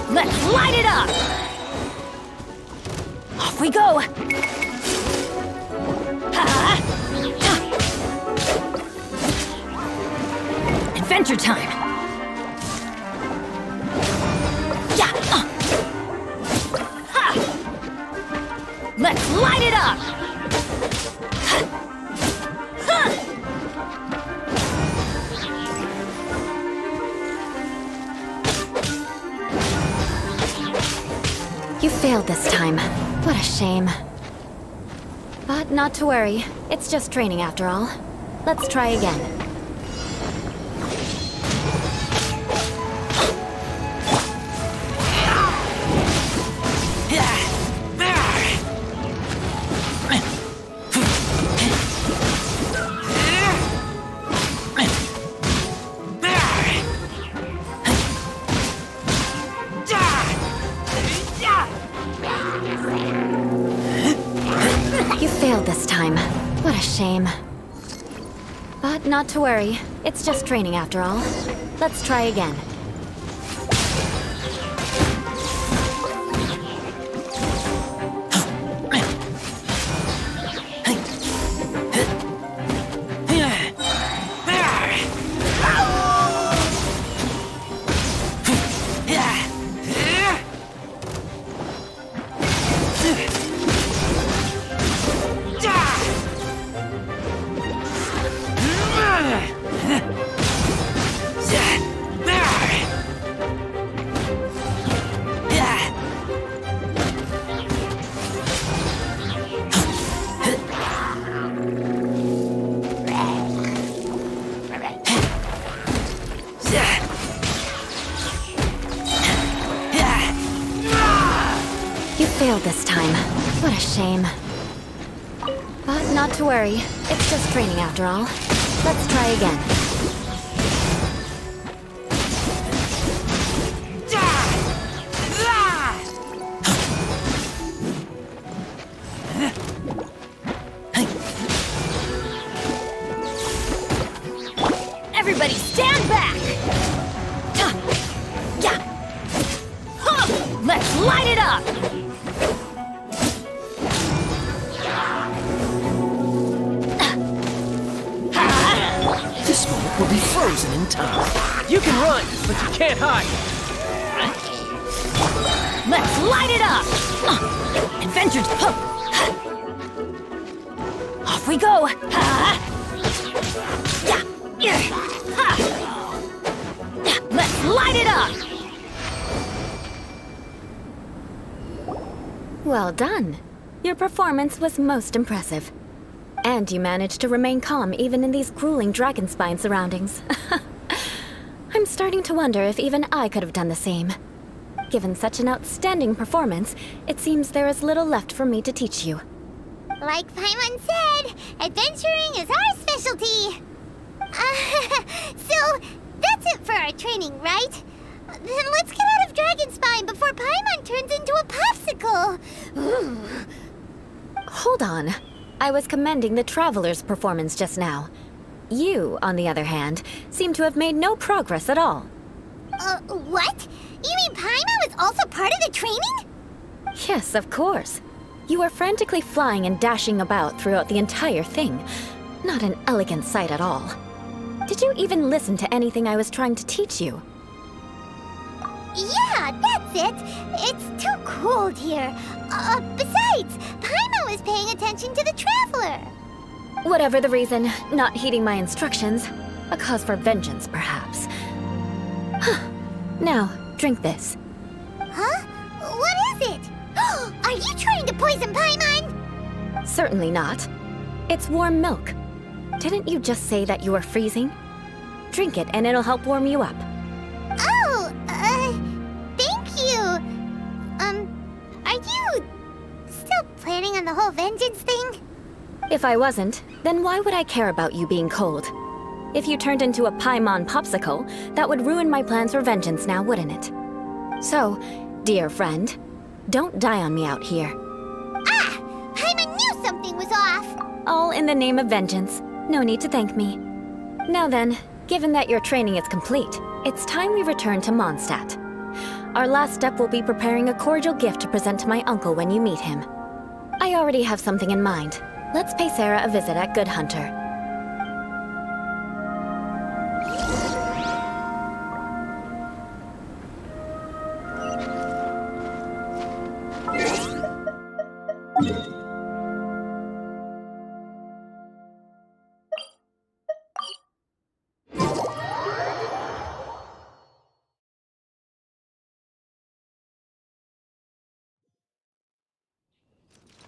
Let's light it up! Off we go! Adventure time! Let's light it up! You failed this time. What a shame. But not to worry. It's just training after all. Let's try again. You failed this time. What a shame. But not to worry. It's just training after all. Let's try again. You failed this time. What a shame. But not to worry. It's just training after all. Let's try again. Everybody stand back! Let's light it up! This moment will be frozen in time. You can run, but you can't hide. Let's light it up! Adventures! Off we go! Let's light it up! Well done. Your performance was most impressive. And you managed to remain calm even in these grueling dragon spine surroundings. I'm starting to wonder if even I could have done the same. Given such an outstanding performance, it seems there is little left for me to teach you. Like Paimon said, adventuring is our specialty. So, that's it for our training, right? Then let's get out of Dragonspine before Paimon turns into a popsicle. Hold on. I was commending the Traveler's performance just now. You, on the other hand, seem to have made no progress at all. What? You mean Paimon was also part of the training? Yes, of course. You were frantically flying and dashing about throughout the entire thing. Not an elegant sight at all. Did you even listen to anything I was trying to teach you? Yeah, that's it. It's too cold here. Besides, Paimon was paying attention to the Traveler. Whatever the reason, not heeding my instructions. A cause for vengeance, perhaps. Now, drink this. Huh? What is it? Are you trying to poison Paimon? Certainly not. It's warm milk. Didn't you just say that you were freezing? Drink it and it'll help warm you up. Oh, thank you. Are you still planning on the whole vengeance thing? If I wasn't, then why would I care about you being cold? If you turned into a Paimon popsicle, that would ruin my plans for vengeance now, wouldn't it? So, dear friend, don't die on me out here. Ah! Paimon knew something was off! All in the name of vengeance. No need to thank me. Now then, given that your training is complete, it's time we return to Mondstadt. Our last step will be preparing a cordial gift to present to my uncle when you meet him. I already have something in mind. Let's pay Sarah a visit at Good Hunter.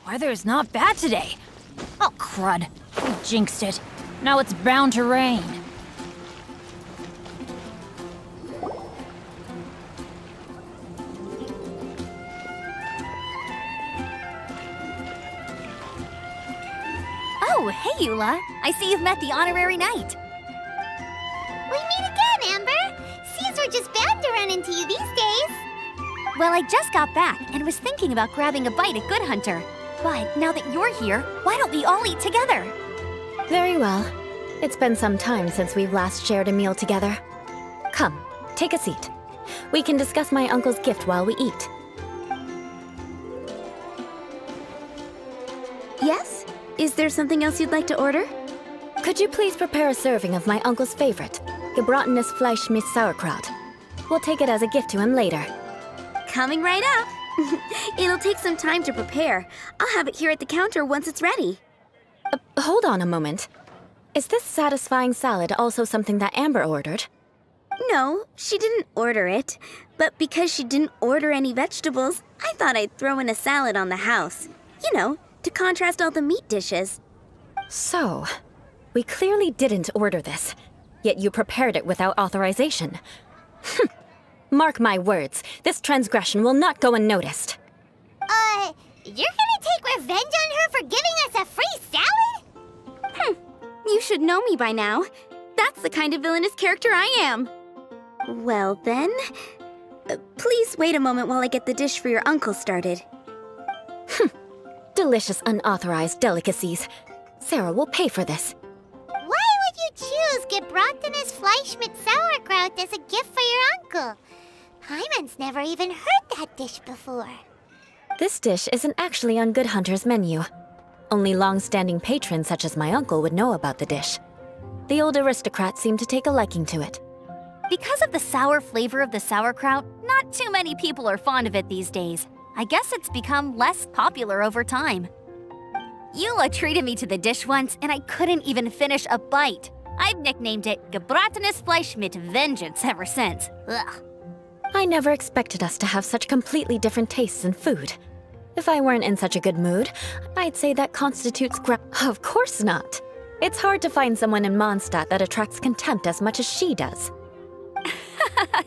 Weather's not bad today. Oh, crud. We jinxed it. Now it's bound to rain. Oh, hey, Eula. I see you've met the honorary knight. We meet again, Amber. Seems we're just bound to run into you these days. Well, I just got back and was thinking about grabbing a bite at Good Hunter. But now that you're here, why don't we all eat together? Very well. It's been some time since we've last shared a meal together. Come, take a seat. We can discuss my uncle's gift while we eat. Yes? Is there something else you'd like to order? Could you please prepare a serving of my uncle's favorite, gebratenes Fleisch mit Sauerkraut? We'll take it as a gift to him later. Coming right up. It'll take some time to prepare. I'll have it here at the counter once it's ready. Hold on a moment. Is this satisfying salad also something that Amber ordered? No, she didn't order it. But because she didn't order any vegetables, I thought I'd throw in a salad on the house. You know, to contrast all the meat dishes. So, we clearly didn't order this, yet you prepared it without authorization. Mark my words, this transgression will not go unnoticed. You're gonna take revenge on her for giving us a free salad? You should know me by now. That's the kind of villainous character I am. Well then, please wait a moment while I get the dish for your uncle started. Delicious unauthorized delicacies. Sarah will pay for this. Why would you choose choose Gebrotenes Fleisch mit Sauerkraut as a gift for your uncle. Paimon's never even heard that dish before. This dish isn't actually on Good Hunter's menu. Only long-standing patrons such as my uncle would know about the dish. The old aristocrat seemed to take a liking to it. Because of the sour flavor of the sauerkraut, not too many people are fond of it these days. I guess it's become less popular over time. Eula treated me to the dish once, and I couldn't even finish a bite. I've nicknamed it Gebrotenes Fleisch mit Vengeance ever since. Ugh. I never expected us to have such completely different tastes in food. If I weren't in such a good mood, I'd say that constitutes Of course not. It's hard to find someone in Mondstadt that attracts contempt as much as she does.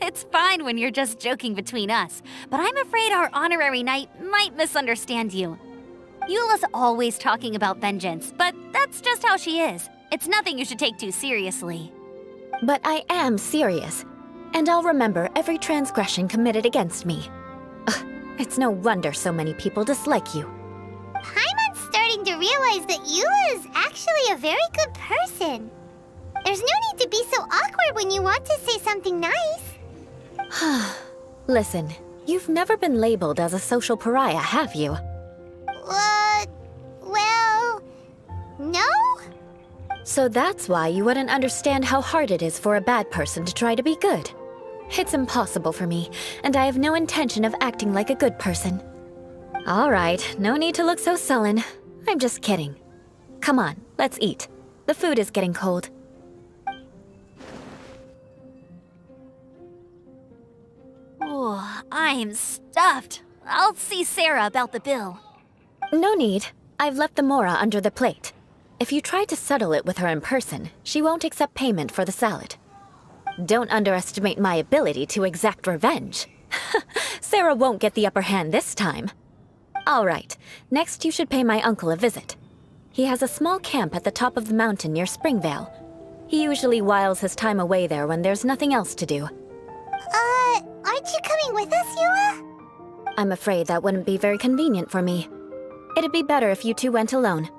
It's fine when you're just joking between us, but I'm afraid our honorary knight might misunderstand you. Eula's always talking about vengeance, but that's just how she is. It's nothing you should take too seriously. But I am serious, and I'll remember every transgression committed against me. Ugh, it's no wonder so many people dislike you. Paimon's starting to realize that Eula is actually a very good person. There's no need to be so awkward when you want to say something nice. Listen, you've never been labeled as a social pariah, have you? Well, no? So that's why you wouldn't understand how hard it is for a bad person to try to be good. It's impossible for me, and I have no intention of acting like a good person. All right, no need to look so sullen. I'm just kidding. Come on, let's eat. The food is getting cold. Oh, I'm stuffed. I'll see Sarah about the bill. No need. I've left the mora under the plate. If you try to settle it with her in person, she won't accept payment for the salad. Don't underestimate my ability to exact revenge. Sarah won't get the upper hand this time. All right, next you should pay my uncle a visit. He has a small camp at the top of the mountain near Springvale. He usually whiles his time away there when there's nothing else to do. Aren't you coming with us, Eula? I'm afraid that wouldn't be very convenient for me. It'd be better if you two went alone.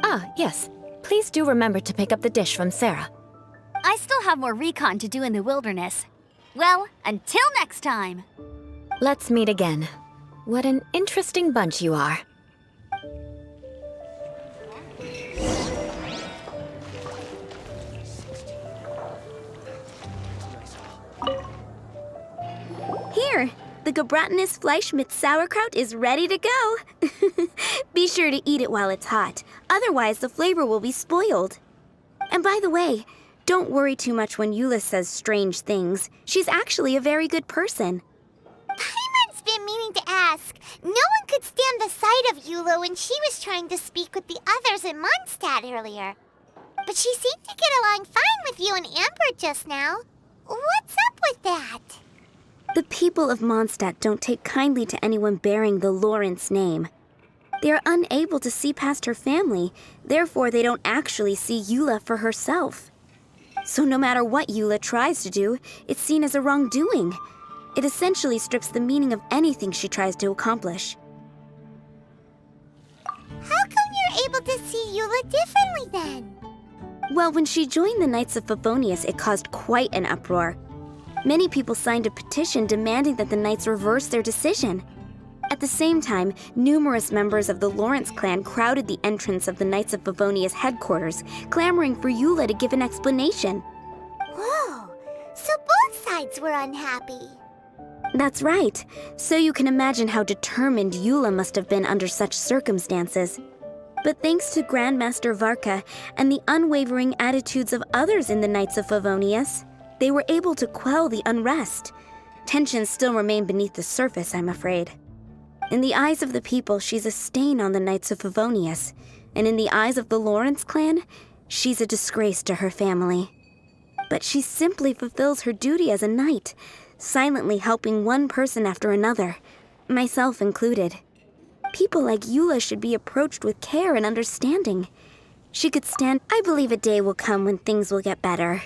Ah, yes. Please do remember to pick up the dish from Sarah. I still have more recon to do in the wilderness. Well, until next time. Let's meet again. What an interesting bunch you are. Here, the Gebrotenes Fleisch mit Sauerkraut is ready to go. Be sure to eat it while it's hot, otherwise the flavor will be spoiled. And by the way, don't worry too much when Eula says strange things. She's actually a very good person. Paimon's been meaning to ask. No one could stand the sight of Eula when she was trying to speak with the others in Mondstadt earlier. But she seemed to get along fine with you and Amber just now. What's up with that? The people of Mondstadt don't take kindly to anyone bearing the Lawrence name. They are unable to see past her family, therefore they don't actually see Eula for herself. So no matter what Eula tries to do, it's seen as a wrongdoing. It essentially strips the meaning of anything she tries to accomplish. How come you're able to see Eula differently then? Well, when she joined the Knights of Favonius, it caused quite an uproar. Many people signed a petition demanding that the Knights reverse their decision. At the same time, numerous members of the Lawrence clan crowded the entrance of the Knights of Favonius headquarters, clamoring for Eula to give an explanation. Whoa, so both sides were unhappy. That's right. So you can imagine how determined Eula must have been under such circumstances. But thanks to Grandmaster Varka and the unwavering attitudes of others in the Knights of Favonius, they were able to quell the unrest. Tensions still remain beneath the surface, I'm afraid. In the eyes of the people, she's a stain on the Knights of Favonius, and in the eyes of the Lawrence clan, she's a disgrace to her family. But she simply fulfills her duty as a knight, silently helping one person after another, myself included. People like Eula should be approached with care and understanding. She could stand. I believe a day will come when things will get better.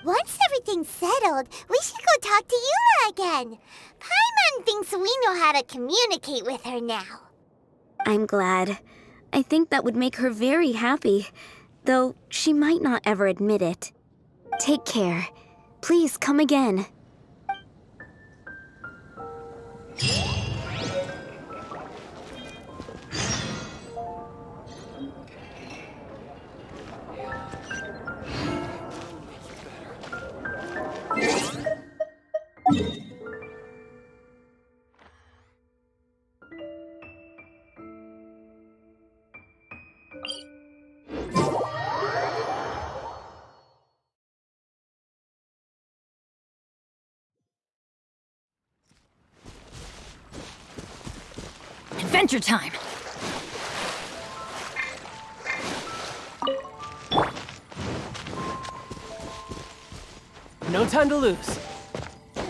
Once everything's settled, we should go talk to Eula again. Paimon thinks we know how to communicate with her now. I'm glad. I think that would make her very happy, though she might not ever admit it. Take care. Please come again. Adventure time! No time to lose.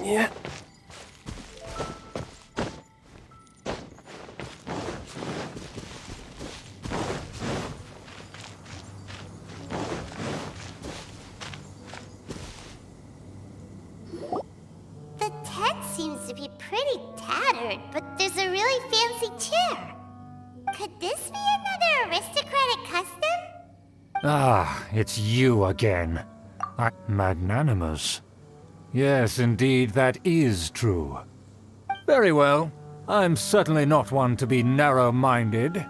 Yeah. The tent seems to be pretty tattered, but there's a really fancy chair. Could this be another aristocratic custom? Ah, it's you again. Magnanimous. Yes, indeed, that is true. Very well. I'm certainly not one to be narrow-minded.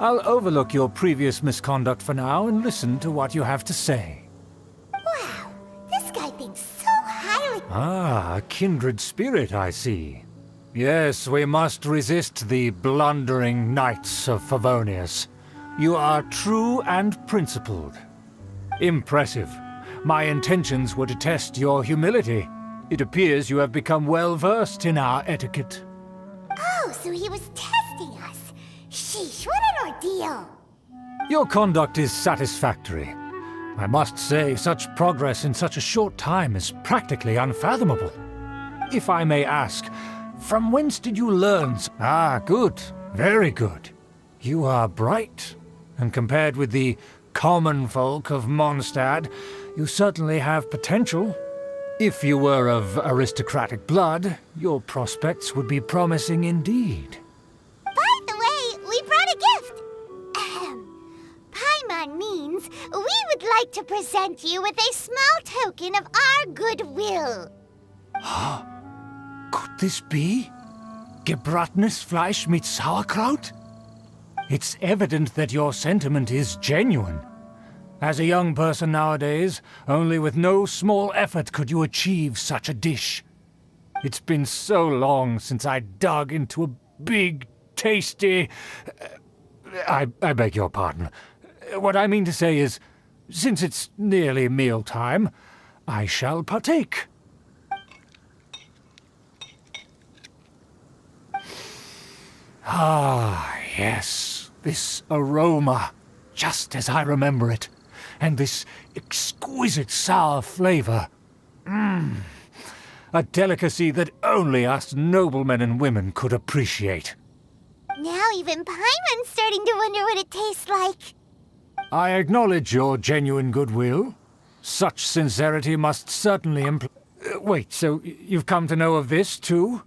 I'll overlook your previous misconduct for now and listen to what you have to say. Wow, this guy thinks so highly. Ah, a kindred spirit, I see. Yes, we must resist the blundering knights of Favonius. You are true and principled. Impressive. My intentions were to test your humility. It appears you have become well-versed in our etiquette. Oh, so he was testing us. Sheesh, what an ordeal. Your conduct is satisfactory. I must say, such progress in such a short time is practically unfathomable. If I may ask, from whence did you learn? Ah, good. Very good. You are bright, and compared with the common folk of Mondstadt, you certainly have potential. If you were of aristocratic blood, your prospects would be promising indeed. By the way, we brought a gift. Paimon means we would like to present you with a small token of our goodwill. Could this be? Gebratnes Fleisch mit Sauerkraut? It's evident that your sentiment is genuine. As a young person nowadays, only with no small effort could you achieve such a dish. It's been so long since I dug into a big, tasty... I beg your pardon. What I mean to say is, since it's nearly mealtime, I shall partake. Ah, yes, this aroma, just as I remember it. And this exquisite sour flavor. A delicacy that only us noblemen and women could appreciate. Now even Paimon's starting to wonder what it tastes like. I acknowledge your genuine goodwill. Such sincerity must certainly imply... wait, so you've come to know of this, too?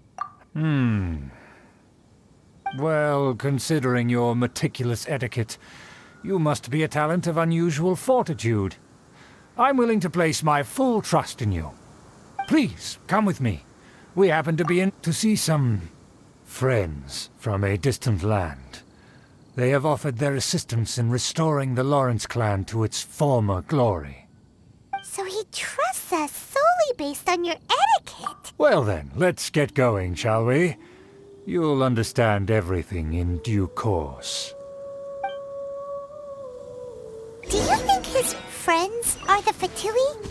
Well, considering your meticulous etiquette, you must be a talent of unusual fortitude. I'm willing to place my full trust in you. Please, come with me. We happen to be in to see some friends from a distant land. They have offered their assistance in restoring the Lawrence clan to its former glory. So he trusts us solely based on your etiquette. Well then, let's get going, shall we? You'll understand everything in due course. Do you think his friends are the Fatui?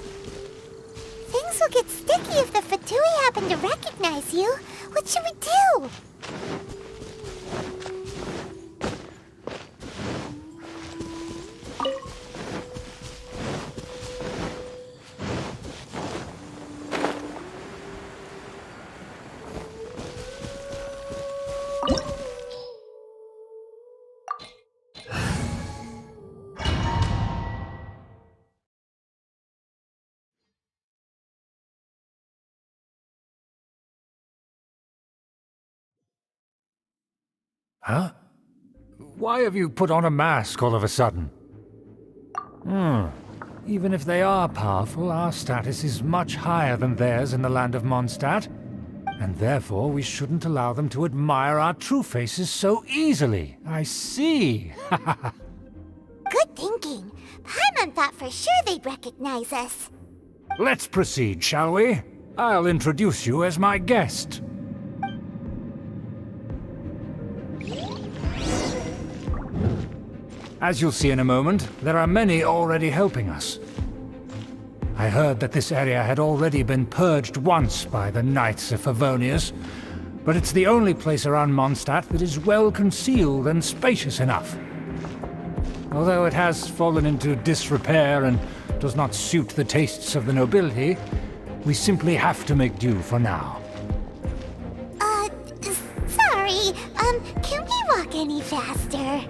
Things will get sticky if the Fatui happen to recognize you. What should we do? Huh? Why have you put on a mask all of a sudden? Even if they are powerful, our status is much higher than theirs in the land of Mondstadt, and therefore we shouldn't allow them to admire our true faces so easily. I see. Good thinking. Paimon thought for sure they'd recognize us. Let's proceed, shall we? I'll introduce you as my guest. As you'll see in a moment, there are many already helping us. I heard that this area had already been purged once by the Knights of Favonius, but it's the only place around Mondstadt that is well concealed and spacious enough. Although it has fallen into disrepair and does not suit the tastes of the nobility, we simply have to make do for now. Sorry, can we walk any faster?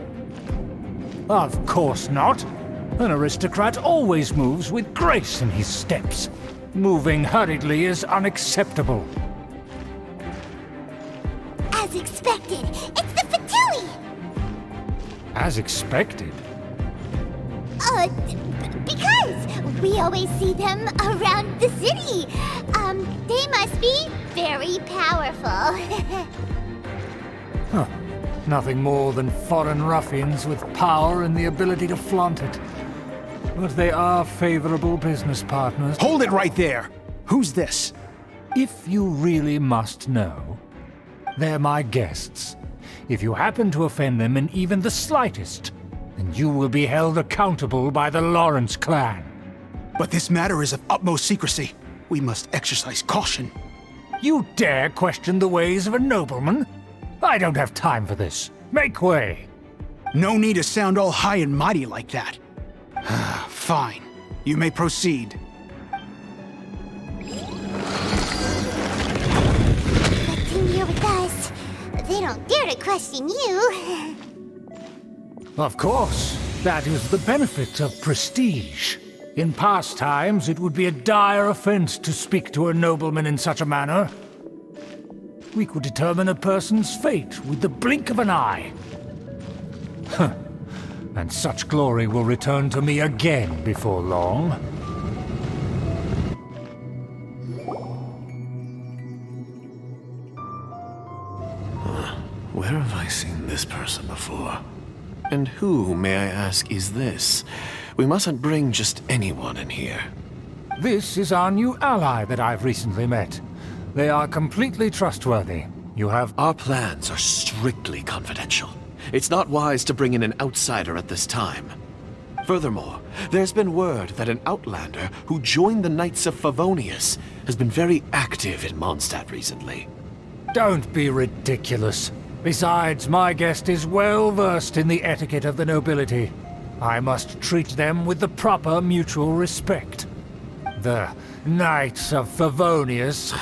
Of course not. An aristocrat always moves with grace in his steps. Moving hurriedly is unacceptable. As expected, it's the Fatui! As expected? Because we always see them around the city. They must be very powerful. Huh. Nothing more than foreign ruffians with power and the ability to flaunt it. But they are favorable business partners. Hold it right there! Who's this? If you really must know, they're my guests. If you happen to offend them in even the slightest, then you will be held accountable by the Lawrence clan. But this matter is of utmost secrecy. We must exercise caution. You dare question the ways of a nobleman? I don't have time for this. Make way. No need to sound all high and mighty like that. Fine. You may proceed. Come here with us. They don't dare to question you. Of course. That is the benefit of prestige. In past times, it would be a dire offense to speak to a nobleman in such a manner. We could determine a person's fate with the blink of an eye. Huh. And such glory will return to me again before long. Where have I seen this person before? And who, may I ask, is this? We mustn't bring just anyone in here. This is our new ally that I've recently met. They are completely trustworthy. You have... Our plans are strictly confidential. It's not wise to bring in an outsider at this time. Furthermore, there's been word that an outlander who joined the Knights of Favonius has been very active in Mondstadt recently. Don't be ridiculous. Besides, my guest is well versed in the etiquette of the nobility. I must treat them with the proper mutual respect. The Knights of Favonius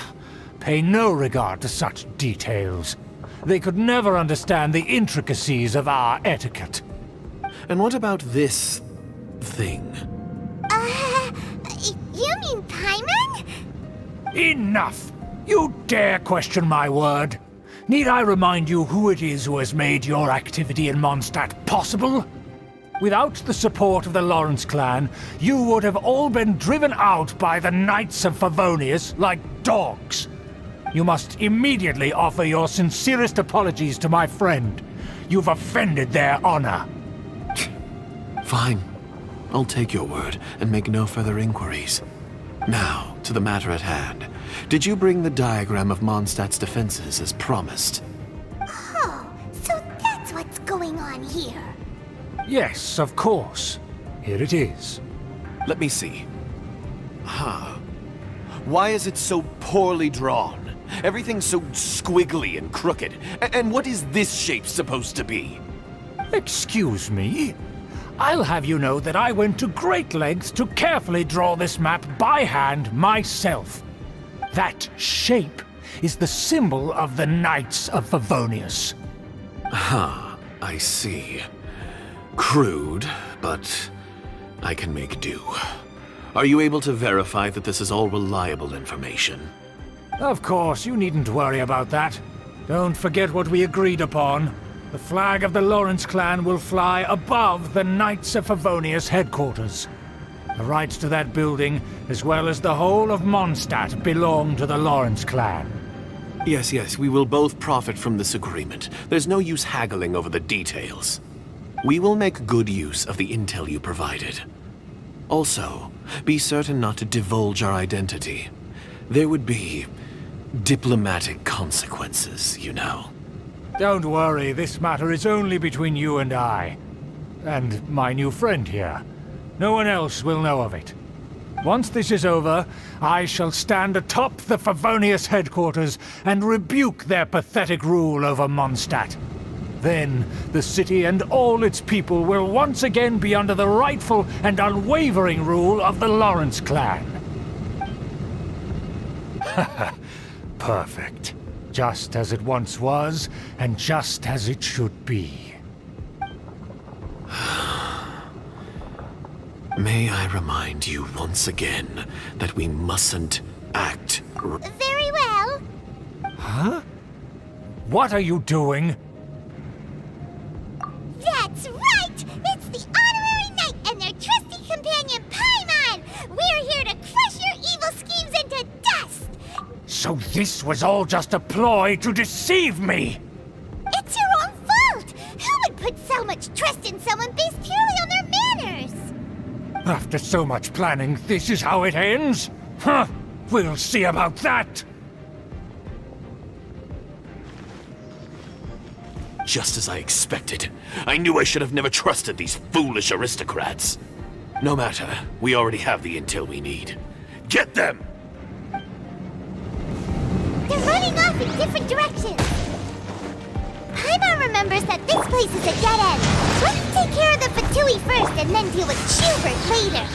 pay no regard to such details. They could never understand the intricacies of our etiquette. And what about this thing? You mean Paimon? Enough! You dare question my word? Need I remind you who it is who has made your activity in Mondstadt possible? Without the support of the Lawrence clan, you would have all been driven out by the Knights of Favonius like dogs. You must immediately offer your sincerest apologies to my friend. You've offended their honor. Fine. I'll take your word and make no further inquiries. Now, to the matter at hand. Did you bring the diagram of Mondstadt's defenses as promised? Oh, so that's what's going on here. Yes, of course. Here it is. Let me see. Why is it so poorly drawn? Everything's so squiggly and crooked. And what is this shape supposed to be? Excuse me? I'll have you know that I went to great lengths to carefully draw this map by hand myself. That shape is the symbol of the Knights of Favonius. I see. Crude, but I can make do. Are you able to verify that this is all reliable information? Of course, you needn't worry about that. Don't forget what we agreed upon. The flag of the Lawrence clan will fly above the Knights of Favonius headquarters. The rights to that building, as well as the whole of Mondstadt, belong to the Lawrence clan. Yes, we will both profit from this agreement. There's no use haggling over the details. We will make good use of the intel you provided. Also, be certain not to divulge our identity. There would be diplomatic consequences, you know. Don't worry, this matter is only between you and I. And my new friend here. No one else will know of it. Once this is over, I shall stand atop the Favonius headquarters and rebuke their pathetic rule over Mondstadt. Then, the city and all its people will once again be under the rightful and unwavering rule of the Lawrence clan. Perfect. Just as it once was, and just as it should be. May I remind you once again that we mustn't act... Very well. Huh? What are you doing? That's right! It's the Honorary Knight and their trusty companion, Paimon! We're here to crush your evil schemes into dust! So this was all just a ploy to deceive me! It's your own fault! Who would put so much trust in someone based purely on their manners? After so much planning, this is how it ends? Huh! We'll see about that! Just as I expected. I knew I should have never trusted these foolish aristocrats. No matter, we already have the intel we need. Get them! They're running off in different directions. Paimon remembers that this place is a dead end. Let's take care of the Fatui first and then deal with Schubert later.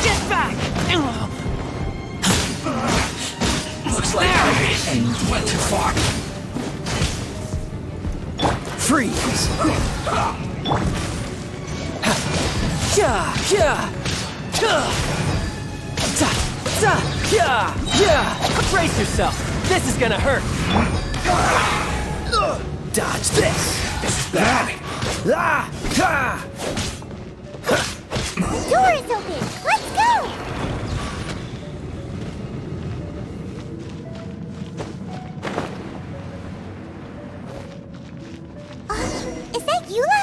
Get back! Looks like I went too far. Freeze! Brace yourself! This is gonna hurt! Dodge this! This is bad! The door is open! Let's go! Is that Eula?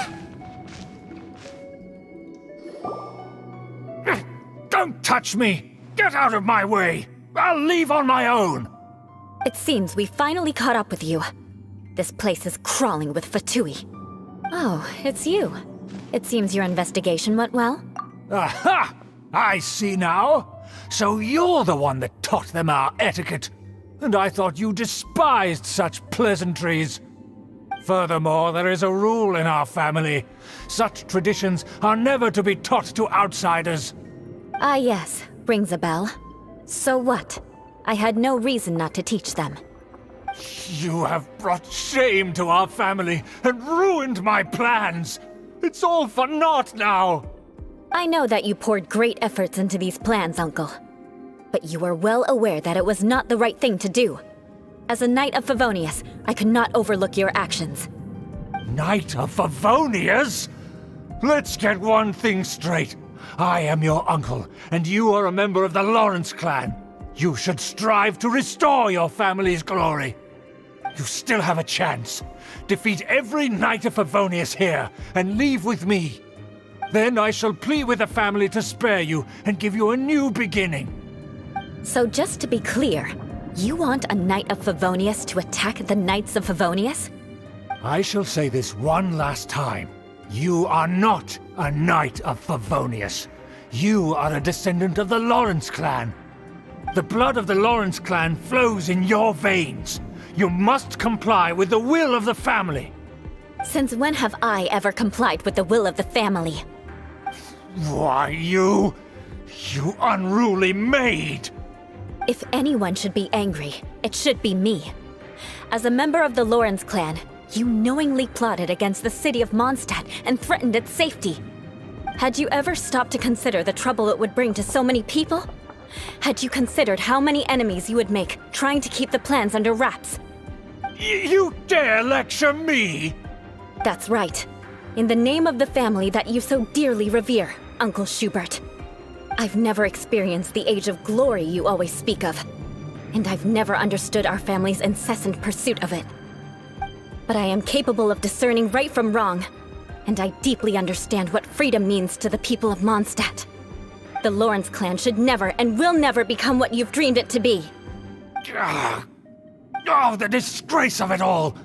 Don't touch me! Get out of my way! I'll leave on my own! It seems we finally caught up with you. This place is crawling with Fatui. Oh, it's you. It seems your investigation went well. Aha! I see now. So you're the one that taught them our etiquette. And I thought you despised such pleasantries. Furthermore, there is a rule in our family. Such traditions are never to be taught to outsiders. Ah yes, rings a bell. So what? I had no reason not to teach them. You have brought shame to our family and ruined my plans. It's all for naught now. I know that you poured great efforts into these plans, Uncle. But you are well aware that it was not the right thing to do. As a Knight of Favonius, I could not overlook your actions. Knight of Favonius? Let's get one thing straight. I am your uncle, and you are a member of the Lawrence clan. You should strive to restore your family's glory. You still have a chance. Defeat every Knight of Favonius here, and leave with me. Then I shall plead with the family to spare you and give you a new beginning. So just to be clear, you want a Knight of Favonius to attack the Knights of Favonius? I shall say this one last time. You are not a Knight of Favonius. You are a descendant of the Lawrence clan. The blood of the Lawrence clan flows in your veins. You must comply with the will of the family. Since when have I ever complied with the will of the family? Why, you unruly maid! If anyone should be angry, it should be me. As a member of the Lawrence clan, you knowingly plotted against the city of Mondstadt and threatened its safety. Had you ever stopped to consider the trouble it would bring to so many people? Had you considered how many enemies you would make trying to keep the plans under wraps? You dare lecture me? That's right. In the name of the family that you so dearly revere, Uncle Schubert. I've never experienced the age of glory you always speak of. And I've never understood our family's incessant pursuit of it. But I am capable of discerning right from wrong. And I deeply understand what freedom means to the people of Mondstadt. The Lawrence clan should never and will never become what you've dreamed it to be. Oh, the disgrace of it all!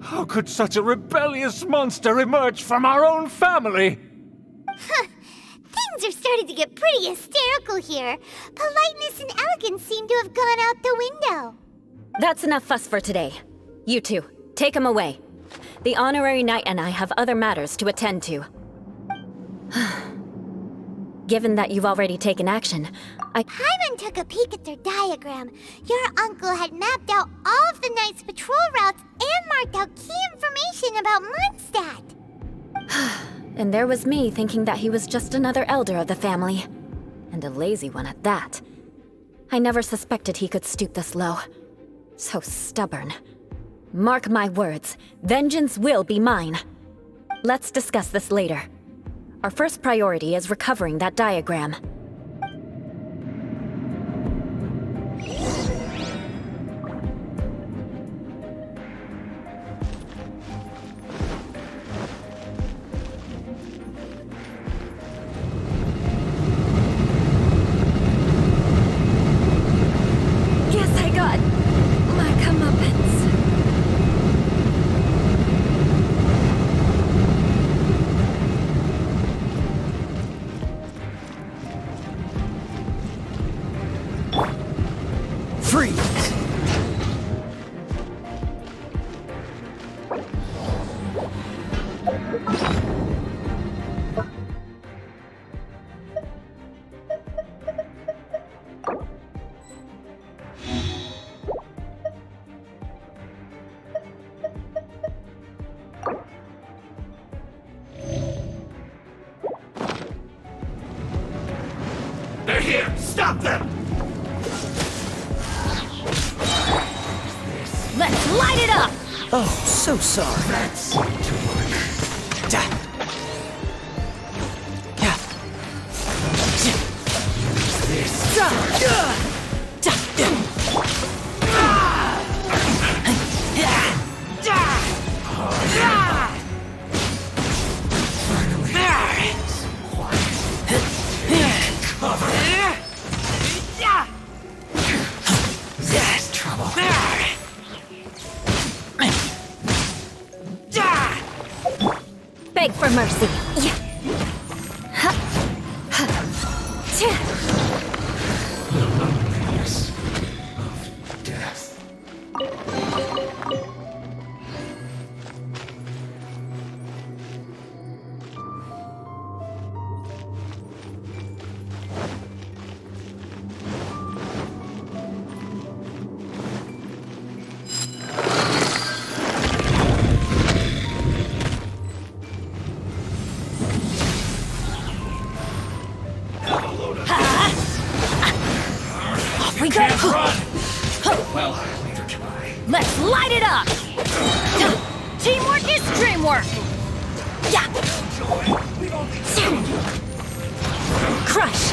How could such a rebellious monster emerge from our own family? Things are starting to get pretty hysterical here. Politeness and elegance seem to have gone out the window. That's enough fuss for today. You two, take him away. The honorary knight and I have other matters to attend to. Given that you've already taken action, Paimon took a peek at their diagram. Your uncle had mapped out all of the knight's patrol routes and marked out key information about Mondstadt. And there was me thinking that he was just another elder of the family. And a lazy one at that. I never suspected he could stoop this low. So stubborn. Mark my words, vengeance will be mine. Let's discuss this later. Our first priority is recovering that diagram. Guess I got my comeuppance. Freeze! They're here! Stop them! Let's light it up! Oh, so sorry. That seemed to work. Use this. That's trouble. Beg for mercy. Loneliness of death. Off we go! Well, neither can I. Let's light it up! Teamwork is dreamwork! Crush!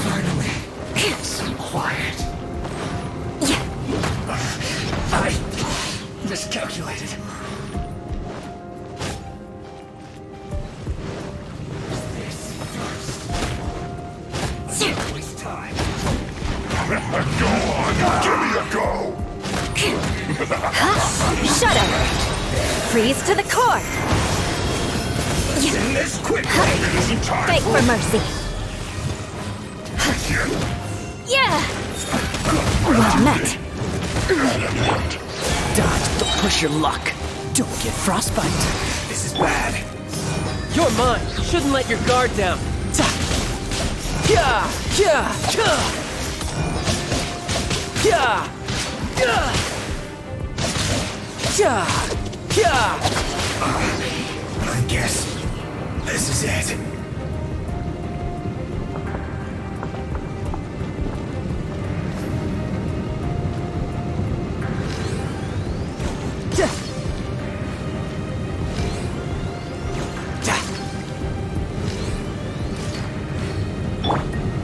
Finally, some quiet. I miscalculated. This first. Waste time. Go on, give me a go. Shudder! Freeze to the core! In this quickly. It isn't time. Beg for mercy. Yeah! Well met. Dodge, don't push your luck. Don't get frostbite. This is bad. You're mine. Shouldn't let your guard down. Yeah! Yeah! Yeah! Yeah! Yeah! Yeah! Yeah! I guess This is it.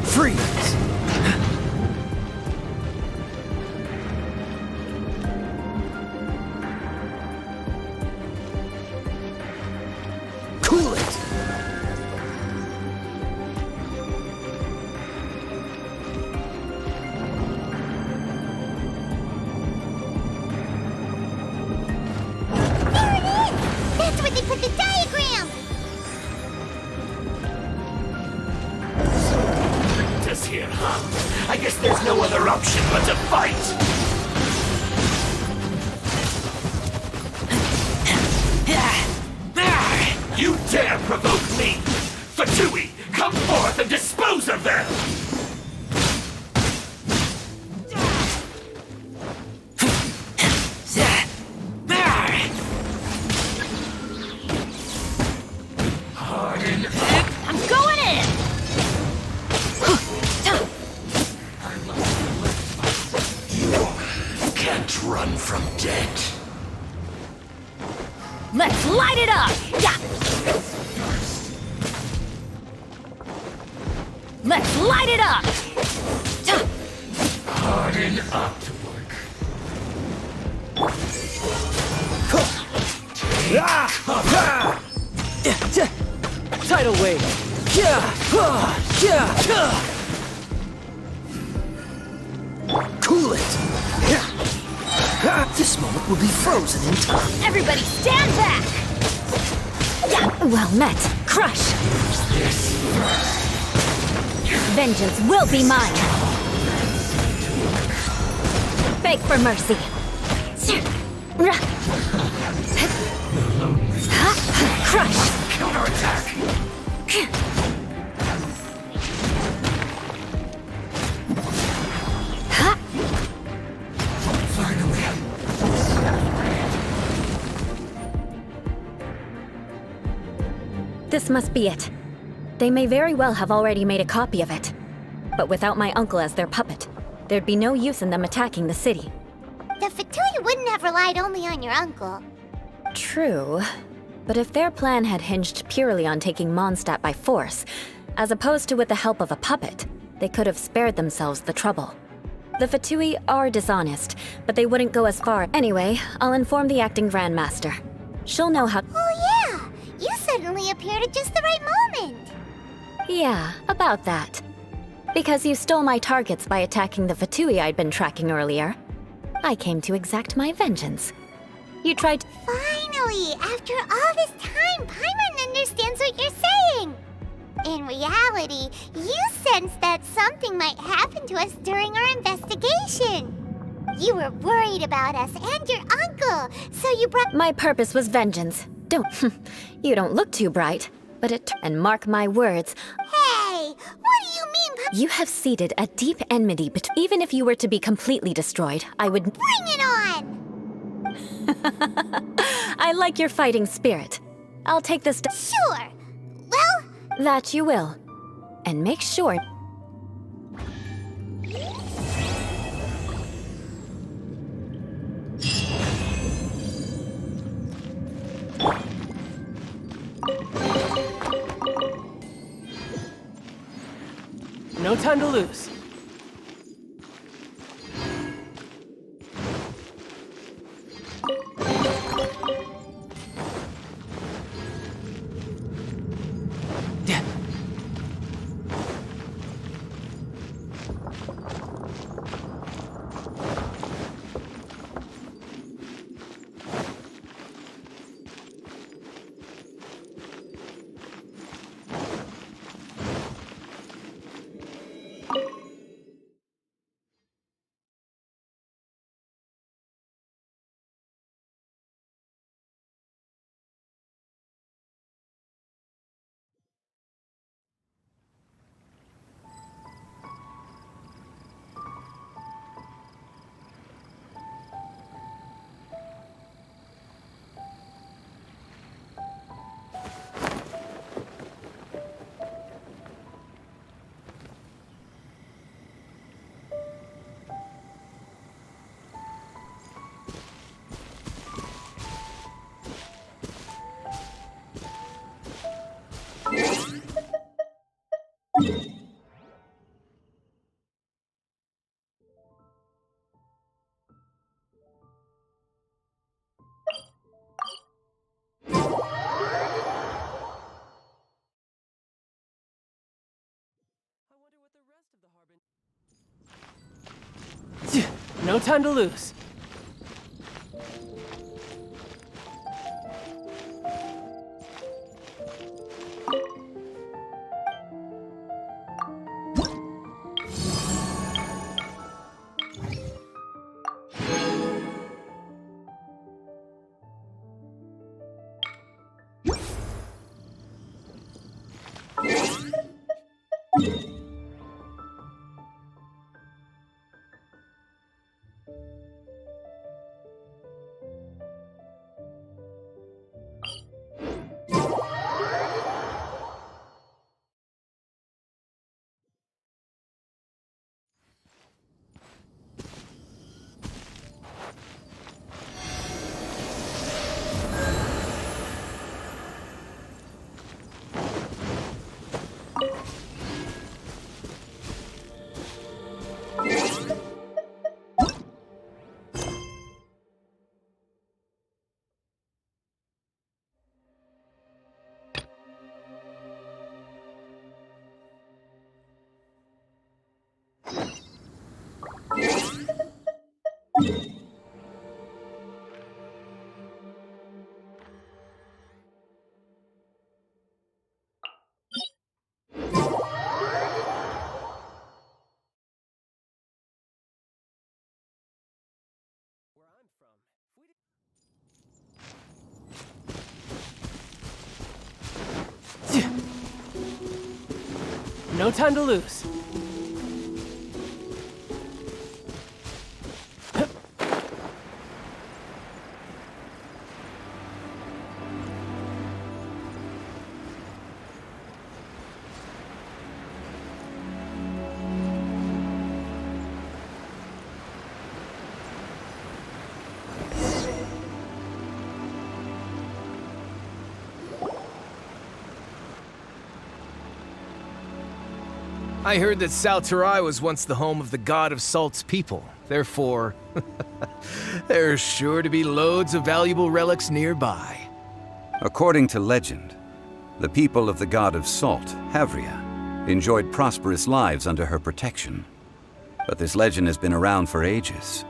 Freeze! Cool it! There it is! That's where they put the diagram! Us here, huh? I guess there's no other option but to fight! You dare provoke me! Fatui, come forth and dispose of them! Harden up! I'm going in! You can't run from death. Let's light it up! Yeah. Let's light it up! Harden up to work. Tidal wave! Cool it! This moment will be frozen in time. Everybody stand back! Yeah, well met. Crush! Vengeance will be mine! Beg for mercy! Crush! Counterattack! This must be it. They may very well have already made a copy of it. But without my uncle as their puppet, there'd be no use in them attacking the city. The Fatui wouldn't have relied only on your uncle. True. But if their plan had hinged purely on taking Mondstadt by force, as opposed to with the help of a puppet, they could have spared themselves the trouble. The Fatui are dishonest, but they wouldn't go as far. Anyway, I'll inform the acting Grandmaster. She'll know how— Oh yeah! You suddenly appeared at just the right moment! Yeah, about that. Because you stole my targets by attacking the Fatui I'd been tracking earlier. I came to exact my vengeance. You tried to— Finally! After all this time, Paimon understands what you're saying! In reality, you sensed that something might happen to us during our investigation. You were worried about us and your uncle, so you brought— My purpose was vengeance. You don't look too bright, but and mark my words— Hey! What do you mean, you have seeded a deep enmity even if you were to be completely destroyed, I would— Bring it on! I like your fighting spirit. I'll take this— Sure! Well— That you will. And make sure— No time to lose. No time to lose. No time to lose. I heard that Salterai was once the home of the God of Salt's people. Therefore, there's sure to be loads of valuable relics nearby. According to legend, the people of the God of Salt, Havria, enjoyed prosperous lives under her protection. But this legend has been around for ages.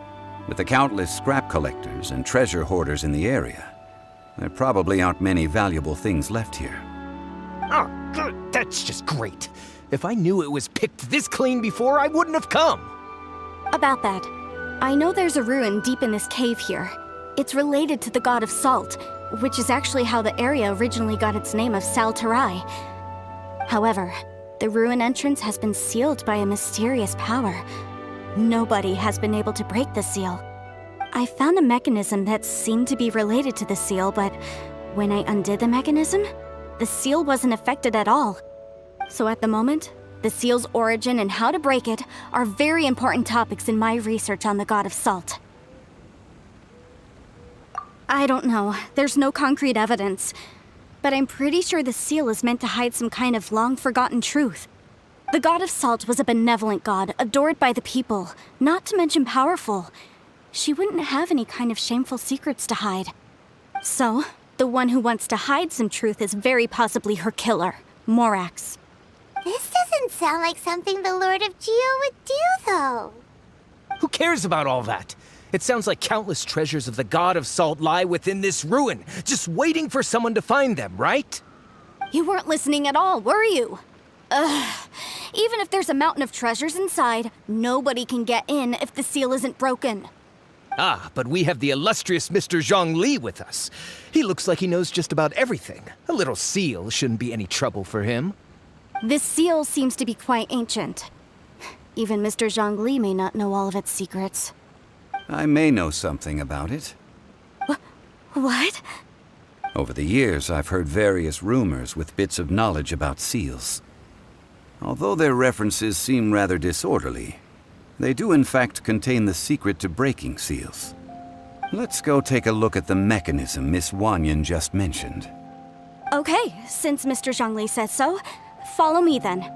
With the countless scrap collectors and treasure hoarders in the area, there probably aren't many valuable things left here. Oh, good. That's just great. If I knew it was picked this clean before, I wouldn't have come. About that, I know there's a ruin deep in this cave here. It's related to the God of Salt, which is actually how the area originally got its name of Salterai. However, the ruin entrance has been sealed by a mysterious power. Nobody has been able to break the seal. I found a mechanism that seemed to be related to the seal, but when I undid the mechanism, the seal wasn't affected at all. So at the moment, the seal's origin and how to break it are very important topics in my research on the God of Salt. I don't know, there's no concrete evidence, but I'm pretty sure the seal is meant to hide some kind of long-forgotten truth. The God of Salt was a benevolent god, adored by the people, not to mention powerful. She wouldn't have any kind of shameful secrets to hide. So, the one who wants to hide some truth is very possibly her killer, Morax. This doesn't sound like something the Lord of Geo would do, though. Who cares about all that? It sounds like countless treasures of the God of Salt lie within this ruin, just waiting for someone to find them, right? You weren't listening at all, were you? Ugh. Even if there's a mountain of treasures inside, nobody can get in if the seal isn't broken. Ah, but we have the illustrious Mr. Zhongli with us. He looks like he knows just about everything. A little seal shouldn't be any trouble for him. This seal seems to be quite ancient. Even Mr. Zhongli may not know all of its secrets. I may know something about it. What? Over the years, I've heard various rumors with bits of knowledge about seals. Although their references seem rather disorderly, they do in fact contain the secret to breaking seals. Let's go take a look at the mechanism Miss Wanyan just mentioned. Okay, since Mr. Zhongli says so, follow me then.